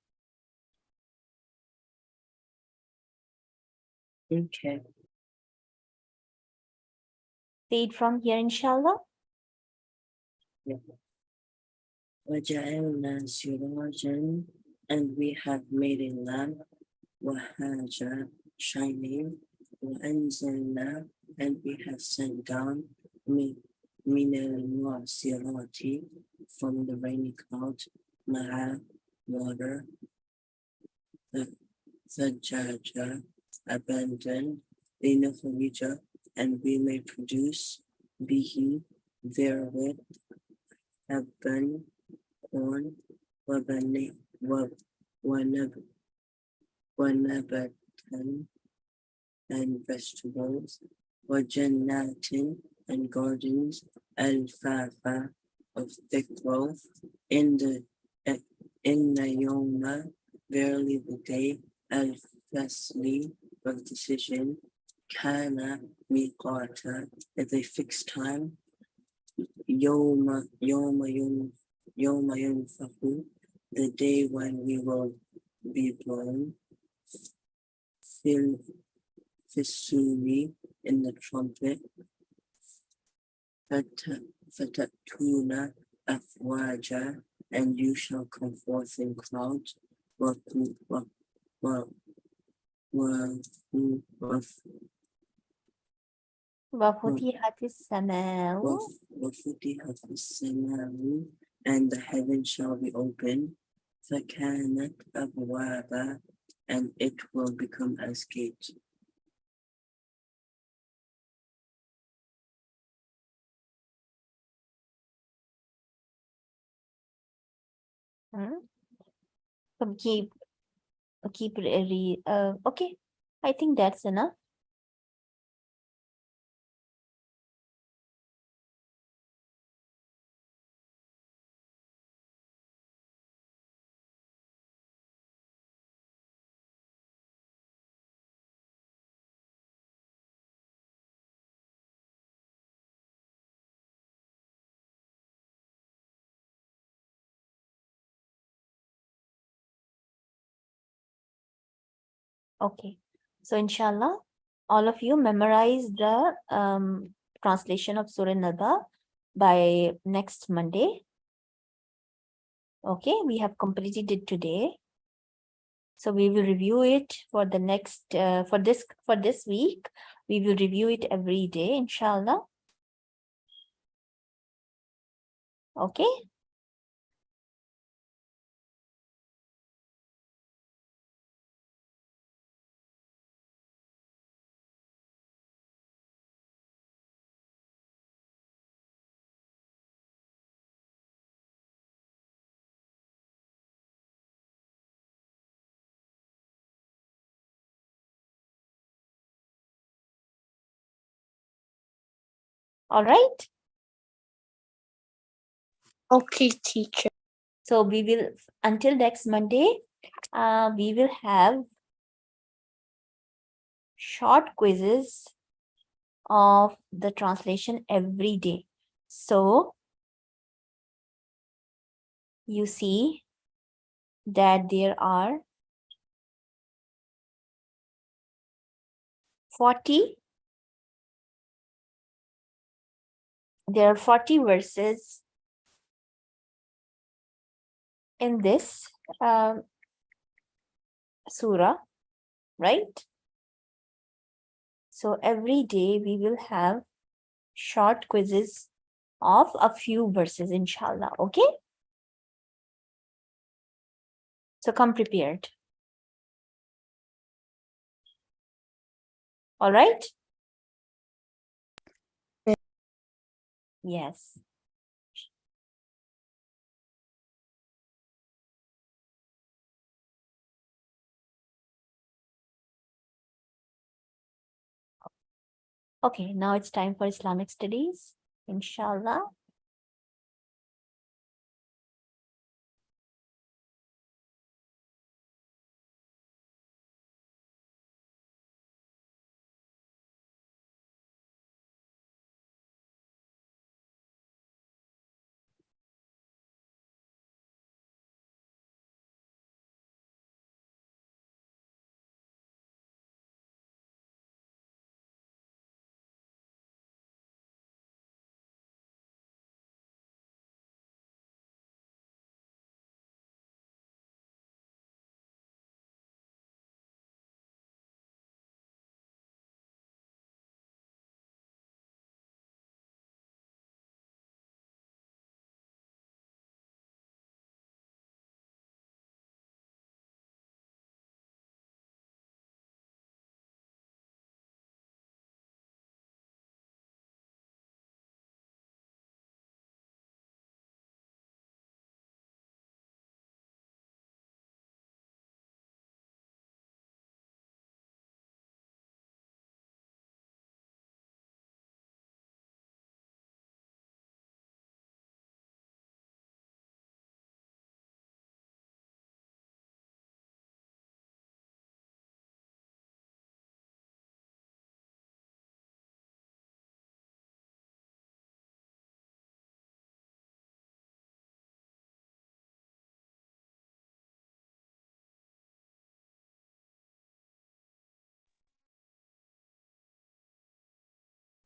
Okay. Say it from here, inshallah. وَجَعَلْنَا سِرَاجًا, and we have made a lamp, وَهَاجًا, shining, وَأَنزَلْنَا, and we have sent down مِنَ الْمُعْصِرَاتِ, from the rainy cloud, مَعَ, water, ثَجَّاجًا, abundant, لِنُخْرِجَ, and we may produce به, therewith, حَبًّا, corn, ونباتا, and vegetables, وجنات, and gardens, alfalfa, of thick growth, in the yawma, verily the day, al-fasli, of decision, kana miqata, at a fixed time, yawma yunfahu, the day when we will be blown, fisuri, in the trumpet, fatatuna afwaja, and you shall come forth in clouds, وَفُتِحَتِ السَّمَاءُ وَفُتِحَتِ السَّمَاءُ, and the heaven shall be open, فَكَانَتْ أَبْوَابًا, and it will become as gates. keep okay. I think that's enough. Okay. So inshallah, all of you memorize the translation of Surah Naba by next Monday. Okay, we have completed it today. So we will review it for the next for this week. We will review it every day, inshallah. Okay. All right. Okay, teacher. So we will, until next Monday, we will have short quizzes of the translation every day. So you see that there are 40 verses in this surah, right? So every day we will have short quizzes of a few verses, inshallah. Okay? So come prepared. All right? Yes. Okay, now it's time for Islamic studies, inshallah.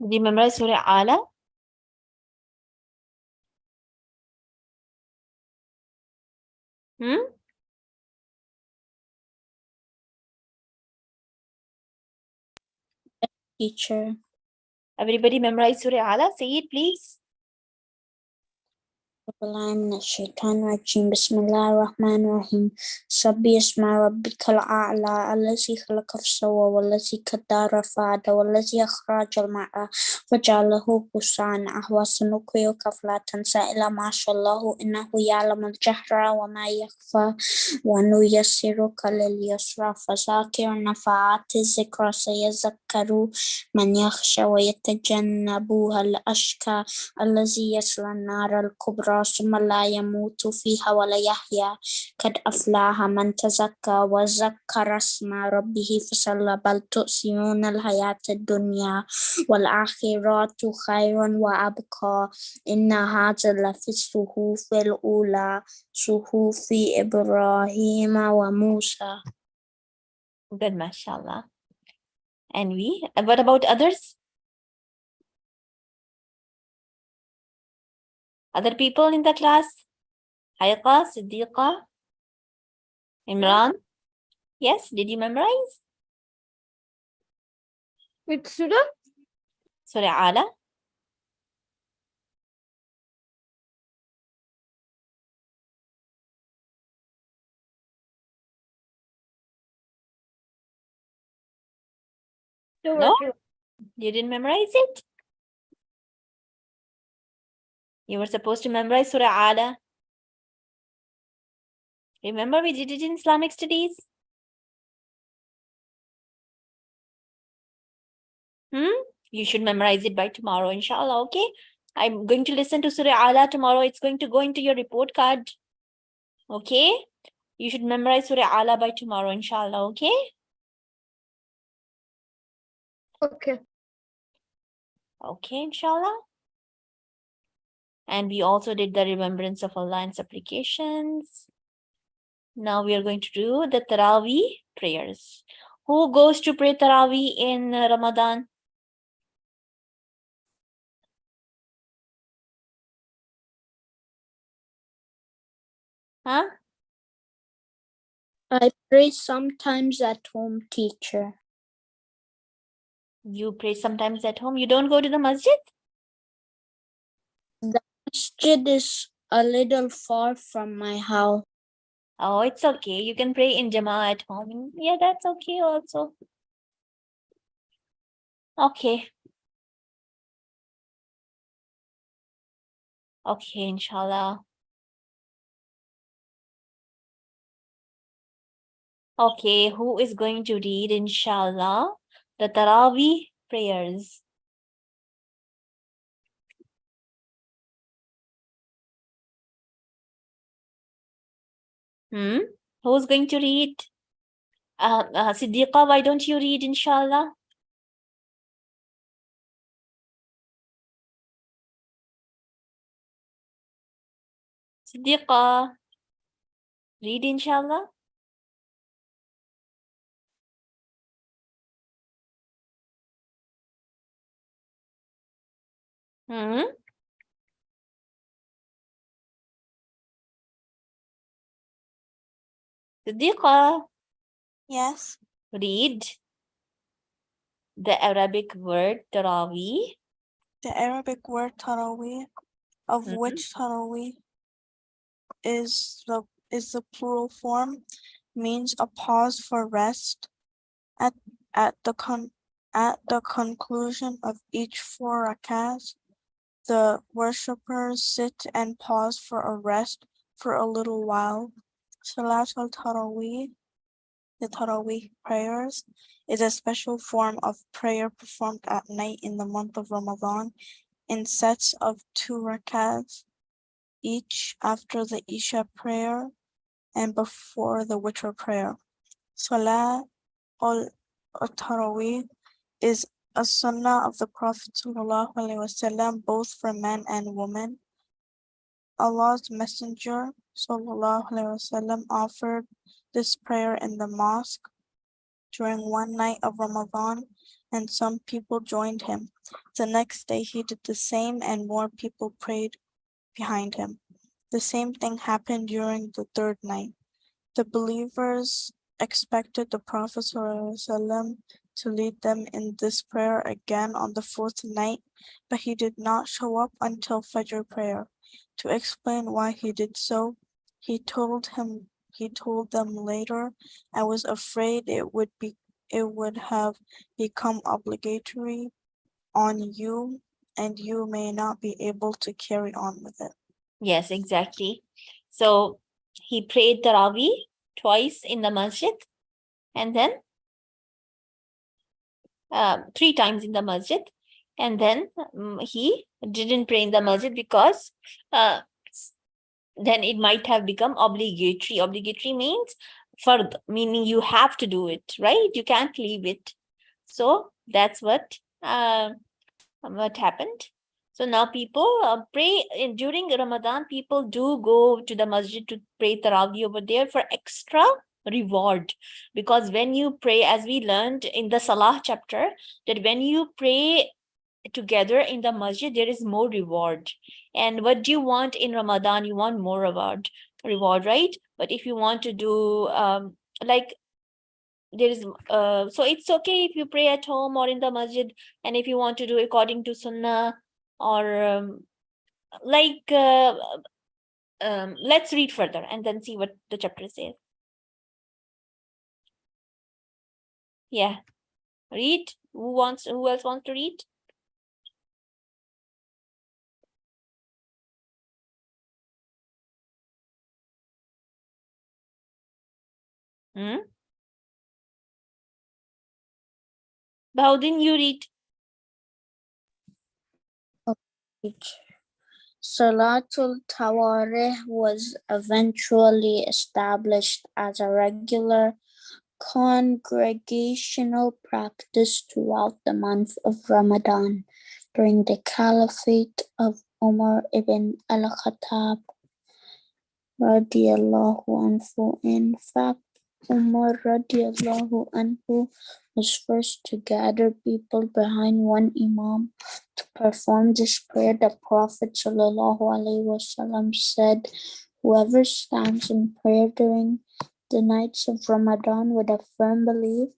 Did you memorize Surah Ala? Hmm? Teacher. Everybody memorize Surah Ala? Say it, please. بالله من الشيطان الرجيم بسم الله الرحمن الرحيم سبح اسم ربك الأعلى الذي خلق فسوى والذي قدر فهدى والذي أخرج المرعى فجعله غثاء أحوى سنقرئك فلا تنسى إلا ما شاء الله إنه يعلم الجهر وما يخفى ونيسرك لليسرى فذاكر نفعات الذكرى سيذكر من يخشى ويتجنبها الأشقى الذي يصلى النار الكبرى ثم لا يموت فيها ولا يحيا قد أفلح من تزكى وذكر اسم ربه فصلى بل تؤثرون الحياة الدنيا والآخرة خير وأبقى إن هذا لفي الصحف الأولى صحف إبراهيم وموسى. Good, mashallah. And we? And what about others? Other people in the class? Hayqa, Siddiqa, Imran? Yes, did you memorize? Which surah? Surah Ala? No? You didn't memorize it? You were supposed to memorize Surah Ala. Remember we did it in Islamic studies? You should memorize it by tomorrow, inshallah. Okay. I'm going to listen to Surah Ala tomorrow. It's going to go into your report card. Okay. You should memorize Surah Ala by tomorrow, inshallah. Okay. Okay. Okay, inshallah. And we also did the remembrance of Allah and supplications. Now we are going to do the Taraweeh prayers. Who goes to pray Taraweeh in Ramadan? Huh? I pray sometimes at home, teacher. You pray sometimes at home. You don't go to the masjid? The masjid is a little far from my house. Oh, it's okay. You can pray in Jama'ah at home. Yeah, that's okay also. Okay. Okay, inshallah. Okay, who is going to read, inshallah, the Taraweeh prayers? Who's going to read? Siddiqa, why don't you read, inshallah? Siddiqa, read, inshallah. Siddiqa, Yes. read the Arabic word Taraweeh. The Arabic word tarawih, of which tarawih is the plural form, means a pause for rest at the conclusion of each 4 rakahs. The worshippers sit and pause for a rest for a little while. Salat al-Tarawih, the Tarawih prayers, is a special form of prayer performed at night in the month of Ramadan in sets of 2 rakahs, each after the Isha prayer and before the Witr prayer. Salat al-Tarawih is a sunnah of the Prophet ﷺ, both for men and women. Allah's Messenger ﷺ offered this prayer in the mosque during one night of Ramadan, and some people joined him. The next day he did the same, and more people prayed behind him. The same thing happened during the 3rd night. The believers expected the Prophet ﷺ to lead them in this prayer again on the 4th night, but he did not show up until Fajr prayer. To explain why he did so, he told them later, "I was afraid it would have become obligatory on you, and you may not be able to carry on with it." Yes, exactly. So he prayed Taraweeh twice in the masjid, and then 3 times in the masjid, and then he didn't pray in the masjid because then it might have become obligatory. Obligatory means fard, meaning you have to do it, right? You can't leave it. So that's what happened. So now people pray during Ramadan. People do go to the masjid to pray Taraweeh over there for extra reward, because when you pray, as we learned in the Salah chapter, that when you pray together in the masjid, there is more reward. And what do you want in Ramadan? You want more reward, right? But if you want to do like there is so it's okay if you pray at home or in the masjid, and if you want to do according to sunnah or let's read further and then see what the chapter says. Yeah, read. Who else wants to read? Baudin, you read. Salatul Tawareh was eventually established as a regular congregational practice throughout the month of Ramadan during the Caliphate of Umar ibn al-Khattab radiallahu anhu. In fact, Umar radiallahu anhu was first to gather people behind one imam to perform this prayer. The Prophet sallallahu alaihi wasallam said, "Whoever stands in prayer during the nights of Ramadan with a firm belief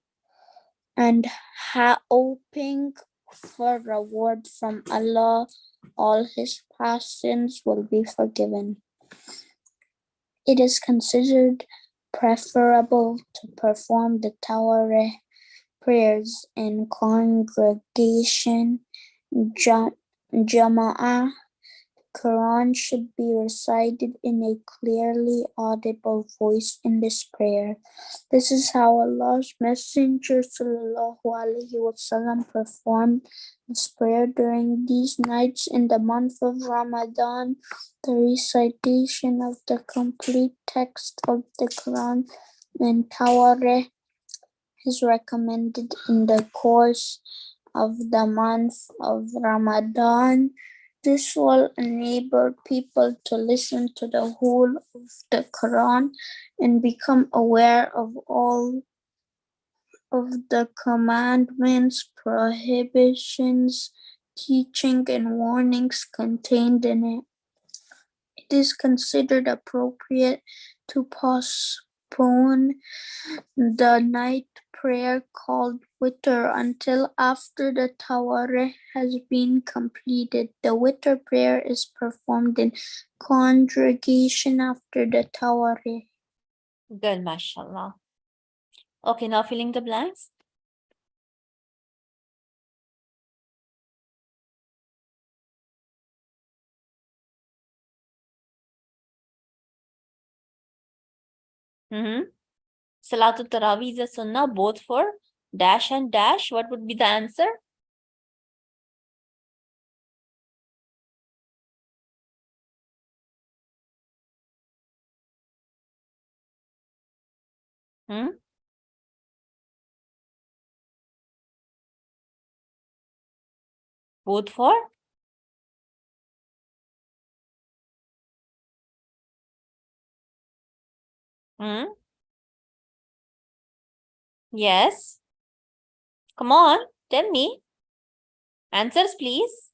and hoping for reward from Allah, all his past sins will be forgiven." It is considered preferable to perform the Tawareh prayers in congregation, Jama'ah. Quran should be recited in a clearly audible voice in this prayer. This is how Allah's Messenger ﷺ performed this prayer during these nights in the month of Ramadan. The recitation of the complete text of the Quran and Tawareh is recommended in the course of the month of Ramadan. This will enable people to listen to the whole of the Quran and become aware of all of the commandments, prohibitions, teaching, and warnings contained in it. It is considered appropriate to postpone the night prayer called witr until after the Tawareh has been completed. The witr prayer is performed in congregation after the Tawareh. Good, mashallah. Okay, now filling the blanks. Salatul Tarawih is a sunnah both for dash and dash. What would be the answer? Both for? Yes. Come on, tell me. Answers, please.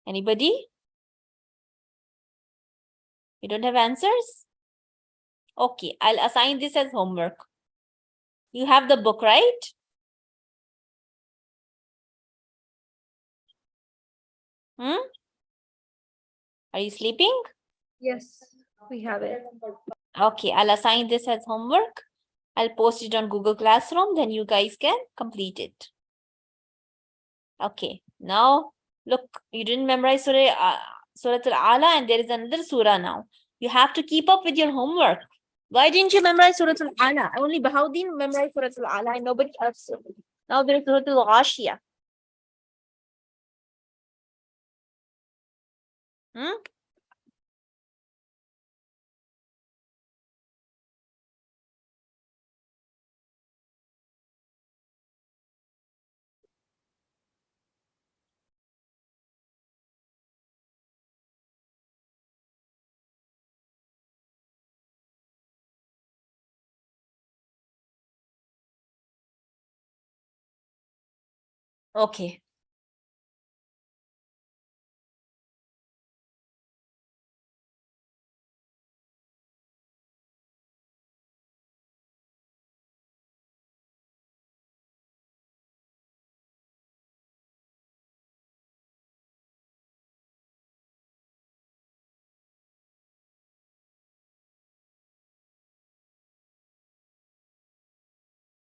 Anybody? You don't have answers? Okay, I'll assign this as homework. You have the book, right? Are you sleeping? Yes, we have it. Okay, I'll assign this as homework. I'll post it on Google Classroom, then you guys can complete it. Okay, now look, you didn't memorize Surah Al-Ala and there is another surah now. You have to keep up with your homework. Why didn't you memorize Surah Al-Ala? Only Bahauddin memorized Surah Al-Ala and nobody else. Now there is Surah Al-Ghashiyah. Okay.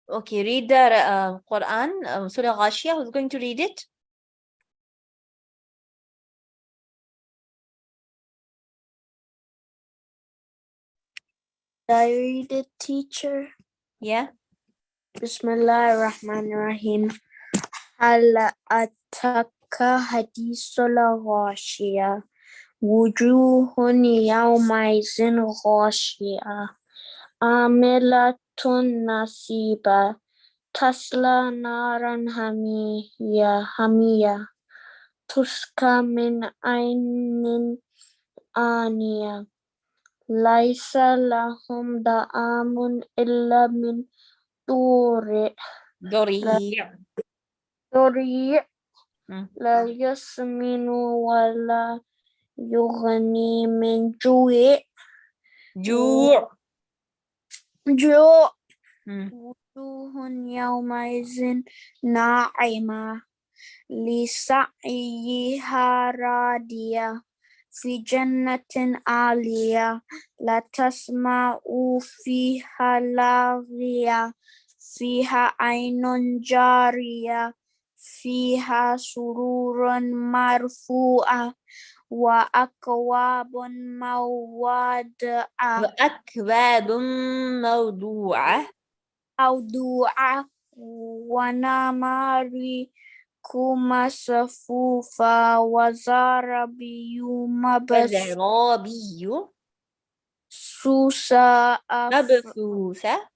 Okay, read the Quran, Surah Ghashiyah. Who's going to read it? I read it, teacher? Yeah. Bismillah ar-Rahman ar-Rahim. هل أتاك حديث الغاشية وجوه يومئذ غاشية عاملة نصيبة تصلى نارا حمية تسقى من عين آنية ليس لهم طعام إلا من ضريع ضريع لا يسمن ولا يغني من جوع وجوع وجوه يومئذ ناعمة لسعيها راضية في جنة عالية لا تسمع فيها لاغية فيها عين جارية فيها سرور مرفوعة وأكواب موضوعة وأكواب موضوعة ونمارق مصفوفة وزرابي مبثوثة مبثوثة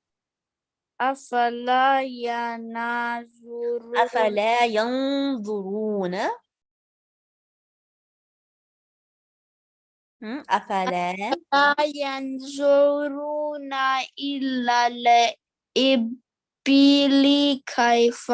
أفلا ينظرون أفلا لا ينظرون إلى الإبل كيف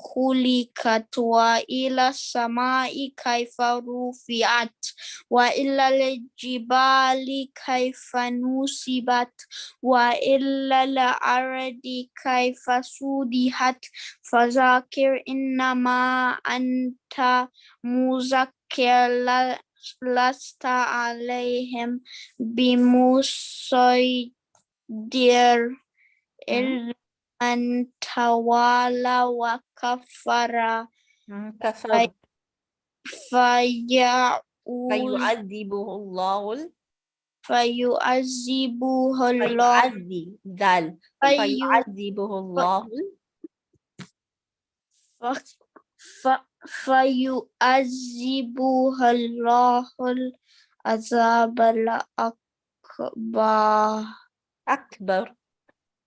خلقت وإلى السماء كيف رفعت وإلى الجبال كيف نصبت وإلى الأرض كيف سطحت فذكر إنما أنت مذكر لست عليهم بمسيطر إلا من تولى وكفر فيعذبه الله فيعذبه الله العذاب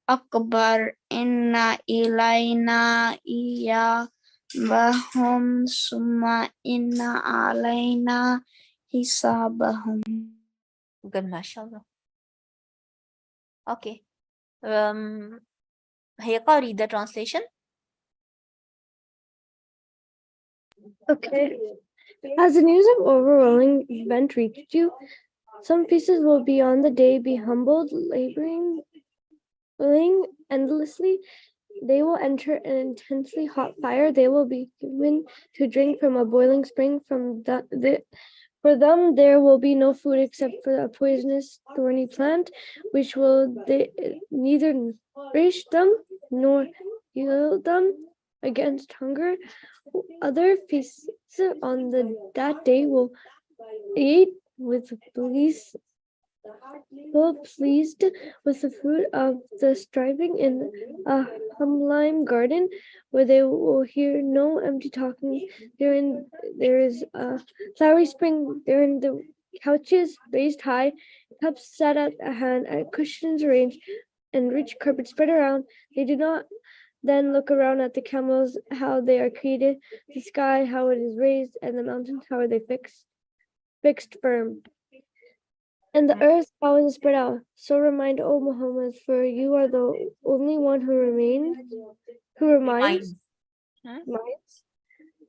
الأكبر إن إلينا إيابهم ثم إن علينا حسابهم. Good, mashallah. Okay. Hayqa, read the translation. Okay. Has the news of overwhelming event reached you? Some pieces will be on the day be humbled, laboring endlessly. They will enter an intensely hot fire. They will be given to drink from a boiling spring. For them, there will be no food except for a poisonous, thorny plant, which will neither nourish them nor heal them against hunger. Other feasts on that day will eat with pleased with the fruit of the striving in a humlime garden, where they will hear no empty talking. There is a flowery spring. Therein the couches raised high, cups set at a hand, and cushions arranged, and rich carpets spread around. They do not then look around at the camels, how they are created, the sky, how it is raised, and the mountains, how are they fixed firm. And the earth, how is it spread out? So remind, O Muhammad, for you are the only one who reminds.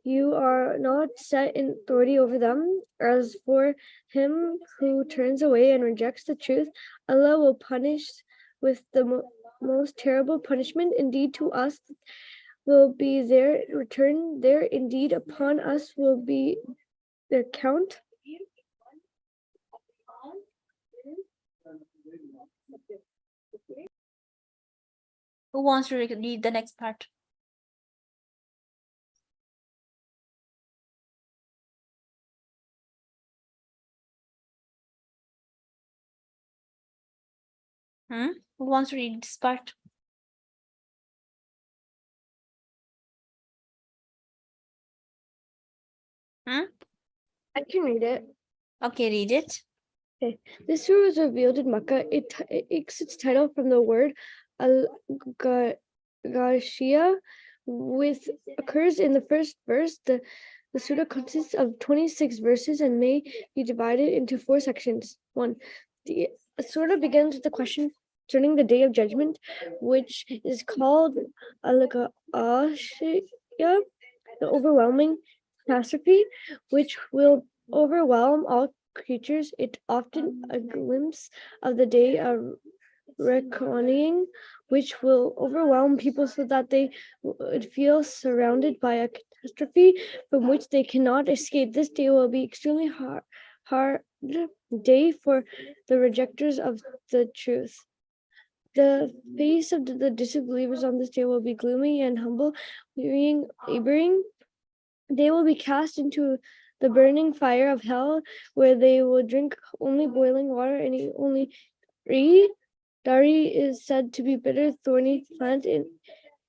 You are not set in authority over them. As for him who turns away and rejects the truth, Allah will punish with the most terrible punishment. Indeed, to us will be their return. There, indeed, upon us will be the count. Who wants to read the next part? Who wants to read this part? I can read it. Okay, read it. Okay. This surah was revealed in Makkah. It takes its title from the word al-Ghashiyah, which occurs in the first verse. The surah consists of 26 verses and may be divided into 4 sections. 1. The surah begins with the question concerning the day of judgment, which is called al-Ghashiyah, the overwhelming catastrophe, which will overwhelm all creatures. It often a glimpse of the day of reckoning, which will overwhelm people so that they would feel surrounded by a catastrophe from which they cannot escape. This day will be extremely hard day for the rejectors of the truth. The face of the disbelievers on this day will be gloomy and humble, laboring. They will be cast into the burning fire of hell, where they will drink only boiling water and eat only reed. Dari is said to be bitter, thorny plant in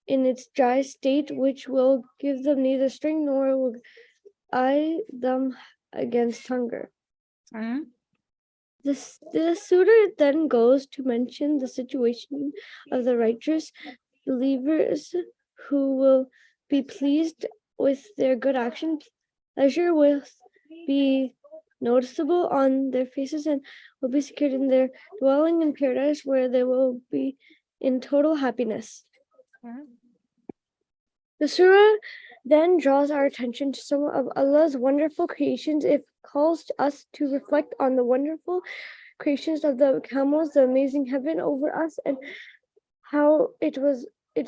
its dry state, which will give them neither strength nor will eye them against hunger. The surah then goes to mention the situation of the righteous believers who will be pleased with their good actions. Pleasure will be noticeable on their faces and will be secured in their dwelling in paradise, where they will be in total happiness. The surah then draws our attention to some of Allah's wonderful creations. It calls us to reflect on the wonderful creations of the camels, the amazing heaven over us, and how it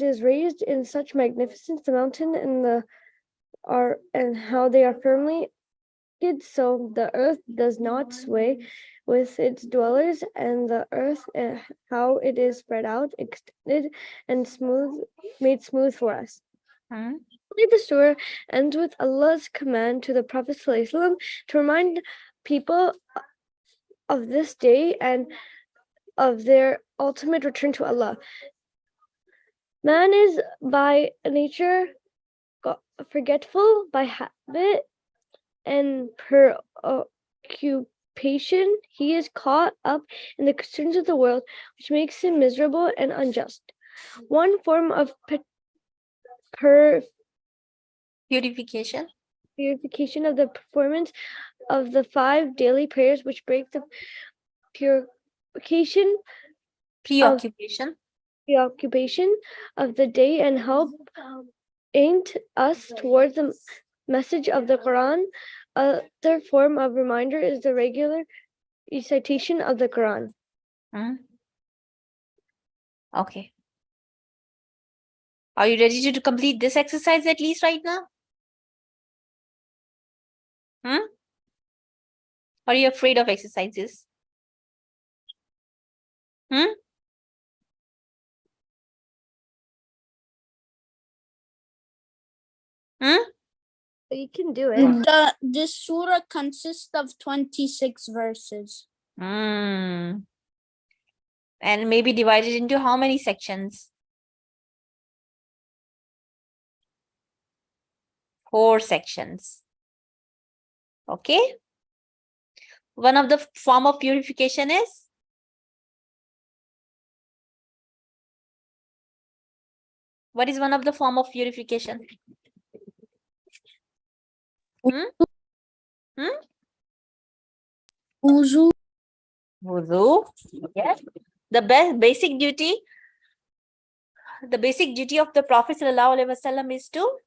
is raised in such magnificence, the mountain and how they are firmly hid, so the earth does not sway with its dwellers, and the earth how it is spread out, extended, and made smooth for us. The surah ends with Allah's command to the Prophet ﷺ to remind people of this day and of their ultimate return to Allah. Man is by nature forgetful, by habit and preoccupation. He is caught up in the concerns of the world, which makes him miserable and unjust. One form of Purification. purification of the performance of the 5 daily prayers, which break the preoccupation of the day and help aimed us towards the message of the Quran. Other form of reminder is the regular recitation of the Quran. Okay. Are you ready to complete this exercise at least right now? Are you afraid of exercises? You can do it. This surah consists of 26 verses. And maybe divided into how many sections? 4 sections. Okay. One of the form of purification is? What is one of the form of purification? Wuzu. Wudu. Yes. The basic duty of the Prophet ﷺ is to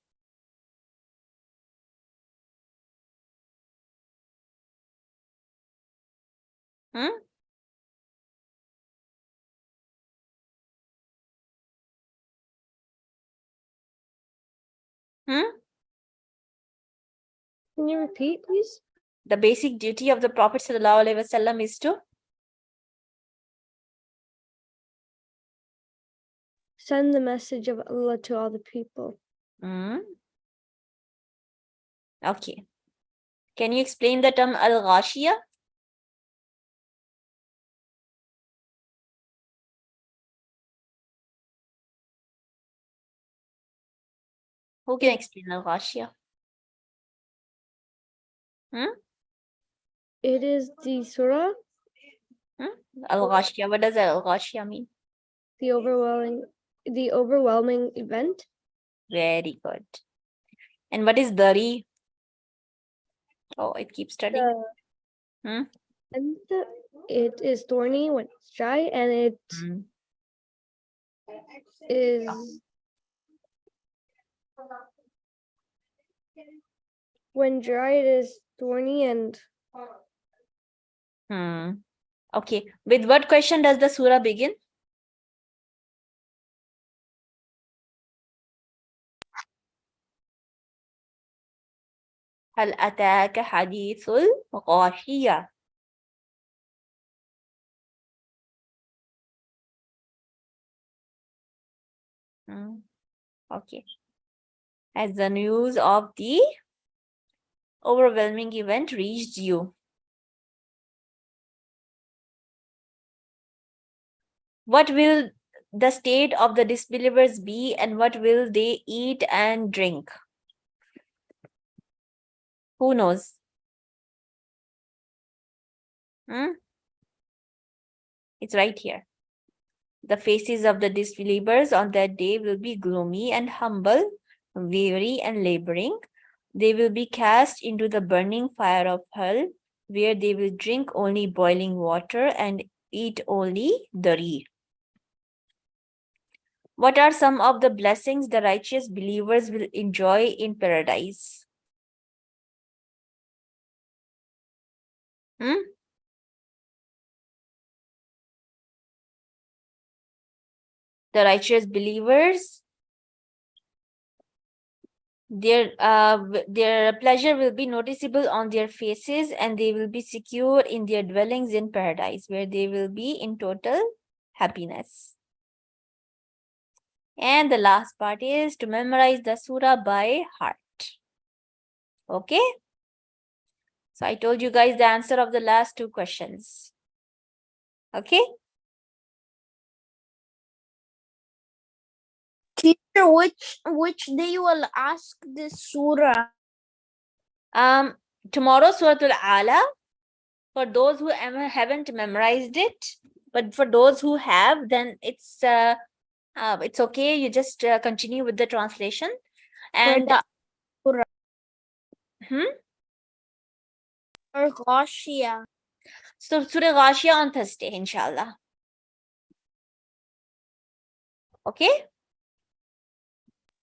Can you repeat, please? The basic duty of the Prophet ﷺ is to send the message of Allah to all the people. Okay. Can you explain the term al-ghashiyah? Who can explain al-ghashiyah? It is the surah, Al-Ghashiyah. What does Al-Ghashiyah mean? the overwhelming event. Very good. And what is Dari? Oh, it keeps studying. And it is thorny when it's dry, and it is when dry it is thorny and Okay. With what question does the surah begin? هل أتاك حديث الغاشية؟ Okay. As the news of the overwhelming event reached you, what will the state of the disbelievers be, and what will they eat and drink? Who knows? It's right here. The faces of the disbelievers on that day will be gloomy and humble, weary and laboring. They will be cast into the burning fire of hell, where they will drink only boiling water and eat only dari. What are some of the blessings the righteous believers will enjoy in paradise? The righteous believers, their pleasure will be noticeable on their faces, and they will be secure in their dwellings in paradise, where they will be in total happiness. And the last part is to memorize the surah by heart. Okay? So I told you guys the answer of the last two questions. Okay? Teacher, which day you will ask this surah? Tomorrow, Surah Al-Ala, for those who haven't memorized it, but for those who have, then it's okay. You just continue with the translation. And Surah. Or Ghashiyah. So Surah Ghashiyah on Thursday, inshallah. Okay?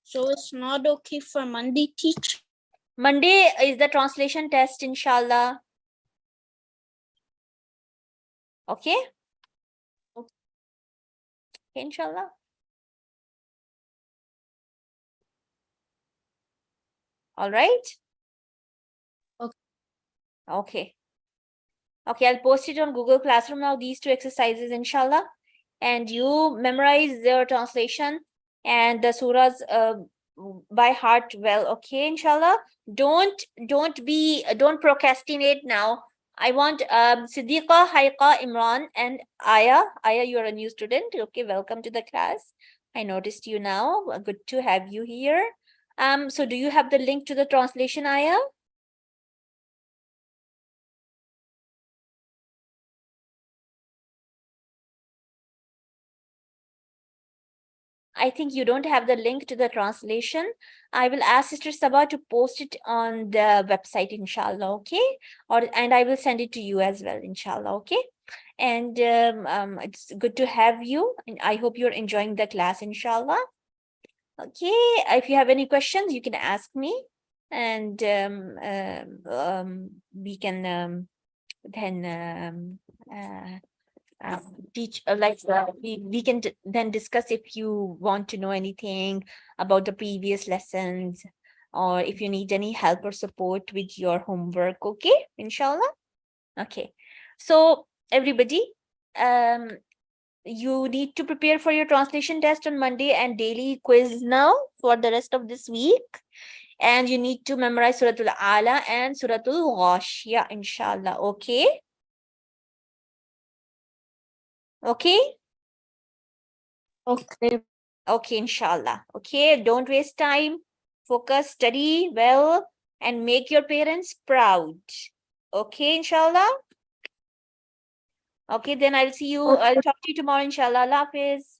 So it's not okay for Monday, teacher? Monday is the translation test, inshallah. Okay? Okay, inshallah. All right? Okay. Okay. Okay, I'll post it on Google Classroom now, these two exercises, inshallah. And you memorize their translation and the surahs by heart well, okay, inshallah. Don't procrastinate now. I want Siddiqa, Haika, Imran, and Aya. Aya, you're a new student. Okay, welcome to the class. I noticed you now. Good to have you here. So do you have the link to the translation, Aya? I think you don't have the link to the translation. I will ask Sister Saba to post it on the website, inshallah, okay? And I will send it to you as well, inshallah, okay? And it's good to have you. And I hope you're enjoying the class, inshallah. Okay, if you have any questions, you can ask me. And we can then teach we can then discuss if you want to know anything about the previous lessons, or if you need any help or support with your homework. Okay, inshallah. Okay, so everybody, you need to prepare for your translation test on Monday and daily quiz now for the rest of this week. And you need to memorize Surah Al-Ala and Surah Al-Ghashiyah, inshallah. Okay? Okay? Okay. Okay, inshallah. Okay, don't waste time. Focus, study well, and make your parents proud. Okay, inshallah? Okay, then I'll see you. I'll talk to you tomorrow, inshallah. Allah Hafiz.